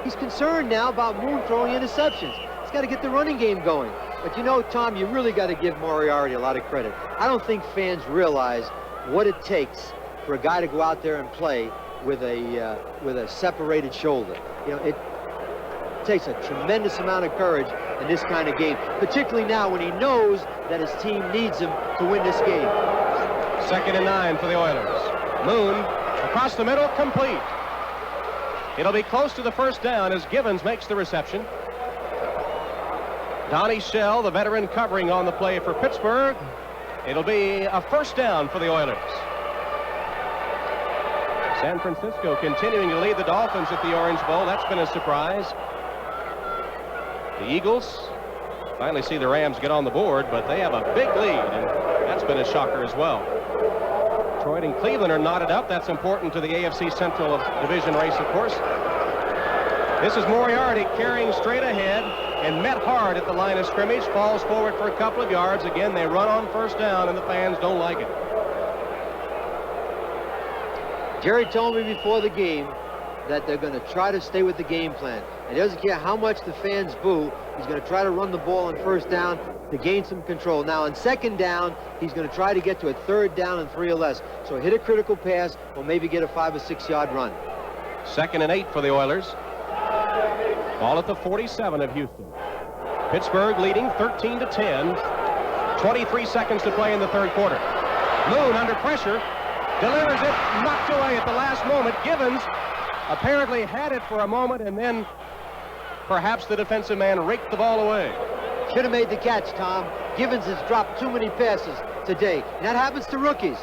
He's concerned now about Moon throwing interceptions. He's got to get the running game going. But you know, Tom, you really got to give Moriarty a lot of credit. I don't think fans realize what it takes for a guy to go out there and play with a separated shoulder. You know, it takes a tremendous amount of courage in this kind of game, particularly now when he knows that his team needs him to win this game. 2nd and 9 for the Oilers. Moon across the middle, complete. It'll be close to the first down as Givens makes the reception. Donnie Shell, the veteran, covering on the play for Pittsburgh. It'll be a first down for the Oilers. San Francisco continuing to lead the Dolphins at the Orange Bowl. That's been a surprise. The Eagles finally see the Rams get on the board, but they have a big lead, and that's been a shocker as well. Detroit and Cleveland are knotted up. That's important to the AFC Central Division race, of course. This is Moriarty carrying straight ahead and met hard at the line of scrimmage. Falls forward for a couple of yards. Again, they run on first down, and the fans don't like it. Jerry told me before the game that they're going to try to stay with the game plan. And he doesn't care how much the fans boo. He's going to try to run the ball on first down to gain some control. Now, on second down, he's going to try to get to a 3rd down and 3 or less. So hit a critical pass or maybe get a 5 or 6 yard run. 2nd and 8 for the Oilers. Ball at the 47 of Houston. Pittsburgh leading 13-10. 23 seconds to play in the third quarter. Moon under pressure. Delivers it, knocked away at the last moment. Givens apparently had it for a moment, and then perhaps the defensive man raked the ball away. Should have made the catch, Tom. Givens has dropped too many passes today, and that happens to rookies.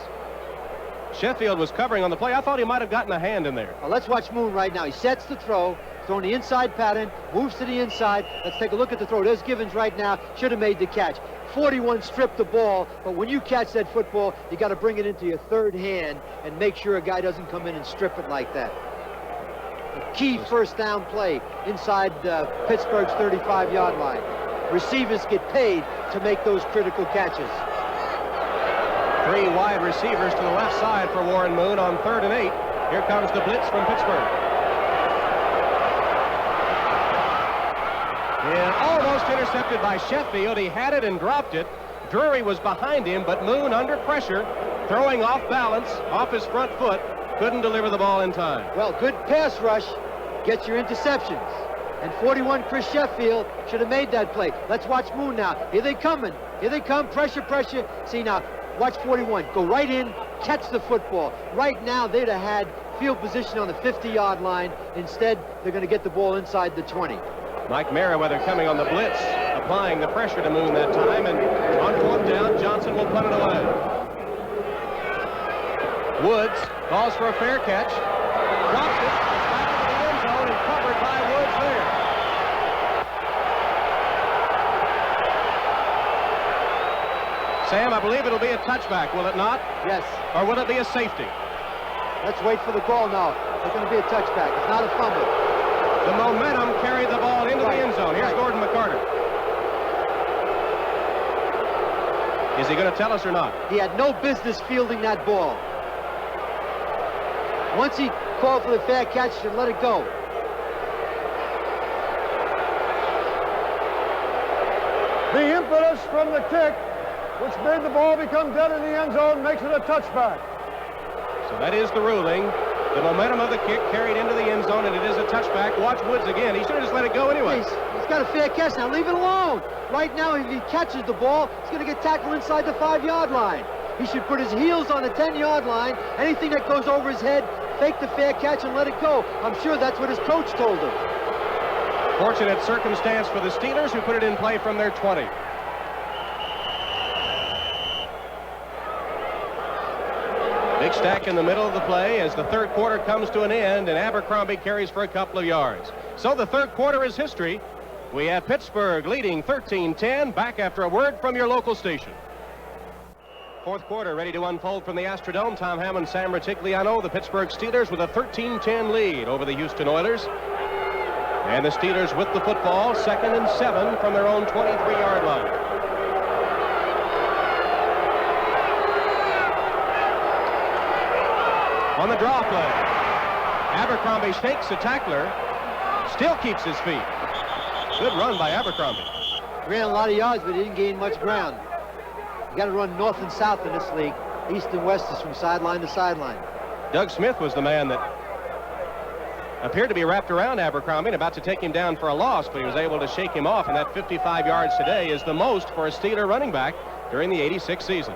Sheffield was covering on the play. I thought he might have gotten a hand in there. Well, let's watch Moon right now. He sets the throw, throwing the inside pattern, moves to the inside. Let's take a look at the throw. There's Givens right now. Should have made the catch. 41 stripped the ball, but when you catch that football, you got to bring it into your third hand and make sure a guy doesn't come in and strip it like that. A key first down play inside Pittsburgh's 35-yard line. Receivers get paid to make those critical catches. 3 wide receivers to the left side for Warren Moon on 3rd and 8. Here comes the blitz from Pittsburgh. And almost intercepted by Sheffield. He had it and dropped it. Drury was behind him, but Moon under pressure, throwing off balance, off his front foot, couldn't deliver the ball in time. Well, good pass rush gets your interceptions. And 41, Chris Sheffield, should have made that play. Let's watch Moon now. Here they coming. Here they come. Pressure, pressure. See now, watch 41. Go right in, catch the football. Right now, they'd have had field position on the 50-yard line. Instead, they're going to get the ball inside the 20. Mike Merriweather coming on the blitz, applying the pressure to Moon that time, and on 4th down, Johnson will punt it away. Woods calls for a fair catch, drops it, back into the end zone, and covered by Woods there. Sam, I believe it'll be a touchback, will it not? Yes. Or will it be a safety? Let's wait for the call now. It's going to be a touchback. It's not a fumble. The momentum carried the ball into the end zone. Here's Gordon McCarter. Is he going to tell us or not? He had no business fielding that ball. Once he called for the fair catch, he should let it go. The impetus from the kick, which made the ball become dead in the end zone, makes it a touchback. So that is the ruling. The momentum of the kick carried into the end zone, and it is a touchback. Watch Woods again. He should have just let it go anyway. He's got a fair catch now. Leave it alone. Right now, if he catches the ball, he's going to get tackled inside the 5-yard line. He should put his heels on the 10-yard line. Anything that goes over his head, fake the fair catch and let it go. I'm sure that's what his coach told him. Fortunate circumstance for the Steelers, who put it in play from their 20. Big stack in the middle of the play as the third quarter comes to an end, and Abercrombie carries for a couple of yards. So the third quarter is history. We have Pittsburgh leading 13-10, back after a word from your local station. Fourth quarter ready to unfold from the Astrodome. Tom Hammond, Sam Rutigliano, the Pittsburgh Steelers with a 13-10 lead over the Houston Oilers. And the Steelers with the football, 2nd and 7 from their own 23-yard line. On the draw play, Abercrombie shakes the tackler, still keeps his feet. Good run by Abercrombie. Ran a lot of yards, but he didn't gain much ground. You got to run north and south in this league. East and west is from sideline to sideline. Doug Smith was the man that appeared to be wrapped around Abercrombie and about to take him down for a loss, but he was able to shake him off, and that 55 yards today is the most for a Steeler running back during the '86 season.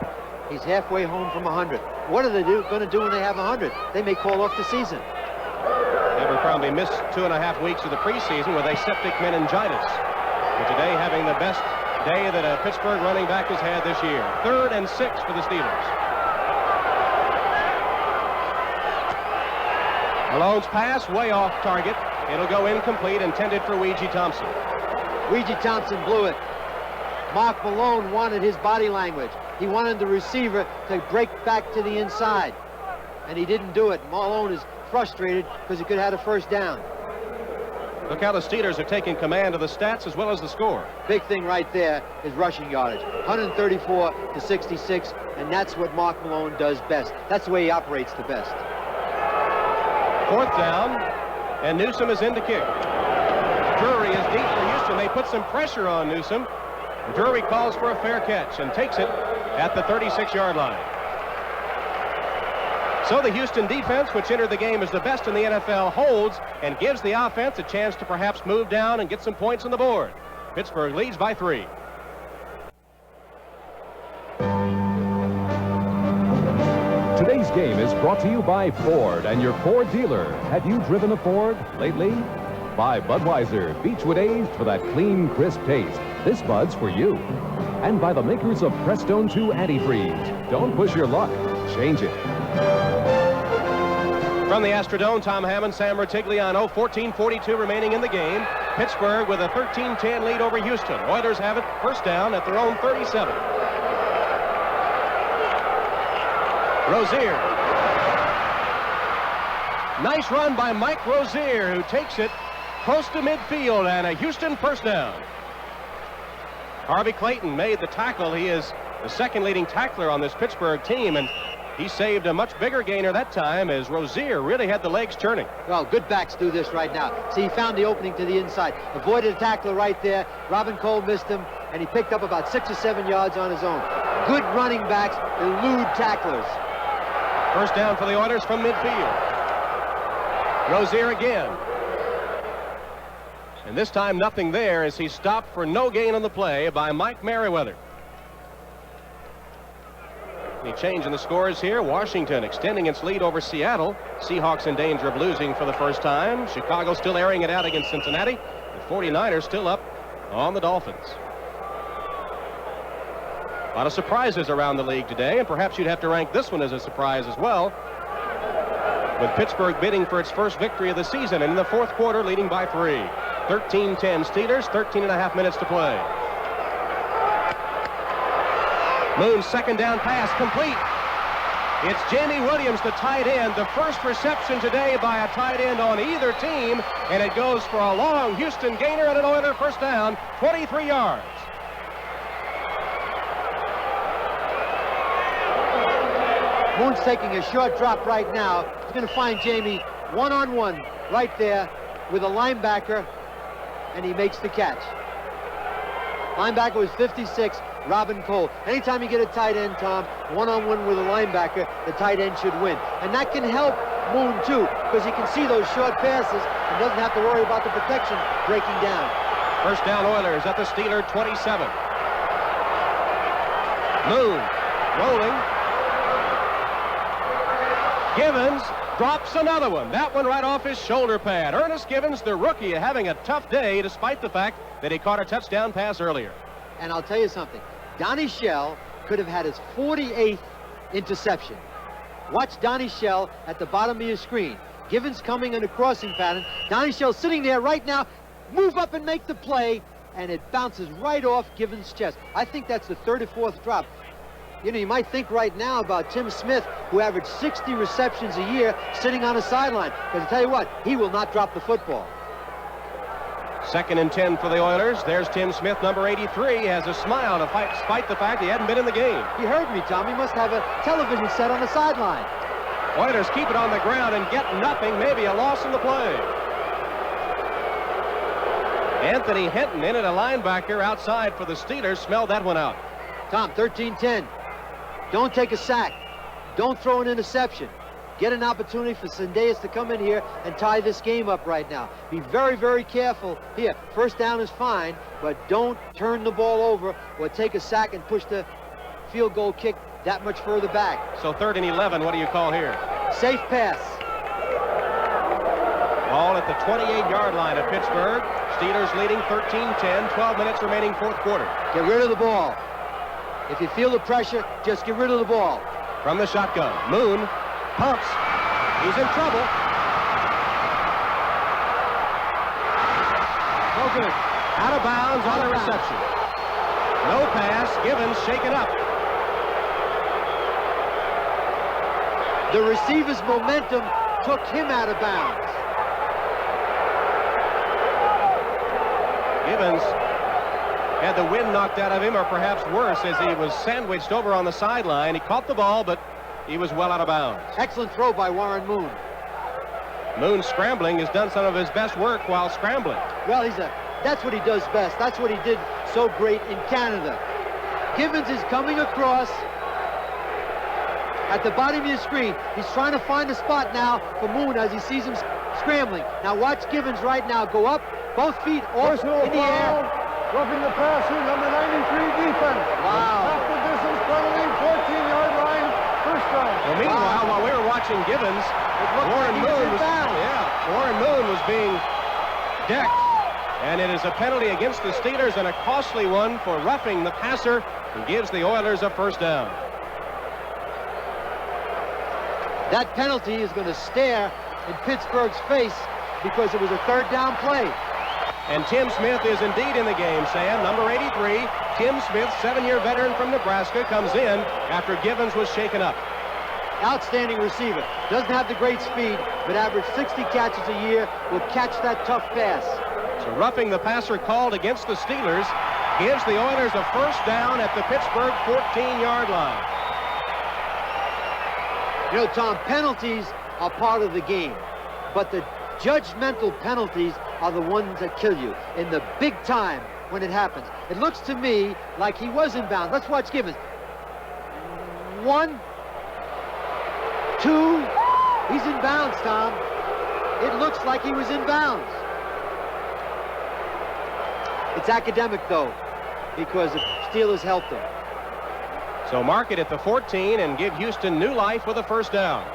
He's halfway home from 100. What are they going to do when they have 100? They may call off the season. Abercrombie missed 2.5 weeks of the preseason with aseptic meningitis, but today having the best day that a Pittsburgh running back has had this year. 3rd and 6 for the Steelers. Malone's pass way off target. It'll go incomplete, intended for Weegee Thompson. Weegee Thompson blew it. Mark Malone wanted his body language. He wanted the receiver to break back to the inside, and he didn't do it. Malone is frustrated because he could have had a first down. Look how the Steelers are taking command of the stats as well as the score. Big thing right there is rushing yardage. 134 to 66, and that's what Mark Malone does best. That's the way he operates the best. 4th down, and Newsom is in to kick. Drury is deep for Houston. They put some pressure on Newsom. Drury calls for a fair catch and takes it at the 36-yard line. So the Houston defense, which entered the game as the best in the NFL, holds and gives the offense a chance to perhaps move down and get some points on the board. Pittsburgh leads by 3. Today's game is brought to you by Ford and your Ford dealer. Have you driven a Ford lately? By Budweiser, Beechwood aged for that clean, crisp taste. This Bud's for you. And by the makers of Prestone 2 Antifreeze. Don't push your luck. Change it. From the Astrodome, Tom Hammond, Sam Rutigliano, 14:42 remaining in the game. Pittsburgh with a 13-10 lead over Houston. Oilers have it first down at their own 37. Rozier. Nice run by Mike Rozier, who takes it close to midfield, and a Houston first down. Harvey Clayton made the tackle. He is the second leading tackler on this Pittsburgh team, and he saved a much bigger gainer that time as Rozier really had the legs turning. Well, good backs do this right now. See, he found the opening to the inside. Avoided a tackler right there. Robin Cole missed him, and he picked up about 6 or 7 yards on his own. Good running backs elude tacklers. First down for the Oilers from midfield. Rozier again. And this time nothing there as he stopped for no gain on the play by Mike Merriweather. Any change in the scores here. Washington extending its lead over Seattle. Seahawks in danger of losing for the first time. Chicago still airing it out against Cincinnati. The 49ers still up on the Dolphins. A lot of surprises around the league today, and perhaps you'd have to rank this one as a surprise as well, with Pittsburgh bidding for its first victory of the season, and in the fourth quarter leading by 3. 13-10 Steelers, 13.5 minutes to play. Moon's second down pass complete. It's Jamie Williams, the tight end, the first reception today by a tight end on either team, and it goes for a long Houston gainer and an Oiler first down, 23 yards. Moon's taking a short drop right now. He's going to find Jamie one-on-one right there with a linebacker, and he makes the catch. Linebacker was 56, Robin Cole. Anytime you get a tight end, Tom, one-on-one with a linebacker, the tight end should win. And that can help Moon, too, because he can see those short passes and doesn't have to worry about the protection breaking down. First down, Oilers at the Steeler 27. Moon rolling. Givens drops another one. That one right off his shoulder pad. Ernest Givens, the rookie, having a tough day despite the fact that he caught a touchdown pass earlier. And I'll tell you something. Donnie Shell could have had his 48th interception. Watch Donnie Shell at the bottom of your screen. Givens coming in a crossing pattern. Donnie Shell sitting there right now. Move up and make the play, and it bounces right off Givens' chest. I think that's the 34th drop. You know, you might think right now about Tim Smith, who averaged 60 receptions a year, sitting on a sideline. Because I tell you what, he will not drop the football. 2nd and 10 for the Oilers. There's Tim Smith, number 83, has a smile despite the fact he hadn't been in the game. He heard me, Tom. He must have a television set on the sideline. Oilers keep it on the ground and get nothing, maybe a loss in the play. Anthony Hinton in at a linebacker outside for the Steelers. Smelled that one out. Tom, 13-10. Don't take a sack. Don't throw an interception. Get an opportunity for Zendejas to come in here and tie this game up right now. Be very, very careful here. First down is fine, but don't turn the ball over or take a sack and push the field goal kick that much further back. So 3rd and 11, what do you call here? Safe pass. Ball at the 28-yard line of Pittsburgh. Steelers leading 13-10, 12 minutes remaining, 4th quarter. Get rid of the ball. If you feel the pressure, just get rid of the ball. From the shotgun, Moon pumps. He's in trouble. No good. Out of bounds on the reception. No pass. Givens shaken up. The receiver's momentum took him out of bounds. Givens had the wind knocked out of him, or perhaps worse, as he was sandwiched over on the sideline. He caught the ball, but he was well out of bounds. Excellent throw by Warren Moon. Moon scrambling has done some of his best work while scrambling. Well, that's what he does best. That's what he did so great in Canada. Givens is coming across at the bottom of your screen. He's trying to find a spot now for Moon as he sees him scrambling. Now watch Givens right now go up, both feet off in the air. Roughing the passer, number 93 defense. Wow. Half the distance penalty, 14-yard line, first down. Well, meanwhile, while we were watching Givens, Warren Moon was being decked. And it is a penalty against the Steelers and a costly one for roughing the passer, and gives the Oilers a first down. That penalty is going to stare in Pittsburgh's face because it was a 3rd down play. And Tim Smith is indeed in the game, Sam. Number 83, Tim Smith, 7-year veteran from Nebraska, comes in after Givens was shaken up. Outstanding receiver. Doesn't have the great speed, but averaged 60 catches a year. Will catch that tough pass. So roughing the passer called against the Steelers gives the Oilers a first down at the Pittsburgh 14-yard line. You know, Tom, penalties are part of the game, but the judgmental penalties are the ones that kill you in the big time when it happens. It looks to me like he was in bounds. Let's watch Givens. 1, 2, he's in bounds, Tom. It looks like he was in bounds. It's academic, though, because the Steelers helped him. So mark it at the 14 and give Houston new life with a first down.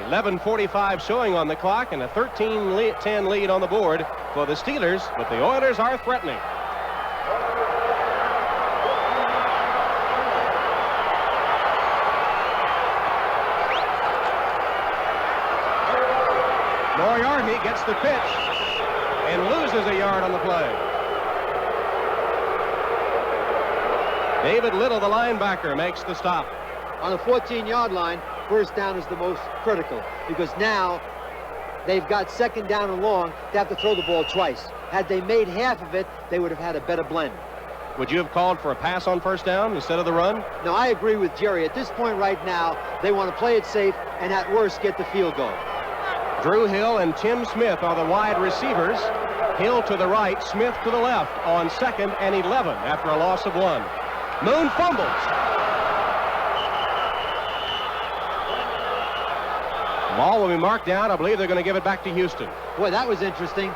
11:45 showing on the clock and a 13-10 lead on the board for the Steelers, but the Oilers are threatening. Moriarty gets the pitch and loses a yard on the play. David Little, the linebacker, makes the stop. On the 14-yard line, first down is the most critical because now they've got 2nd down and long. They have to throw the ball twice. Had they made half of it, they would have had a better blend. Would you have called for a pass on first down instead of the run? No, I agree with Jerry. At this point right now, they want to play it safe and at worst get the field goal. Drew Hill and Tim Smith are the wide receivers. Hill to the right, Smith to the left on 2nd and 11 after a loss of 1. Moon fumbles. Ball will be marked down. I believe they're going to give it back to Houston. Boy, that was interesting.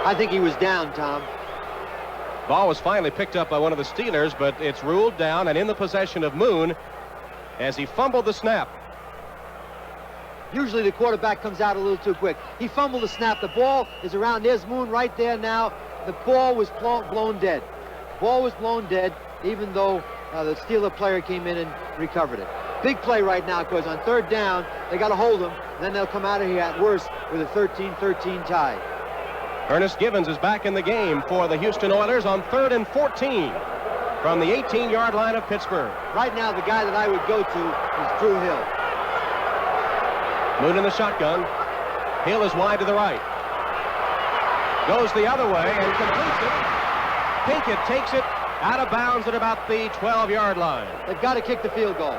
I think he was down, Tom. Ball was finally picked up by one of the Steelers, but it's ruled down and in the possession of Moon as he fumbled the snap. Usually the quarterback comes out a little too quick. He fumbled the snap. The ball is around. There's Moon right there now. The ball was blown dead. Ball was blown dead, even though the Steeler player came in and recovered it. Big play right now, because on 3rd down, they got to hold him. Then they'll come out of here at worst with a 13-13 tie. Ernest Givens is back in the game for the Houston Oilers on 3rd and 14 from the 18-yard line of Pittsburgh. Right now, the guy that I would go to is Drew Hill. Moon in the shotgun. Hill is wide to the right. Goes the other way and completes it. Pinkett takes it out of bounds at about the 12-yard line. They've got to kick the field goal.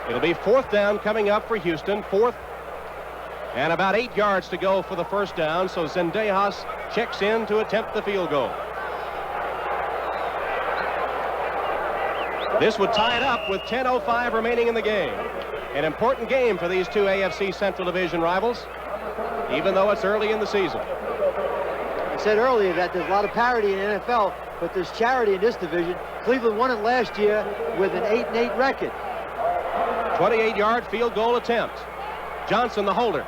It'll be 4th down coming up for Houston. 4th and about 8 yards to go for the first down. So Zendejas checks in to attempt the field goal. This would tie it up with 10:05 remaining in the game. An important game for these two AFC Central Division rivals, even though it's early in the season. I said earlier that there's a lot of parity in the NFL, but there's charity in this division. Cleveland won it last year with an 8-8 record. 28-yard field goal attempt. Johnson, the holder.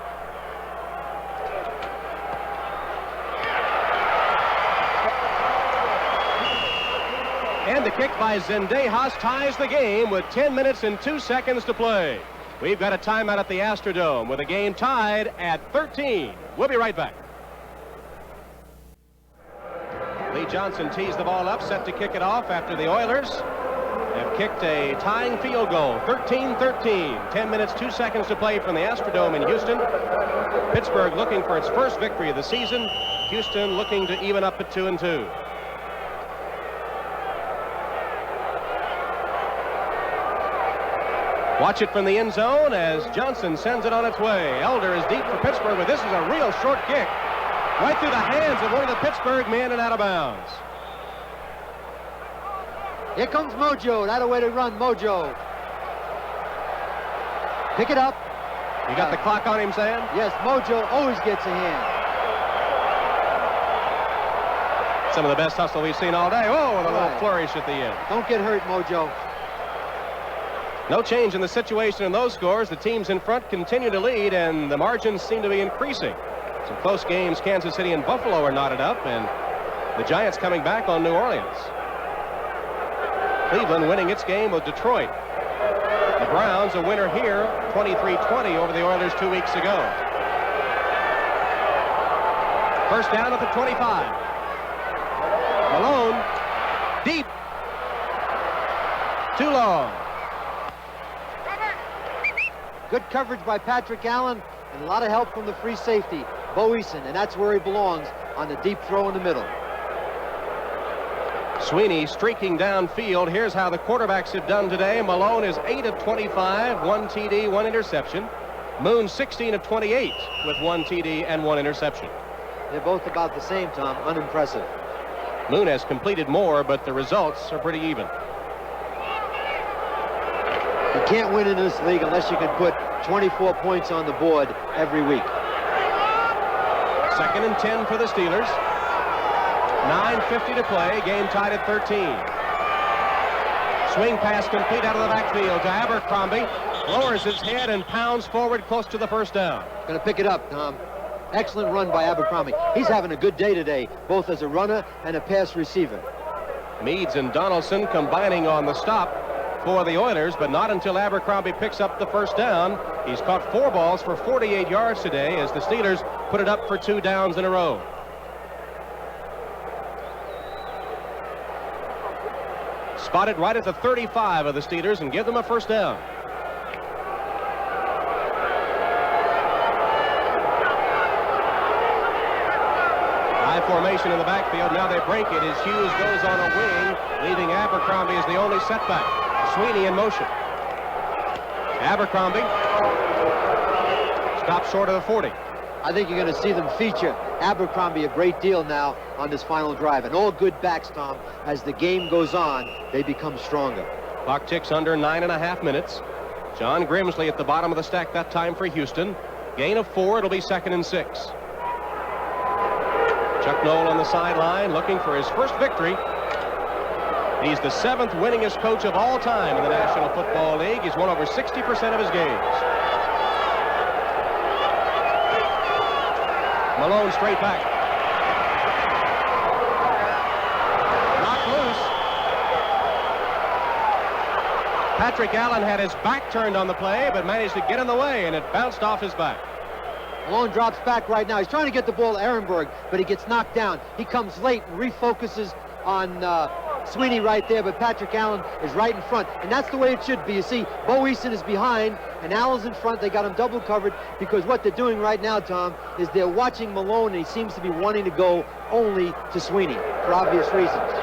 And the kick by Zendejas ties the game with 10 minutes and 2 seconds to play. We've got a timeout at the Astrodome with the game tied at 13. We'll be right back. Lee Johnson tees the ball up, set to kick it off after the Oilers have kicked a tying field goal. 13-13. 10 minutes, 2 seconds to play from the Astrodome in Houston. Pittsburgh looking for its first victory of the season. Houston looking to even up at 2-2. Watch it from the end zone as Johnson sends it on its way. Elder is deep for Pittsburgh, but this is a real short kick. Right through the hands of one of the Pittsburgh men and out of bounds. Here comes Mojo. That a way to run, Mojo. Pick it up. You got the clock on him, Sam? Yes, Mojo always gets a hand. Some of the best hustle we've seen all day. Oh, with a little flourish at the end. Don't get hurt, Mojo. No change in the situation in those scores. The teams in front continue to lead, and the margins seem to be increasing. Some close games, Kansas City and Buffalo are knotted up, and the Giants coming back on New Orleans. Cleveland winning its game with Detroit. The Browns a winner here, 23-20 over the Oilers 2 weeks ago. First down at the 25. Malone, deep. Too long. Good coverage by Patrick Allen and a lot of help from the free safety, Bo Eason, and that's where he belongs, on the deep throw in the middle. Sweeney streaking downfield. Here's how the quarterbacks have done today. Malone is 8 of 25, 1 TD, 1 interception. Moon 16 of 28 with 1 TD and 1 interception. They're both about the same, Tom. Unimpressive. Moon has completed more, but the results are pretty even. You can't win in this league unless you can put 24 points on the board every week. 2nd and 10 for the Steelers. 9:50 to play. Game tied at 13. Swing pass complete out of the backfield to Abercrombie. Lowers his head and pounds forward close to the first down. Going to pick it up, Tom. Excellent run by Abercrombie. He's having a good day today, both as a runner and a pass receiver. Meads and Donaldson combining on the stop for the Oilers, but not until Abercrombie picks up the first down. He's caught 4 balls for 48 yards today as the Steelers put it up for 2 downs in a row. Spotted right at the 35 of the Steelers and give them a first down. High formation in the backfield. Now they break it as Hughes goes on a wing, leaving Abercrombie as the only setback. Sweeney in motion. Abercrombie stops short of the 40. I think you're going to see them feature Abercrombie a great deal now on this final drive. And all good backs, Tom, as the game goes on, they become stronger. Clock ticks under 9.5 minutes. John Grimsley at the bottom of the stack that time for Houston. Gain of 4, it'll be 2nd and 6. Chuck Noll on the sideline looking for his first victory. He's the 7th winningest coach of all time in the National Football League. He's won over 60% of his games. Malone straight back. Knocked loose. Patrick Allen had his back turned on the play, but managed to get in the way, and it bounced off his back. Malone drops back right now. He's trying to get the ball to Ehrenberg, but he gets knocked down. He comes late and refocuses on Sweeney right there, but Patrick Allen is right in front, and that's the way it should be. You see, Bo Eason is behind, and Allen's in front. They got him double covered because what they're doing right now, Tom, is they're watching Malone, and he seems to be wanting to go only to Sweeney for obvious reasons.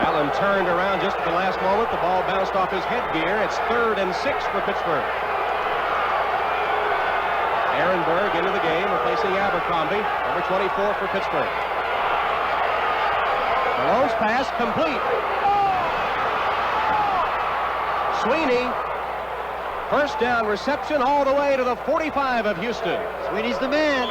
Allen turned around just at the last moment. The ball bounced off his headgear. It's 3rd and 6 for Pittsburgh. Ehrenberg into the game, replacing Abercrombie, number 24 for Pittsburgh. Malone's pass complete. Sweeney, first down reception all the way to the 45 of Houston. Sweeney's the man.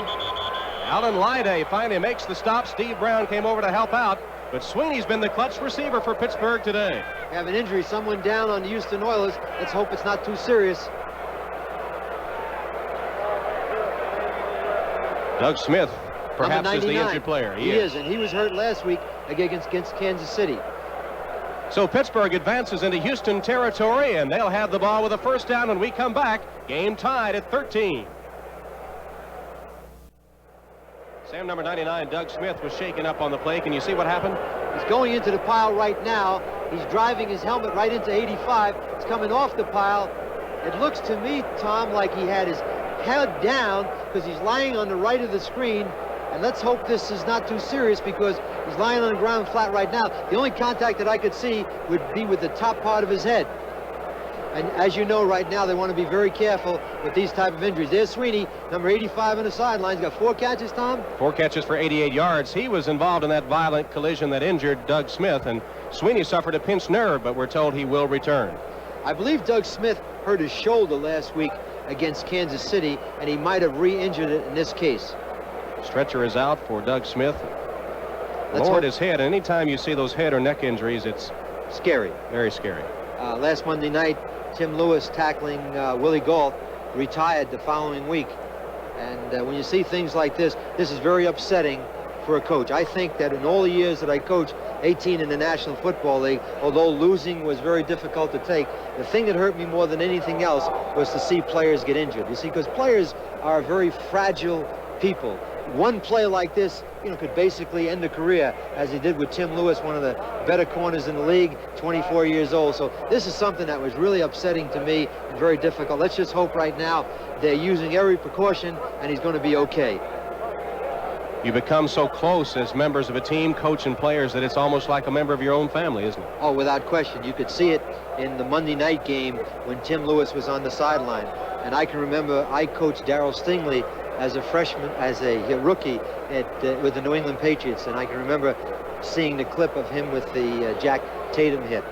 Alan Lyday finally makes the stop. Steve Brown came over to help out, but Sweeney's been the clutch receiver for Pittsburgh today. Have an injury, someone down on the Houston Oilers. Let's hope it's not too serious. Doug Smith, perhaps, is the injured player. He is, and he was hurt last week against Kansas City. So Pittsburgh advances into Houston territory, and they'll have the ball with a first down when we come back. Game tied at 13. Sam, number 99, Doug Smith, was shaken up on the play. Can you see what happened? He's going into the pile right now. He's driving his helmet right into 85. It's coming off the pile. It looks to me, Tom, like he had his head down because he's lying on the right of the screen. And let's hope this is not too serious because he's lying on the ground flat right now. The only contact that I could see would be with the top part of his head. And as you know, right now, they want to be very careful with these type of injuries. There's Sweeney, number 85 on the sidelines. Got 4 catches, Tom? 4 catches for 88 yards. He was involved in that violent collision that injured Doug Smith, and Sweeney suffered a pinched nerve, but we're told he will return. I believe Doug Smith hurt his shoulder last week against Kansas City, and he might have re-injured it in this case. Stretcher is out for Doug Smith. Lowered his head. Anytime you see those head or neck injuries, it's scary. Very scary. Last Monday night, Tim Lewis tackling Willie Gault retired the following week. And when you see things like this is very upsetting for a coach. I think that in all the years that I coached, 18 in the National Football League, although losing was very difficult to take, the thing that hurt me more than anything else was to see players get injured. You see, because players are very fragile people. One play like this, could basically end a career, as he did with Tim Lewis, one of the better corners in the league, 24 years old. So this is something that was really upsetting to me and very difficult. Let's just hope right now they're using every precaution and he's going to be okay. You become so close as members of a team, coach and players, that it's almost like a member of your own family, isn't it? Oh, without question. You could see it in the Monday night game when Tim Lewis was on the sideline. And I can remember I coached Darryl Stingley as a freshman, as a rookie with the New England Patriots, and I can remember seeing the clip of him with the Jack Tatum hit.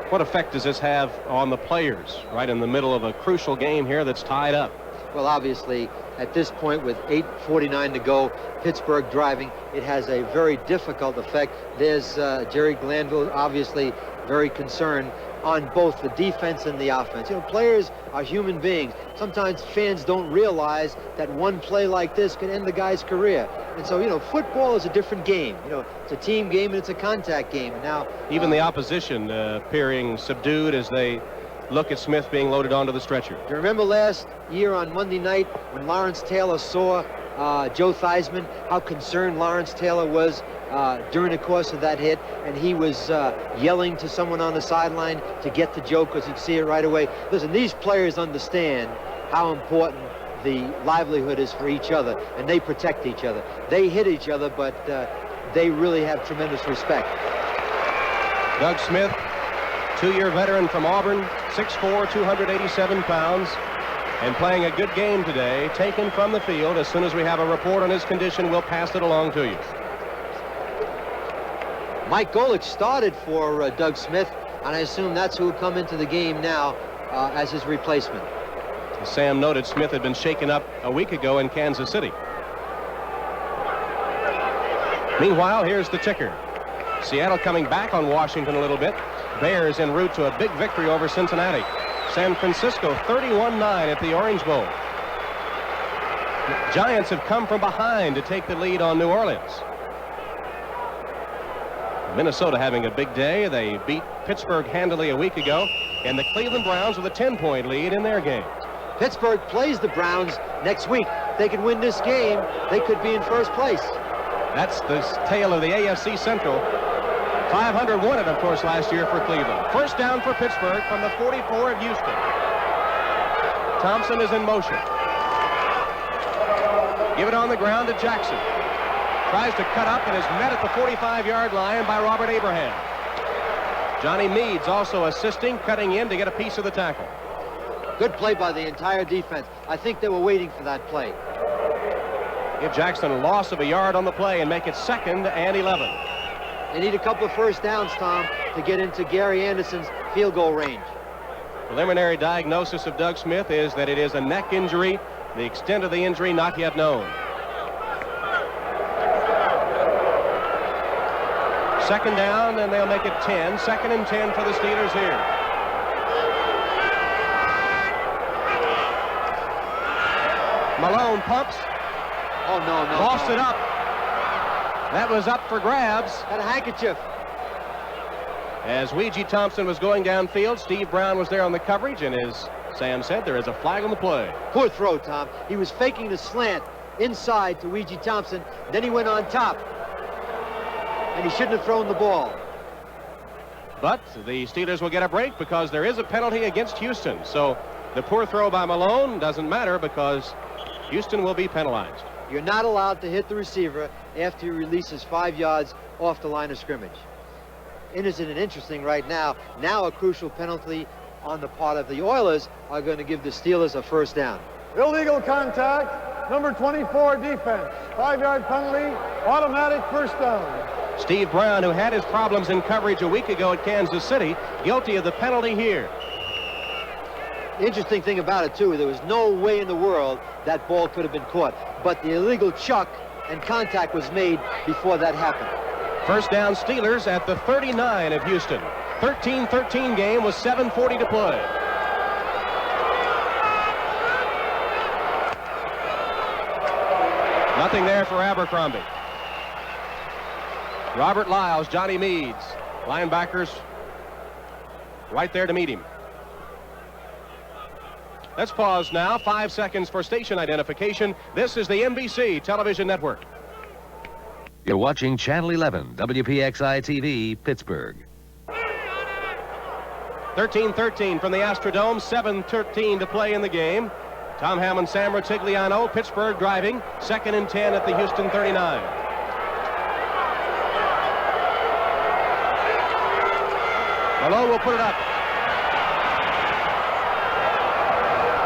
What effect does this have on the players right in the middle of a crucial game here that's tied up? Well, obviously, at this point with 8:49 to go, Pittsburgh driving, it has a very difficult effect. There's Jerry Glanville, obviously very concerned on both the defense and the offense. Players are human beings. Sometimes fans don't realize that one play like this can end the guy's career. And so, football is a different game. It's a team game and it's a contact game. And now, even the opposition appearing subdued as they look at Smith being loaded onto the stretcher. Do you remember last year on Monday night when Lawrence Taylor saw Joe Theismann, how concerned Lawrence Taylor was during the course of that hit, and he was yelling to someone on the sideline to get to Joe because he'd see it right away. Listen, these players understand how important the livelihood is for each other, and they protect each other. They hit each other, but they really have tremendous respect. Doug Smith, 2-year veteran from Auburn, 6'4", 287 pounds, and playing a good game today, taken from the field. As soon as we have a report on his condition, we'll pass it along to you. Mike Golick started for Doug Smith, and I assume that's who will come into the game now as his replacement. As Sam noted, Smith had been shaken up a week ago in Kansas City. Meanwhile, here's the ticker. Seattle coming back on Washington a little bit. Bears en route to a big victory over Cincinnati. San Francisco 31-9 at the Orange Bowl. The Giants have come from behind to take the lead on New Orleans. Minnesota having a big day. They beat Pittsburgh handily a week ago, and the Cleveland Browns with a 10-point lead in their game. Pittsburgh plays the Browns next week. If they could win this game, they could be in first place. That's the tale of the AFC Central. 500 won it, of course, last year for Cleveland. First down for Pittsburgh from the 44 of Houston. Thompson is in motion. Give it on the ground to Jackson. Tries to cut up and is met at the 45-yard line by Robert Abraham. Johnny Meads also assisting, cutting in to get a piece of the tackle. Good play by the entire defense. I think they were waiting for that play. Give Jackson a loss of a yard on the play and make it 2nd and 11. They need a couple of first downs, Tom, to get into Gary Anderson's field goal range. Preliminary diagnosis of Doug Smith is that it is a neck injury. The extent of the injury not yet known. 2nd down, and they'll make it 10. 2nd and 10 for the Steelers here. Malone pumps. Oh, no. Lost it up. That was up for grabs. Got a handkerchief. As Ouija Thompson was going downfield, Steve Brown was there on the coverage, and as Sam said, there is a flag on the play. Poor throw, Tom. He was faking the slant inside to Ouija Thompson. Then he went on top. And he shouldn't have thrown the ball. But the Steelers will get a break because there is a penalty against Houston. So the poor throw by Malone doesn't matter because Houston will be penalized. You're not allowed to hit the receiver after he releases 5 yards off the line of scrimmage. Isn't it interesting right now? Now a crucial penalty on the part of the Oilers are going to give the Steelers a first down. Illegal contact, number 24 defense. 5-yard penalty, automatic first down. Steve Brown, who had his problems in coverage a week ago at Kansas City, guilty of the penalty here. The interesting thing about it, too, there was no way in the world that ball could have been caught. But the illegal chuck and contact was made before that happened. First down Steelers at the 39 of Houston. 13-13 game with 7:40 to play. Nothing there for Abercrombie. Robert Lyles, Johnny Meads, linebackers right there to meet him. Let's pause now. 5 seconds for station identification. This is the NBC Television Network. You're watching Channel 11, WPXI TV, Pittsburgh. 13-13 from the Astrodome. 7:13 to play in the game. Tom Hammond, Sam Rutigliano, Pittsburgh driving. 2nd and 10 at the Houston 39. Malone will put it up.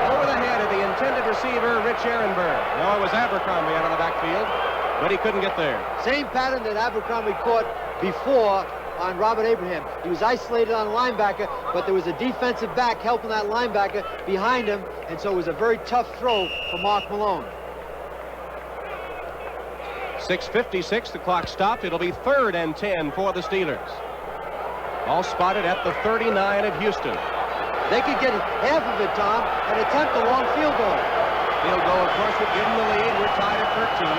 Over the head of the intended receiver, Rich Ehrenberg. No, it was Abercrombie out of the backfield, but he couldn't get there. Same pattern that Abercrombie caught before on Robert Abraham. He was isolated on a linebacker, but there was a defensive back helping that linebacker behind him, and so it was a very tough throw for Mark Malone. 6:56, the clock stopped. It'll be 3rd and 10 for the Steelers. All spotted at the 39 of Houston. They could get half of it, Tom, and attempt a long field goal. Field goal, of course, would give them the lead. We're tied at 13.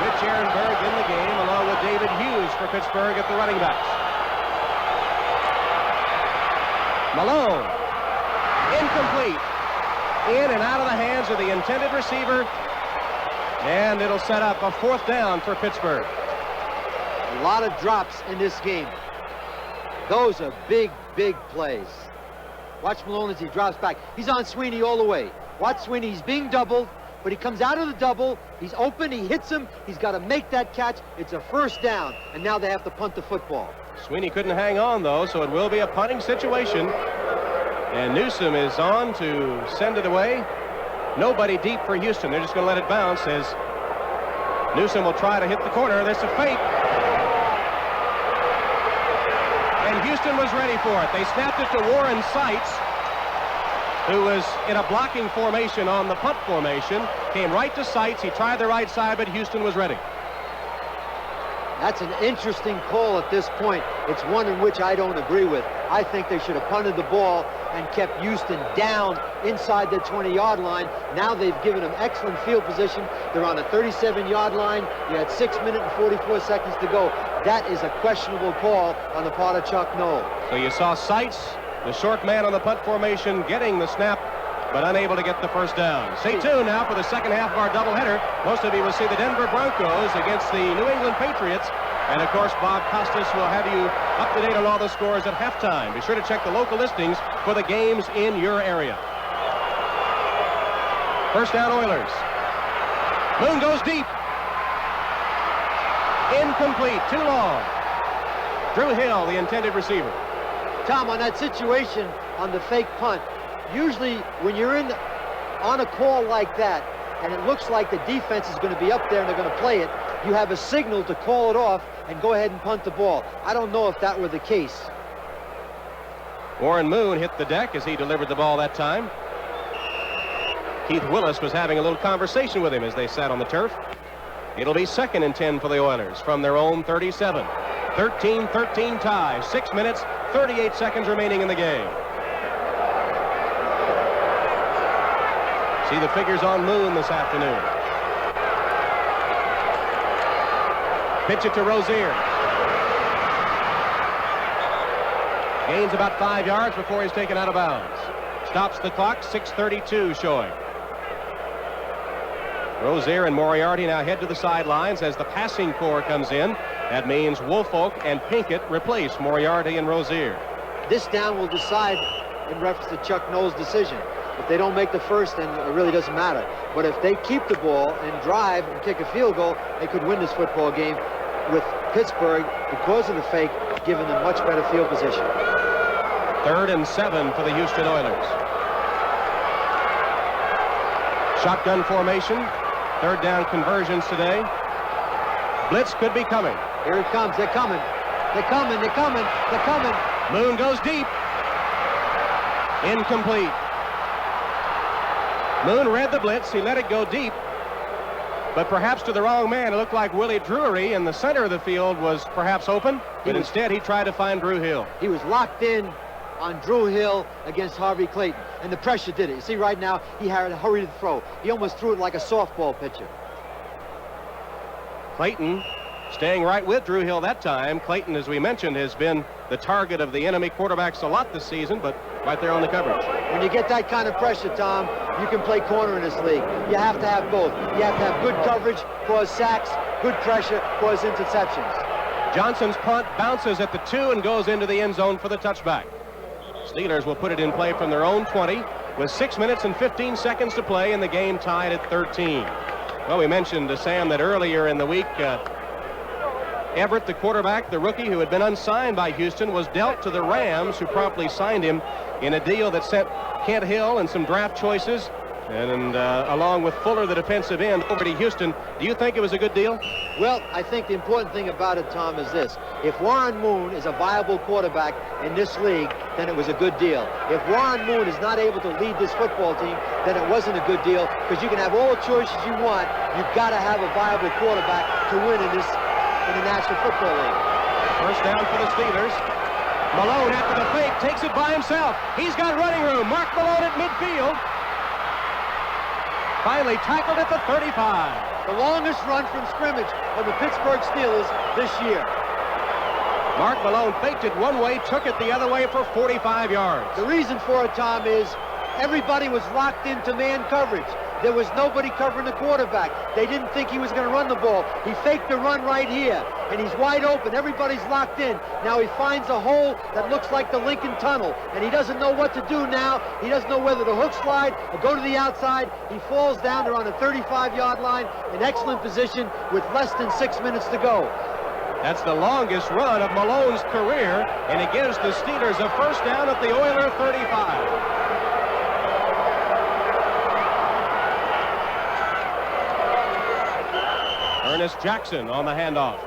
Rich Ehrenberg in the game, along with David Hughes for Pittsburgh at the running backs. Malone, incomplete. In and out of the hands of the intended receiver. And it'll set up a 4th down for Pittsburgh. A lot of drops in this game. Those are big, big plays. Watch Malone as he drops back. He's on Sweeney all the way. Watch Sweeney. He's being doubled, but he comes out of the double, he's open, he hits him, he's got to make that catch. It's a first down, and now they have to punt the football. Sweeney couldn't hang on, though, so it will be a punting situation. And Newsom is on to send it away. Nobody deep for Houston. They're just going to let it bounce as Newsom will try to hit the corner. There's a fake. And Houston was ready for it. They snapped it to Warren Seitz, who was in a blocking formation on the punt formation. Came right to Seitz. He tried the right side, but Houston was ready. That's an interesting call at this point. It's one in which I don't agree with. I think they should have punted the ball and kept Houston down inside the 20-yard line. Now they've given them excellent field position. They're on a 37-yard line. You had 6 minutes and 44 seconds to go. That is a questionable call on the part of Chuck Noll. So you saw Seitz, the short man on the punt formation, getting the snap, but unable to get the first down. Stay tuned now for the second half of our doubleheader. Most of you will see the Denver Broncos against the New England Patriots. And, of course, Bob Costas will have you up to date on all the scores at halftime. Be sure to check the local listings for the games in your area. First down, Oilers. Moon goes deep. Incomplete, too long. Drew Hill, the intended receiver. Tom, on that situation on the fake punt, usually when you're on a call like that and it looks like the defense is going to be up there and they're going to play it, you have a signal to call it off and go ahead and punt the ball. I don't know if that were the case. Warren Moon hit the deck as he delivered the ball that time. Keith Willis was having a little conversation with him as they sat on the turf. It'll be 2nd and 10 for the Oilers from their own 37. 13-13 tie, 6 minutes, 38 seconds remaining in the game. See the figures on Moon this afternoon. Pitch it to Rozier. Gains about 5 yards before he's taken out of bounds. Stops the clock, 6:32 showing. Rozier and Moriarty now head to the sidelines as the passing corps comes in. That means Woolfolk and Pinkett replace Moriarty and Rozier. This down will decide in reference to Chuck Noll's decision. If they don't make the first, then it really doesn't matter. But if they keep the ball and drive and kick a field goal, they could win this football game with Pittsburgh, because of the fake, giving them much better field position. 3rd and 7 for the Houston Oilers. Shotgun formation. 3rd down conversions today. Blitz could be coming. Here it comes. They're coming. They're coming. They're coming. They're coming. Moon goes deep. Incomplete. Moon read the blitz. He let it go deep. But perhaps to the wrong man. It looked like Willie Drury in the center of the field was perhaps open. But instead he tried to find Drew Hill. He was locked in on Drew Hill against Harvey Clayton. And the pressure did it. You see right now, he had to hurry to throw. He almost threw it like a softball pitcher. Clayton staying right with Drew Hill that time. Clayton, as we mentioned, has been the target of the enemy quarterbacks a lot this season, but right there on the coverage. When you get that kind of pressure, Tom, you can play corner in this league. You have to have both. You have to have good coverage, cause sacks, good pressure, cause interceptions. Johnson's punt bounces at the 2 and goes into the end zone for the touchback. Steelers will put it in play from their own 20 with 6 minutes and 15 seconds to play and the game tied at 13. Well, we mentioned to Sam that earlier in the week, Everett, the quarterback, the rookie who had been unsigned by Houston, was dealt to the Rams, who promptly signed him in a deal that sent Kent Hill and some draft choices, and along with Fuller, the defensive end, over to Houston. Do you think it was a good deal? Well, I think the important thing about it, Tom, is this. If Warren Moon is a viable quarterback in this league, then it was a good deal. If Warren Moon is not able to lead this football team, then it wasn't a good deal, because you can have all the choices you want. You've got to have a viable quarterback to win in the National Football League. First down for the Steelers. Malone after the fake takes it by himself. He's got running room. Mark Malone at midfield. Finally tackled at the 35. The longest run from scrimmage of the Pittsburgh Steelers this year. Mark Malone faked it one way, took it the other way for 45 yards. The reason for it, Tom, is everybody was locked into man coverage. There was nobody covering the quarterback. They didn't think he was going to run the ball. He faked the run right here, and he's wide open. Everybody's locked in. Now he finds a hole that looks like the Lincoln Tunnel, and he doesn't know what to do now. He doesn't know whether to hook slide or go to the outside. He falls down. They're on the 35-yard line, in excellent position with less than 6 minutes to go. That's the longest run of Malone's career, and it gives the Steelers a first down at the Oiler 35. Ernest Jackson on the handoff.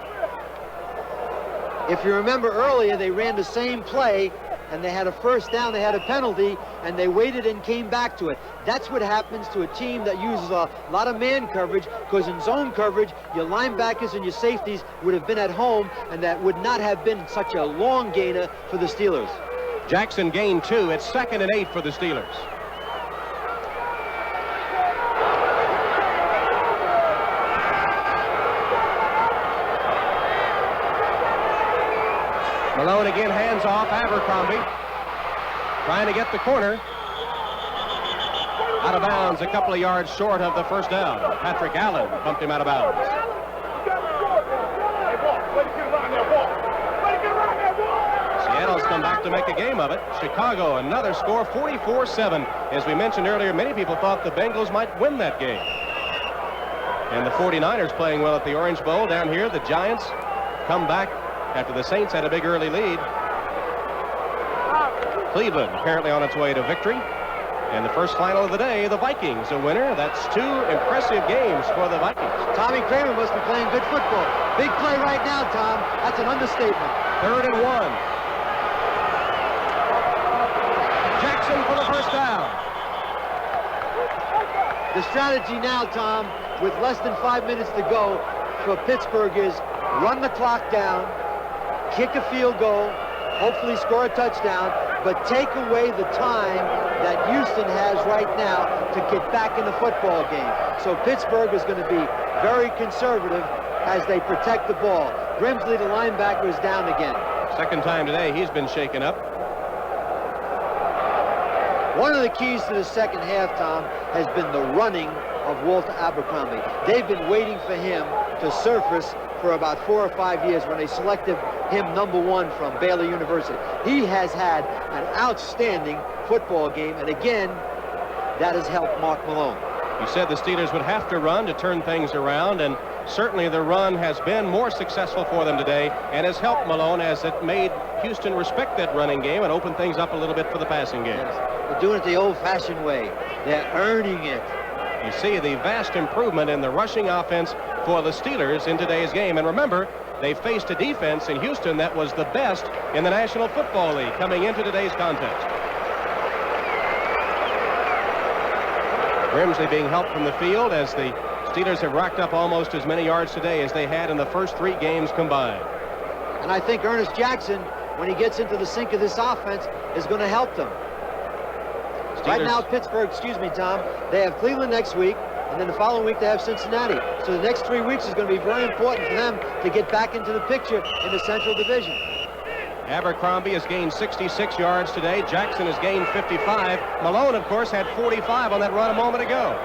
If you remember earlier, they ran the same play, and they had a first down, they had a penalty, and they waited and came back to it. That's what happens to a team that uses a lot of man coverage, because in zone coverage, your linebackers and your safeties would have been at home, and that would not have been such a long gainer for the Steelers. Jackson gained 2. It's 2nd and 8 for the Steelers. Malone again, hands off. Abercrombie trying to get the corner. Out of bounds, a couple of yards short of the first down. Patrick Allen bumped him out of bounds. Seattle's come back to make a game of it. Chicago, another score, 44-7. As we mentioned earlier, many people thought the Bengals might win that game. And the 49ers playing well at the Orange Bowl. Down here, the Giants come back after the Saints had a big early lead. Cleveland apparently on its way to victory. And the first final of the day, the Vikings a winner. That's 2 impressive games for the Vikings. Tommy Kramer must be playing good football. Big play right now, Tom. That's an understatement. 3rd and 1. Jackson for the first down. The strategy now, Tom, with less than 5 minutes to go for Pittsburgh is run the clock down, kick a field goal, hopefully score a touchdown, but take away the time that Houston has right now to get back in the football game. So Pittsburgh is going to be very conservative as they protect the ball. Grimsley, the linebacker, is down again. Second time today he's been shaken up. One of the keys to the second half, Tom, has been the running of Walter Abercrombie. They've been waiting for him to surface for about 4 or 5 years when they selected him #1 from Baylor University. He has had an outstanding football game, and again, that has helped Mark Malone. You said the Steelers would have to run to turn things around, and certainly the run has been more successful for them today and has helped Malone as it made Houston respect that running game and open things up a little bit for the passing game. Yes. They're doing it the old-fashioned way. They're earning it. You see the vast improvement in the rushing offense for the Steelers in today's game. And remember, they faced a defense in Houston that was the best in the National Football League coming into today's contest. Grimsley being helped from the field as the Steelers have racked up almost as many yards today as they had in the first 3 games combined. And I think Ernest Jackson, when he gets into the sync of this offense, is going to help them. Right now, Pittsburgh, excuse me, Tom, they have Cleveland next week, and then the following week they have Cincinnati. So the next 3 weeks is going to be very important for them to get back into the picture in the Central Division. Abercrombie has gained 66 yards today. Jackson has gained 55. Malone, of course, had 45 on that run a moment ago.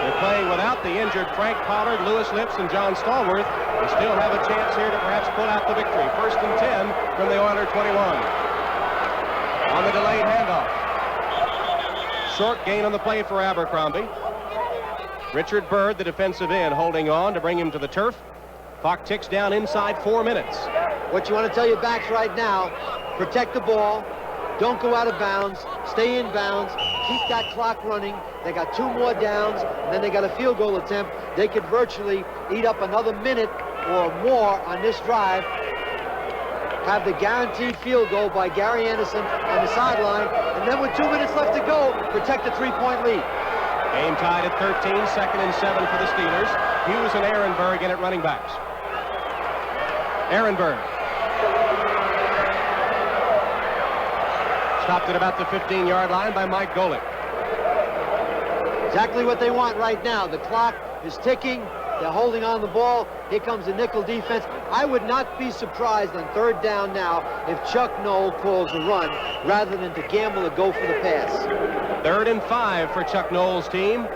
They're playing without the injured Frank Pollard, Lewis Lips, and John Stallworth. They still have a chance here to perhaps pull out the victory. 1st and 10 from the Oiler 21. On the delayed handoff. Short gain on the play for Abercrombie. Richard Byrd, the defensive end, holding on to bring him to the turf. Clock ticks down inside 4 minutes. What you want to tell your backs right now, protect the ball, don't go out of bounds, stay in bounds, keep that clock running. They got 2 more downs, and then they got a field goal attempt. They could virtually eat up another minute or more on this drive. Have the guaranteed field goal by Gary Anderson on the sideline, and then with 2 minutes left to go, protect the 3-point lead. Game tied at 13, 2nd and 7 for the Steelers. Hughes and Ehrenberg in at running backs. Ehrenberg. Stopped at about the 15-yard line by Mike Golick. Exactly what they want right now. The clock is ticking. They're holding on the ball. Here comes the nickel defense. I would not be surprised on 3rd down now if Chuck Noll calls a run rather than to gamble or go for the pass. 3rd and 5 for Chuck Noll's team.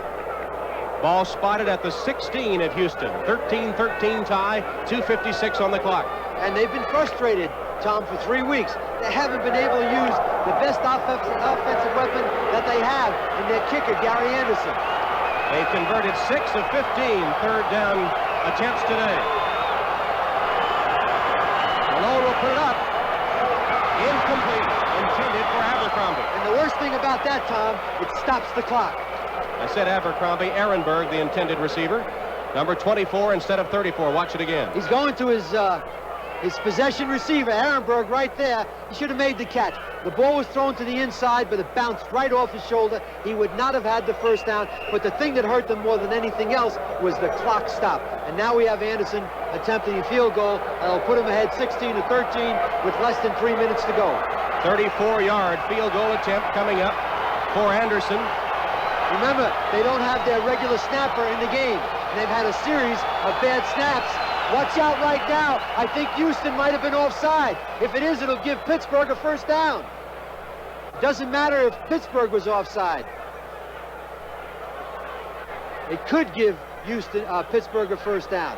Ball spotted at the 16 at Houston. 13-13 tie, 2:56 on the clock. And they've been frustrated, Tom, for 3 weeks. They haven't been able to use the best offensive weapon that they have in their kicker, Gary Anderson. They've converted 6 of 15 third down attempts today. Malone will put it up. Incomplete. Intended for Abercrombie. And the worst thing about that, Tom, it stops the clock. I said Abercrombie. Ehrenberg, the intended receiver. Number 24 instead of 34. Watch it again. He's going to his possession receiver, Ehrenberg, right there. He should have made the catch. The ball was thrown to the inside, but it bounced right off his shoulder. He would not have had the first down. But the thing that hurt them more than anything else was the clock stop. And now we have Anderson attempting a field goal. That'll put him ahead 16-13 with less than 3 minutes to go. 34-yard field goal attempt coming up for Anderson. Remember, they don't have their regular snapper in the game. And they've had a series of bad snaps. Watch out right now. I think Houston might have been offside. If it is, it'll give Pittsburgh a first down. Doesn't matter if Pittsburgh was offside. It could give Pittsburgh a first down.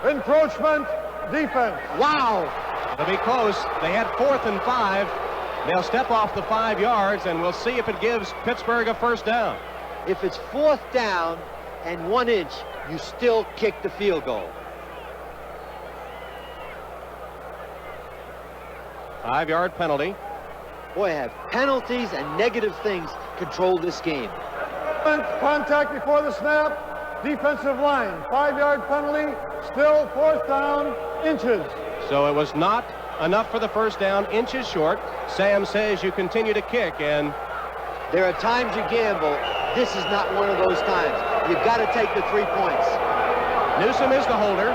Encroachment, defense. Wow. It'll be close. They had 4th and 5. They'll step off the 5 yards, and we'll see if it gives Pittsburgh a first down. If it's 4th down and 1 inch, you still kick the field goal. 5-yard penalty. Boy, have penalties and negative things control this game. Contact before the snap, defensive line. 5-yard penalty, still 4th down, inches. So it was not enough for the first down, inches short. Sam says you continue to kick, and there are times you gamble. This is not one of those times. You've got to take the 3 points. Newsom is the holder.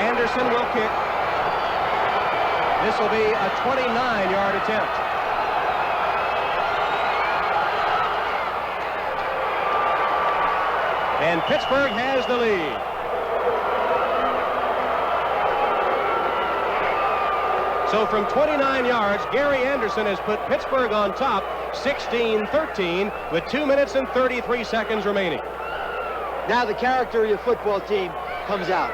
Anderson will kick. This will be a 29-yard attempt. And Pittsburgh has the lead. So from 29 yards, Gary Anderson has put Pittsburgh on top, 16-13, with 2 minutes and 33 seconds remaining. Now the character of your football team comes out.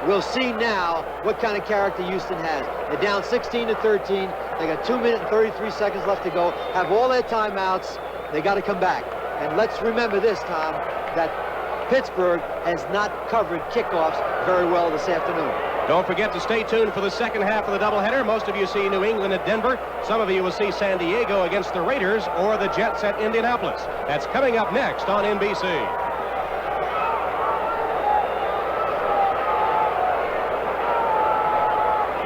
We'll see now what kind of character Houston has. They're down 16-13. They got 2 minutes and 33 seconds left to go. Have all their timeouts. They got to come back. And let's remember this, Tom, that Pittsburgh has not covered kickoffs very well this afternoon. Don't forget to stay tuned for the second half of the doubleheader. Most of you see New England at Denver. Some of you will see San Diego against the Raiders or the Jets at Indianapolis. That's coming up next on NBC.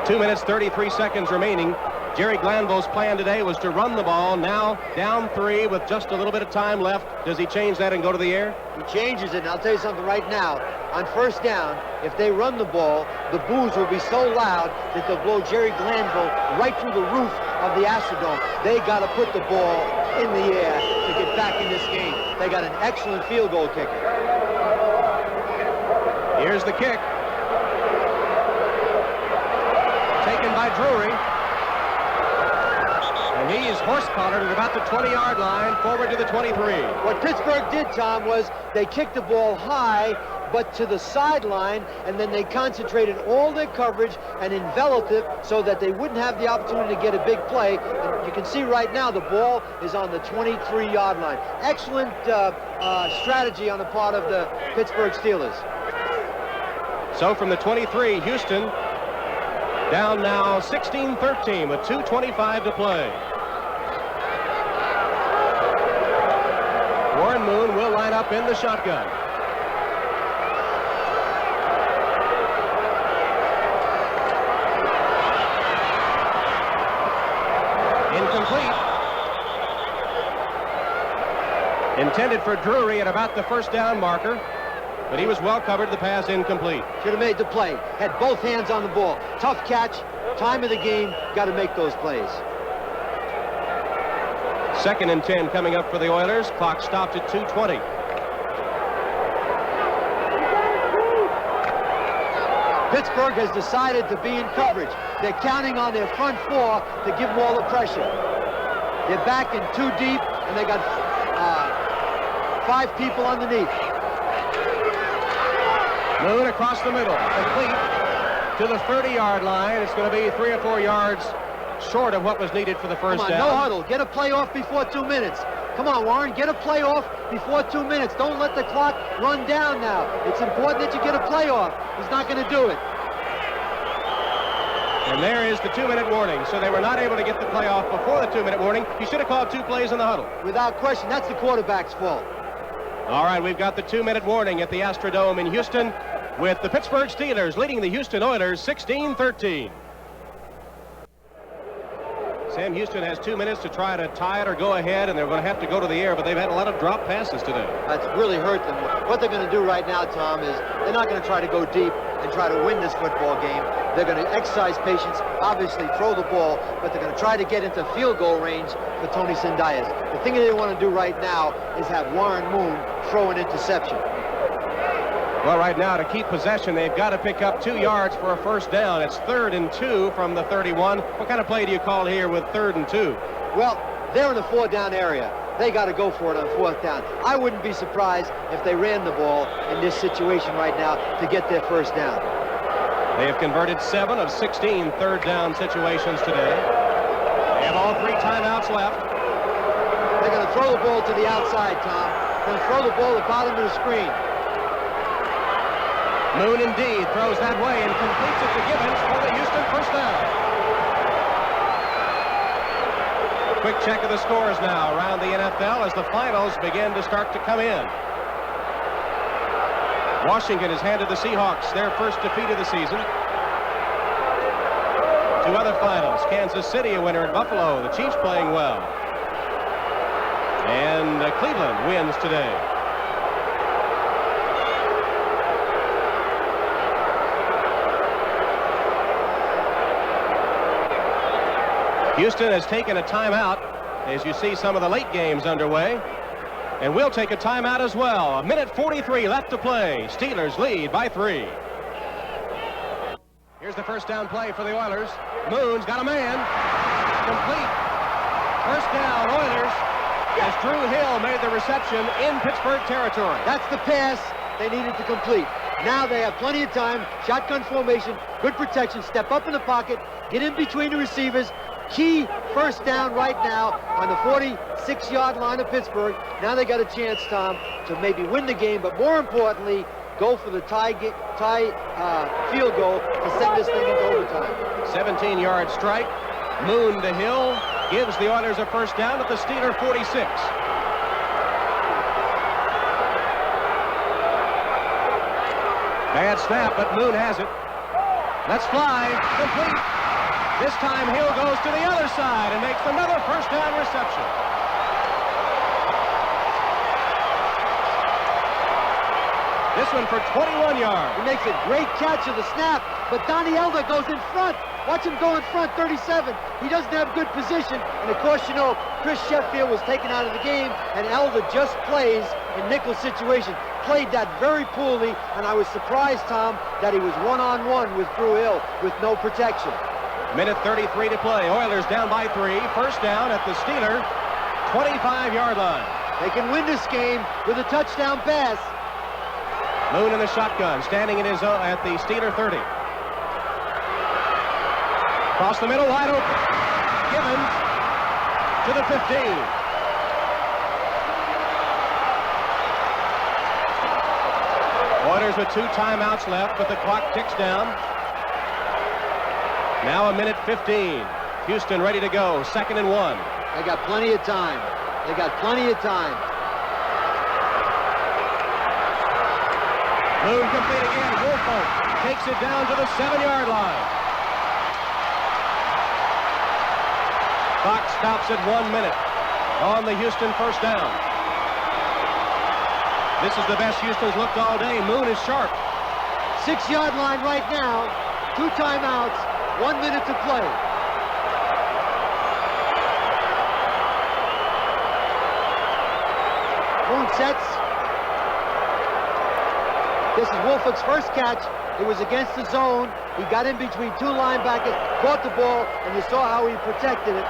2 minutes, 33 seconds remaining. Jerry Glanville's plan today was to run the ball. Now down 3 with just a little bit of time left. Does he change that and go to the air? He changes it, and I'll tell you something right now. On first down, if they run the ball, the boos will be so loud that they'll blow Jerry Glanville right through the roof of the Astrodome. They got to put the ball in the air to get back in this game. They got an excellent field goal kicker. Here's the kick. Taken by Drury. And he's horse-collared at about the 20-yard line, forward to the 23. What Pittsburgh did, Tom, was they kicked the ball high, but to the sideline, and then they concentrated all their coverage and enveloped it so that they wouldn't have the opportunity to get a big play. And you can see right now the ball is on the 23-yard line. Excellent strategy on the part of the Pittsburgh Steelers. So from the 23, Houston down now 16-13 with 2:25 to play. Warren Moon will line up in the shotgun. Incomplete. Intended for Drury at about the first down marker, but he was well covered. The pass incomplete. Should have made the play. Had both hands on the ball. Tough catch. Time of the game. Got to make those plays. 2nd and 10 coming up for the Oilers. Clock stopped at 2:20. Pittsburgh has decided to be in coverage. They're counting on their front four to give them all the pressure. They're backing too deep, and they got 5 people underneath. Moon across the middle, complete to the 30-yard line. It's going to be 3 or 4 yards short of what was needed for the first Come on, down. no huddle. Get a play off before 2 minutes. Come on, Warren, get a play off before 2 minutes. Don't let the clock run down now. It's important that you get a play off. He's not going to do it. And there is the 2-minute warning. So they were not able to get the play off before the 2-minute warning. He should have called 2 plays in the huddle. Without question, that's the quarterback's fault. All right, we've got the 2-minute warning at the Astrodome in Houston, with the Pittsburgh Steelers leading the Houston Oilers 16-13. Sam Houston has 2 minutes to try to tie it or go ahead, and they're going to have to go to the air, but they've had a lot of drop passes today. That's really hurt them. What they're going to do right now, Tom, is they're not going to try to go deep and try to win this football game. They're going to exercise patience, obviously throw the ball, but they're going to try to get into field goal range for Tony Sindayas. The thing that they want to do right now is have Warren Moon throw an interception. Well, right now, to keep possession, they've got to pick up 2 yards for a first down. It's 3rd and 2 from the 31. What kind of play do you call here with 3rd and 2? Well, they're in the 4th-down area. They got to go for it on 4th down. I wouldn't be surprised if they ran the ball in this situation right now to get their first down. They have converted 7 of 16 third-down situations today. They have all 3 timeouts left. They're going to throw the ball to the outside, Tom. They're going to throw the ball at the bottom of the screen. Moon indeed throws that way and completes it to Gibbons for the Houston first down. Quick check of the scores now around the NFL as the finals begin to start to come in. Washington has handed the Seahawks their first defeat of the season. 2 other finals. Kansas City a winner at Buffalo. The Chiefs playing well. And Cleveland wins today. Houston has taken a timeout as you see some of the late games underway. And we'll take a timeout as well. 1:43 left to play. Steelers lead by 3. Here's the first down play for the Oilers. Moon's got a man. Complete. First down, Oilers, as Drew Hill made the reception in Pittsburgh territory. That's the pass they needed to complete. Now they have plenty of time. Shotgun formation, good protection. Step up in the pocket, get in between the receivers. Key first down right now on the 46-yard line of Pittsburgh. Now they got a chance, Tom, to maybe win the game, but more importantly, go for the tie field goal to send this thing into overtime. 17-yard strike. Moon to Hill gives the Oilers a first down at the Steeler 46. Bad snap, but Moon has it. Let's fly. Complete. This time Hill goes to the other side and makes another first down reception. This one for 21 yards. He makes a great catch of the snap, but Donnie Elder goes in front. Watch him go in front, 37. He doesn't have good position, and of course, you know, Chris Sheffield was taken out of the game, and Elder just plays in nickel situation. Played that very poorly, and I was surprised, Tom, that he was one-on-one with Drew Hill with no protection. 1:33 to play. Oilers down by 3. First down at the Steeler 25-yard line. They can win this game with a touchdown pass. Moon in the shotgun, standing in his own at the Steeler 30. Across the middle, wide open. Gibbons to the 15. Oilers with 2 timeouts left, but the clock ticks down. Now 1:15. Houston ready to go. 2nd and 1. They got plenty of time. They got plenty of time. Moon complete again. Wolford takes it down to the 7-yard line. Clock stops at 1 minute on the Houston first down. This is the best Houston's looked all day. Moon is sharp. 6-yard line right now. 2 timeouts. 1 minute to play. Moon sets. This is Wolford's first catch. It was against the zone. He got in between 2 linebackers, caught the ball, and you saw how he protected it.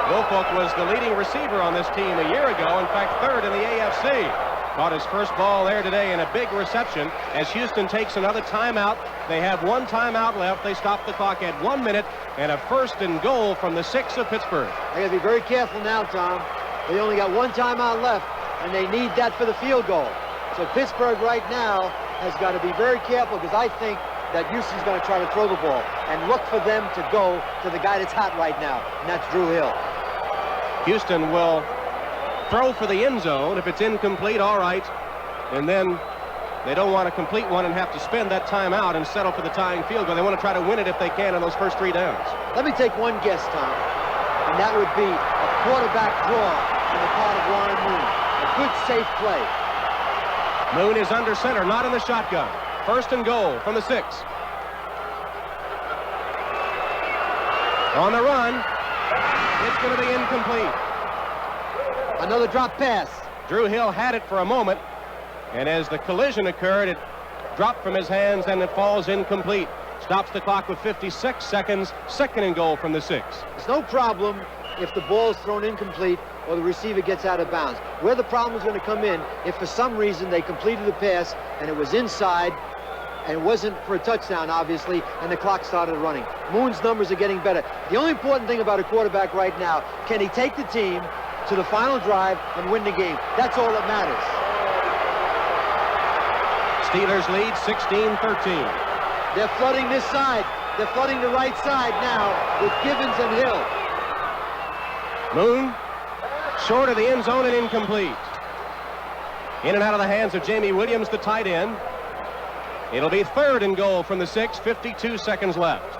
Woolfolk was the leading receiver on this team a year ago, in fact, third in the AFC. Caught his first ball there today in a big reception as Houston takes another timeout. They have one timeout left. They stop the clock at 1 minute and a 1st and goal from the 6 of Pittsburgh. They got to be very careful now, Tom. They only got one timeout left, and they need that for the field goal. So Pittsburgh right now has got to be very careful, because I think that Houston's going to try to throw the ball and look for them to go to the guy that's hot right now, and that's Drew Hill. Houston will throw for the end zone. If it's incomplete, all right. And then they don't want to complete one and have to spend that timeout and settle for the tying field goal. They want to try to win it if they can on those first 3 downs. Let me take one guess, Tom, and that would be a quarterback draw on the part of Warren Moon. A good, safe play. Moon is under center, not in the shotgun. 1st and goal from the 6. On the run, it's going to be incomplete. Another drop pass. Drew Hill had it for a moment, and as the collision occurred, it dropped from his hands and it falls incomplete. Stops the clock with 56 seconds. 2nd and goal from the 6. It's no problem if the ball is thrown incomplete or the receiver gets out of bounds. Where the problem is going to come in, if for some reason they completed the pass and it was inside, and it wasn't for a touchdown, obviously, and the clock started running. Moon's numbers are getting better. The only important thing about a quarterback right now, can he take the team to the final drive and win the game? That's all that matters. Steelers lead 16-13. They're flooding this side. They're flooding the right side now with Givens and Hill. Moon, short of the end zone and incomplete. In and out of the hands of Jamie Williams, the tight end. It'll be 3rd and goal from the 6, 52 seconds left.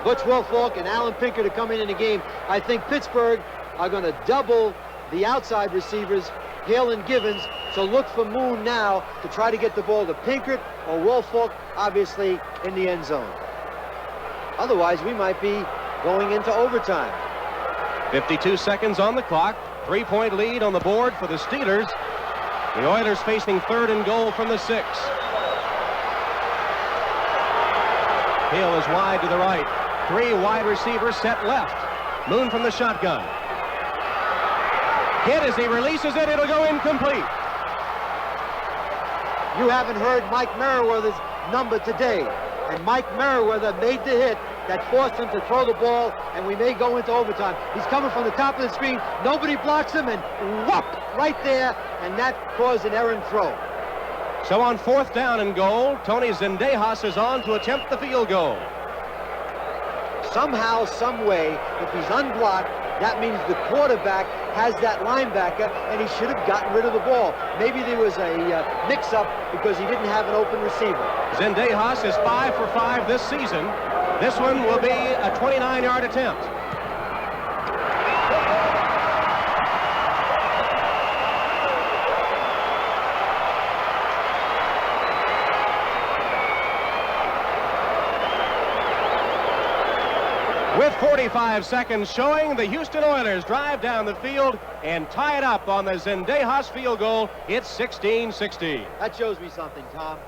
Butch Woolfolk and Alan Pinker to come in the game. I think Pittsburgh are going to double the outside receivers, Hill and Givens, so look for Moon now to try to get the ball to Pinkert or Woolfolk, obviously in the end zone. Otherwise, we might be going into overtime. 52 seconds on the clock. 3-point lead on the board for the Steelers. The Oilers facing 3rd and goal from the 6. Hill is wide to the right. 3 wide receivers set left. Moon from the shotgun. Hit as he releases it. It'll go incomplete. You haven't heard Mike Merriweather's number today. And Mike Merriweather made the hit that forced him to throw the ball, and we may go into overtime. He's coming from the top of the screen. Nobody blocks him, and whoop, right there, and that caused an errant throw. So on 4th down and goal, Tony Zendejas is on to attempt the field goal. Somehow, some way, if he's unblocked, that means the quarterback has that linebacker, and he should have gotten rid of the ball. Maybe there was a mix-up because he didn't have an open receiver. Zendejas is 5 for 5 this season. This one will be a 29-yard attempt. With 45 seconds showing, the Houston Oilers drive down the field and tie it up on the Zendejas field goal. It's 16-16. That shows me something, Tom.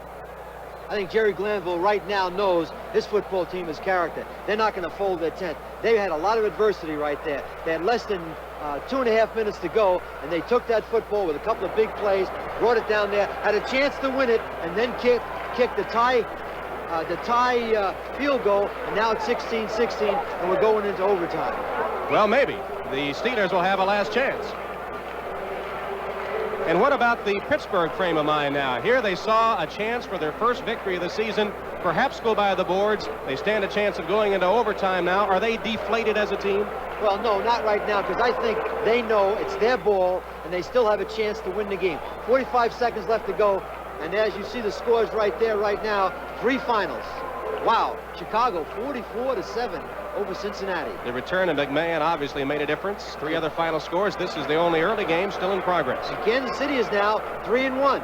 I think Jerry Glanville right now knows this football team is character. They're not going to fold their tent. They had a lot of adversity right there. They had less than 2.5 minutes to go, and they took that football with a couple of big plays, brought it down there, had a chance to win it, and then kicked the tie field goal, and now it's 16-16, and we're going into overtime. Well, maybe. The Steelers will have a last chance. And what about the Pittsburgh frame of mind now? Here they saw a chance for their first victory of the season, perhaps go by the boards. They stand a chance of going into overtime now. Are they deflated as a team? Well, no, not right now, because I think they know it's their ball, and they still have a chance to win the game. 45 seconds left to go, and as you see the scores right there right now, 3 finals. Wow, Chicago 44-7 over Cincinnati. The return of McMahon obviously made a difference. 3 other final scores. This is the only early game still in progress. And Kansas City is now 3-1.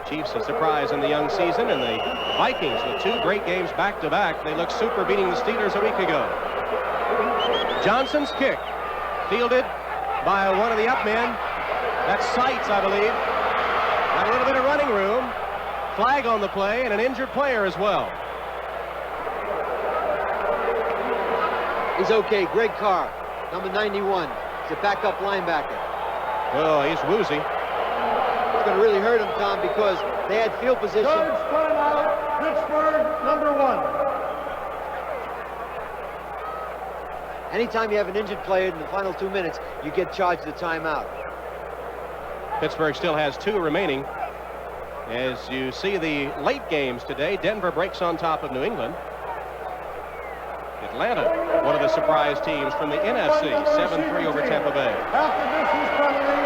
Chiefs a surprise in the young season, and the Vikings with 2 great games back-to-back. They look super, beating the Steelers a week ago. Johnson's kick, fielded by one of the up men. That's Seitz, I believe. Got a little bit of running room. Flag on the play, and an injured player as well. He's okay. Greg Carr number 91. He's a backup linebacker. Oh, he's woozy. It's going to really hurt him, Tom, because they had field position. Judge timeout, Pittsburgh, number 1. Anytime you have an injured player in the final 2 minutes, you get charged the timeout. Pittsburgh still has 2 remaining. As you see the late games today, Denver breaks on top of New England. Atlanta, one of the surprise teams from the NFC, 7-3 over Tampa Bay. Half the distance penalty,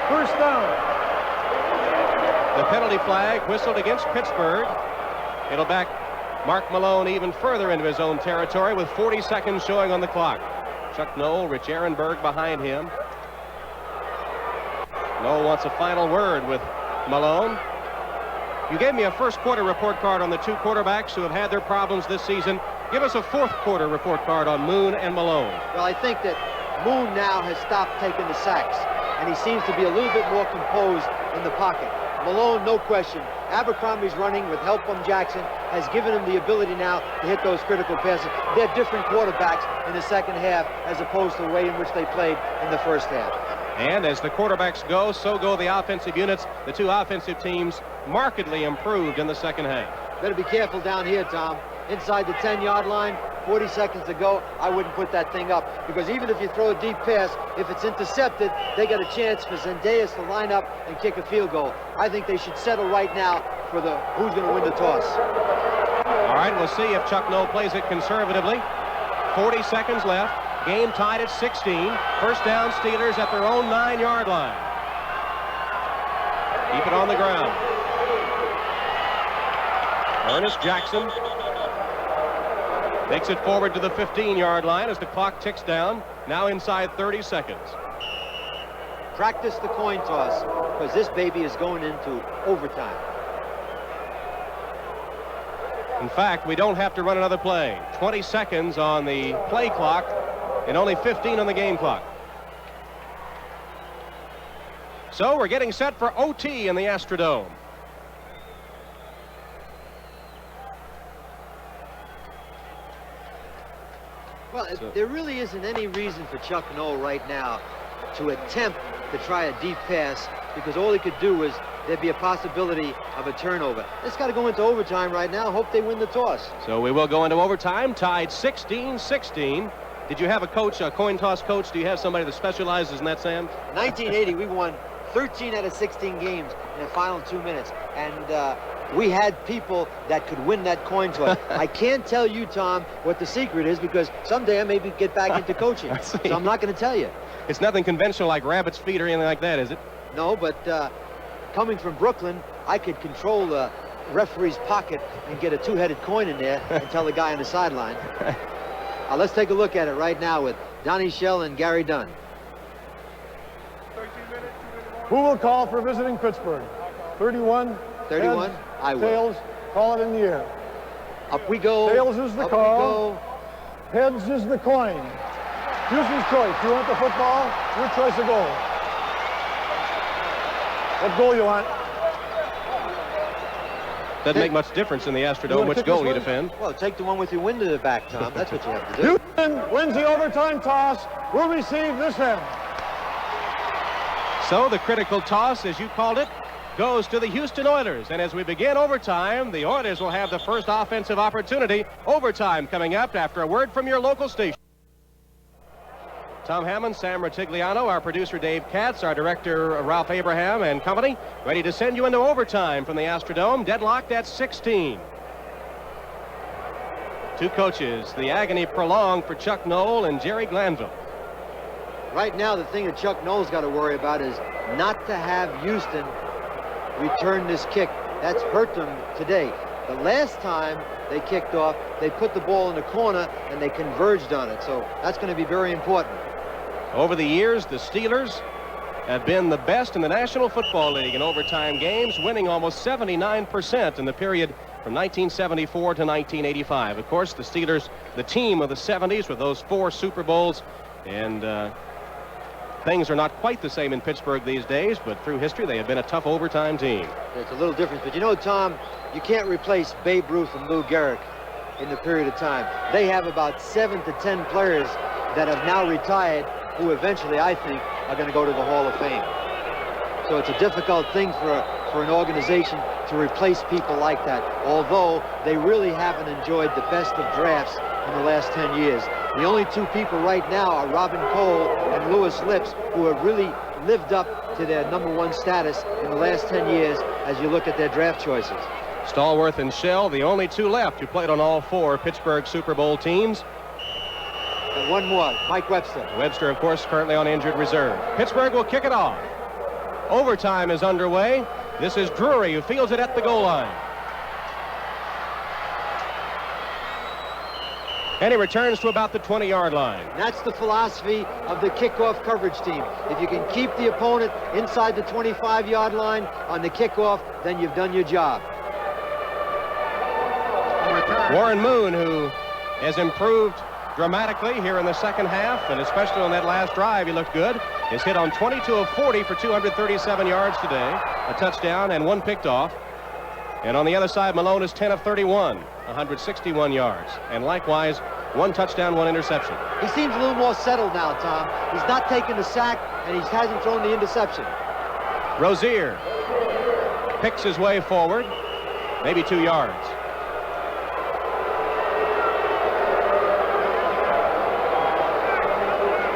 first down. The penalty flag whistled against Pittsburgh. It'll back Mark Malone even further into his own territory with 40 seconds showing on the clock. Chuck Noll, Rich Ehrenberg behind him. Noll wants a final word with Malone. You gave me a first quarter report card on the 2 quarterbacks who have had their problems this season. Give us a fourth quarter report card on Moon and Malone. Well, I think that Moon now has stopped taking the sacks, and he seems to be a little bit more composed in the pocket. Malone, no question. Abercrombie's running with help from Jackson has given him the ability now to hit those critical passes. They're different quarterbacks in the second half as opposed to the way in which they played in the first half. And as the quarterbacks go, so go the offensive units. The 2 offensive teams markedly improved in the second half. Better be careful down here, Tom. Inside the 10-yard line, 40 seconds to go, I wouldn't put that thing up, because even if you throw a deep pass, if it's intercepted, they got a chance for Zendejas to line up and kick a field goal. I think they should settle right now for the who's going to win the toss. All right, we'll see if Chuck Noll plays it conservatively. 40 seconds left. Game tied at 16. First down, Steelers at their own 9-yard line. Keep it on the ground. Ernest Jackson takes it forward to the 15-yard line as the clock ticks down. Now inside 30 seconds. Practice the coin toss, because this baby is going into overtime. In fact, we don't have to run another play. 20 seconds on the play clock and only 15 on the game clock. So we're getting set for OT in the Astrodome. Well, there really isn't any reason for Chuck Noll right now to attempt to try a deep pass, because all he could do is there'd be a possibility of a turnover. It's got to go into overtime right now. Hope they win the toss. So we will go into overtime, tied 16-16. Did you have a coach, a coin toss coach? Do you have somebody that specializes in that, Sam? 1980, we won 13 out of 16 games in the final 2 minutes, and we had people that could win that coin toss. I can't tell you, Tom, what the secret is, because someday I maybe get back into coaching. So I'm not going to tell you. It's nothing conventional like rabbit's feet or anything like that, is it? No, but coming from Brooklyn, I could control the referee's pocket and get a 2-headed coin in there and tell the guy on the sideline. Let's take a look at it right now with Donnie Shell and Gary Dunn. Who will call for visiting Pittsburgh? 31? 31? Heads, I will. Tails, call it in the air. Up we go. Tails is the Up call. we go. Heads is the coin. Houston's choice. You want the football? Your choice of goal. What goal you want? Doesn't make much difference in the Astrodome which goal you defend. Well, take the one with your wind to the back, Tom. That's what you have to do. Houston wins the overtime toss. Will receive this end. So the critical toss, as you called it, goes to the Houston Oilers. And as we begin overtime, the Oilers will have the first offensive opportunity. Overtime coming up after a word from your local station. Tom Hammond, Sam Rutigliano, our producer Dave Katz, our director Ralph Abraham and company, ready to send you into overtime from the Astrodome, deadlocked at 16. 2 coaches, the agony prolonged for Chuck Noll and Jerry Glanville. Right now, the thing that Chuck Noll's got to worry about is not to have Houston return this kick. That's hurt them today. The last time they kicked off, they put the ball in the corner and they converged on it. So that's going to be very important. Over the years, the Steelers have been the best in the National Football League in overtime games, winning almost 79% in the period from 1974 to 1985. Of course, the Steelers, the team of the 70s with those 4 Super Bowls, and things are not quite the same in Pittsburgh these days, but through history, they have been a tough overtime team. It's a little different, but you know, Tom, you can't replace Babe Ruth and Lou Gehrig in the period of time. They have about 7 to 10 players that have now retired, who eventually, I think, are going to go to the Hall of Fame. So it's a difficult thing for an organization to replace people like that, although they really haven't enjoyed the best of drafts in the last 10 years. The only two people right now are Robin Cole and Lewis Lips, who have really lived up to their #1 status in the last 10 years as you look at their draft choices. Stallworth and Shell, the only two left who played on all 4 Pittsburgh Super Bowl teams. And one more, Mike Webster. Webster, of course, currently on injured reserve. Pittsburgh will kick it off. Overtime is underway. This is Drury who fields it at the goal line. And he returns to about the 20-yard line. That's the philosophy of the kickoff coverage team. If you can keep the opponent inside the 25-yard line on the kickoff, then you've done your job. Warren Moon, who has improved dramatically here in the second half, and especially on that last drive, he looked good. Is hit on 22 of 40 for 237 yards today, a touchdown and 1 picked off. And on the other side, Malone is 10 of 31, 161 yards, and likewise 1 touchdown, 1 interception. He seems a little more settled now, Tom. He's not taking the sack, and he hasn't thrown the interception. Rozier picks his way forward, maybe 2 yards.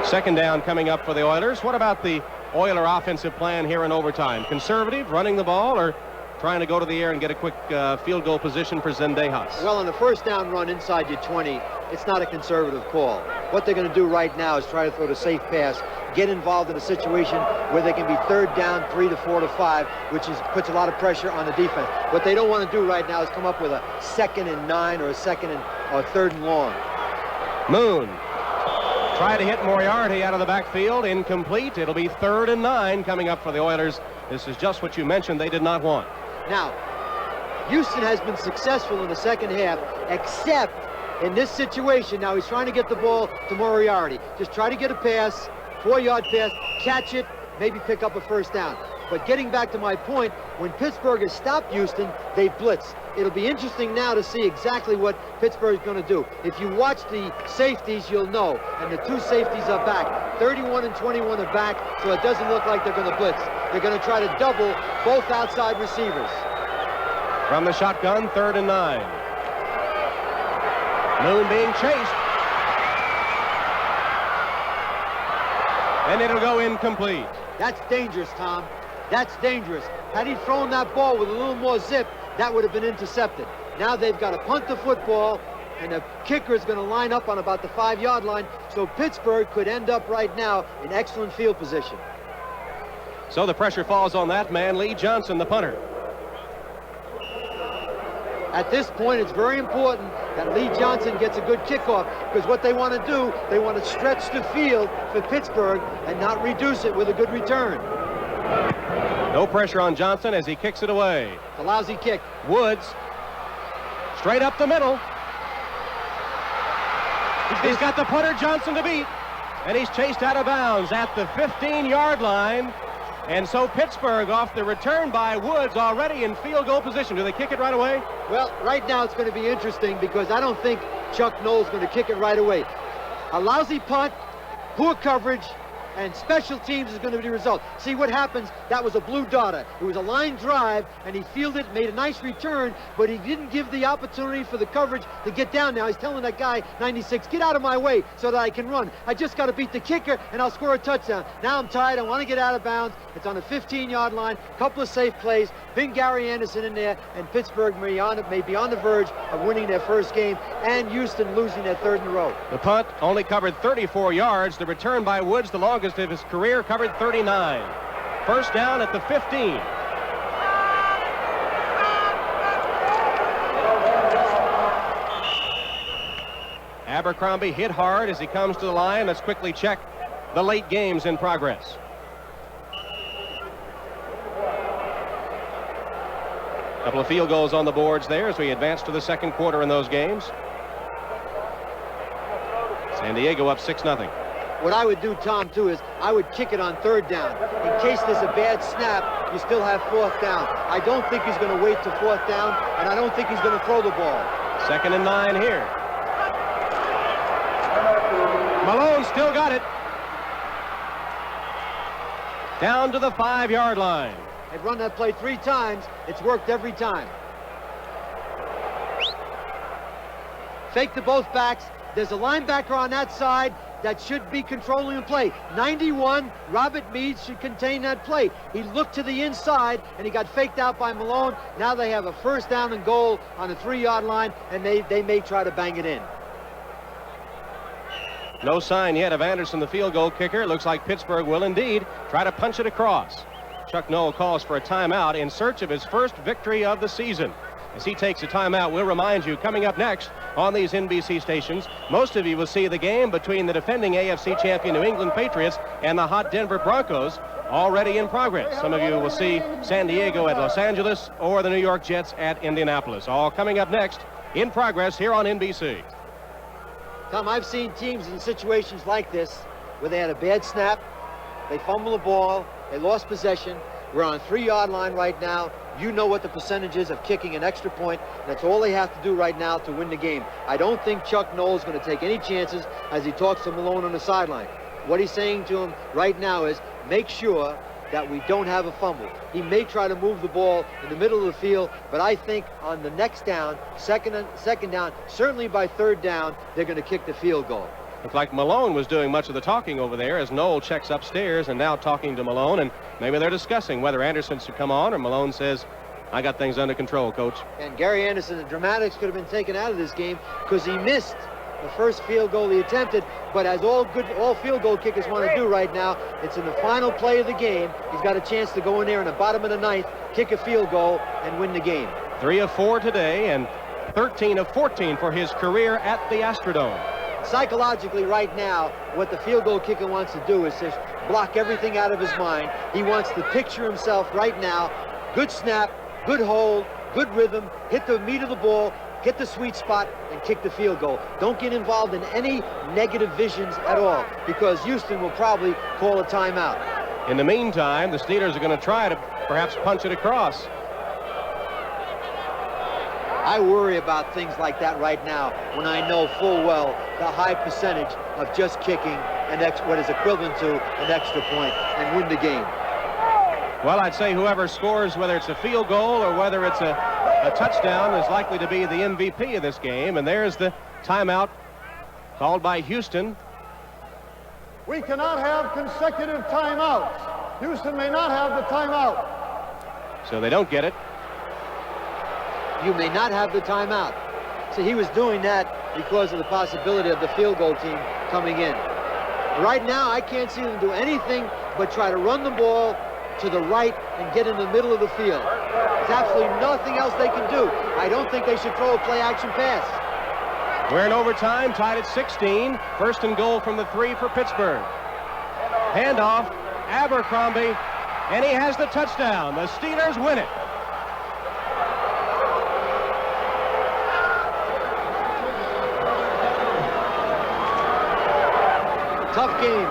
Second down coming up for the Oilers. What about the Oiler offensive plan here in overtime? Conservative, running the ball, or trying to go to the air and get a quick field goal position for Zendejas? Well, on the first down run inside your 20, it's not a conservative call. What they're going to do right now is try to throw the safe pass, get involved in a situation where they can be 3rd down, 3 to 4 to 5, which puts a lot of pressure on the defense. What they don't want to do right now is come up with a 2nd and 9 or a 3rd and long. Moon tried to hit Moriarty out of the backfield, incomplete. It'll be 3rd and 9 coming up for the Oilers. This is just what you mentioned they did not want. Now, Houston has been successful in the second half, except in this situation. Now he's trying to get the ball to Moriarty. Just try to get a pass, 4-yard pass, catch it, maybe pick up a first down. But getting back to my point, when Pittsburgh has stopped Houston, they blitz. It'll be interesting now to see exactly what Pittsburgh is going to do. If you watch the safeties, you'll know. And the 2 safeties are back. 31 and 21 are back, so it doesn't look like they're going to blitz. They're going to try to double both outside receivers. From the shotgun, 3rd and 9. Moon being chased. And it'll go incomplete. That's dangerous, Tom. That's dangerous. Had he thrown that ball with a little more zip, that would have been intercepted. Now they've got to punt the football, and the kicker is going to line up on about the 5-yard line, so Pittsburgh could end up right now in excellent field position. So the pressure falls on that man, Lee Johnson, the punter. At this point, it's very important that Lee Johnson gets a good kickoff, because what they want to do, they want to stretch the field for Pittsburgh and not reduce it with a good return. No pressure on Johnson as he kicks it away. A lousy kick. Woods, straight up the middle. He's got the punter Johnson to beat, and he's chased out of bounds at the 15-yard line. And so Pittsburgh, off the return by Woods, already in field goal position. Do they kick it right away? Well, right now it's going to be interesting, because I don't think Chuck Noll's going to kick it right away. A lousy punt, poor coverage, and special teams is going to be the result. See what happens, that was a blue dotter. It was a line drive, and he fielded, made a nice return, but he didn't give the opportunity for the coverage to get down. Now he's telling that guy, 96, get out of my way so that I can run. I just got to beat the kicker, and I'll score a touchdown. Now I'm tired, I want to get out of bounds. It's on the 15-yard line, couple of safe plays, big Gary Anderson in there, and Pittsburgh may be on the verge of winning their first game, and Houston losing their 3rd in a row. The punt only covered 34 yards. The return by Woods, the longest of his career, covered 39. First down at the 15. Abercrombie hit hard as he comes to the line. Let's quickly check the late games in progress. A couple of field goals on the boards there as we advance to the second quarter in those games. San Diego up 6-0. What I would do, Tom, too, is I would kick it on 3rd down. In case there's a bad snap, you still have 4th down. I don't think he's going to wait to 4th down, and I don't think he's going to throw the ball. 2nd and 9 here. Malone still got it. down to the 5-yard line. They've run that play 3 times. It's worked every time. Fake to both backs. There's a linebacker on that side that should be controlling the play. 91, Robert Meade should contain that play. He looked to the inside, and he got faked out by Malone. Now they have a 1st down and goal on the 3-yard line, and they may try to bang it in. No sign yet of Anderson, the field goal kicker. It looks like Pittsburgh will indeed try to punch it across. Chuck Noll calls for a timeout in search of his first victory of the season. As he takes a timeout, we'll remind you, coming up next on these NBC stations, most of you will see the game between the defending AFC champion New England Patriots and the hot Denver Broncos already in progress. Some of you will see San Diego at Los Angeles or the New York Jets at Indianapolis. All coming up next in progress here on NBC. Tom, I've seen teams in situations like this where they had a bad snap, they fumble the ball, they lost possession. We're on a 3-yard line right now. You know what the percentage is of kicking an extra point. That's all they have to do right now to win the game. I don't think Chuck Noll is going to take any chances as he talks to Malone on the sideline. What he's saying to him right now is make sure that we don't have a fumble. He may try to move the ball in the middle of the field, but I think on the next down, second down, certainly by 3rd down, they're going to kick the field goal. Looks like Malone was doing much of the talking over there as Noll checks upstairs and now talking to Malone, and maybe they're discussing whether Anderson should come on, or Malone says, I got things under control, Coach. And Gary Anderson, the dramatics could have been taken out of this game because he missed the first field goal he attempted, but as all field goal kickers want to do right now, it's in the final play of the game. He's got a chance to go in there in the bottom of the 9th, kick a field goal, and win the game. 3 of 4 today and 13 of 14 for his career at the Astrodome. Psychologically right now, what the field goal kicker wants to do is just block everything out of his mind. He wants to picture himself right now, good snap, good hold, good rhythm, hit the meat of the ball, get the sweet spot, and kick the field goal. Don't get involved in any negative visions at all, because Houston will probably call a timeout. In the meantime, the Steelers are going to try to perhaps punch it across. I worry about things like that right now when I know full well the high percentage of just kicking what is equivalent to an extra point and win the game. Well, I'd say whoever scores, whether it's a field goal or whether it's a touchdown, is likely to be the MVP of this game. And there's the timeout called by Houston. We cannot have consecutive timeouts. Houston may not have the timeout. So they don't get it. You may not have the timeout. So he was doing that because of the possibility of the field goal team coming in. Right now, I can't see them do anything but try to run the ball to the right and get in the middle of the field. There's absolutely nothing else they can do. I don't think they should throw a play-action pass. We're in overtime, tied at 16. 1st and goal from the 3 for Pittsburgh. Handoff, Abercrombie, and he has the touchdown. The Steelers win it. Tough game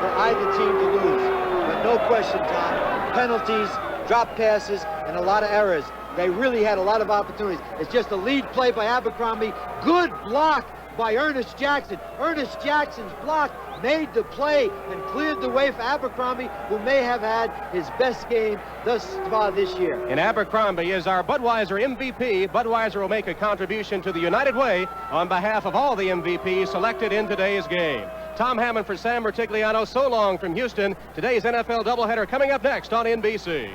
for either team to lose, but no question, Tom. Penalties, drop passes, and a lot of errors. They really had a lot of opportunities. It's just a lead play by Abercrombie. Good block by Ernest Jackson. Ernest Jackson's block made the play and cleared the way for Abercrombie, who may have had his best game thus far this year. And Abercrombie is our Budweiser MVP. Budweiser will make a contribution to the United Way on behalf of all the MVPs selected in today's game. Tom Hammond for Sam Rutigliano. So long from Houston. Today's NFL doubleheader coming up next on NBC.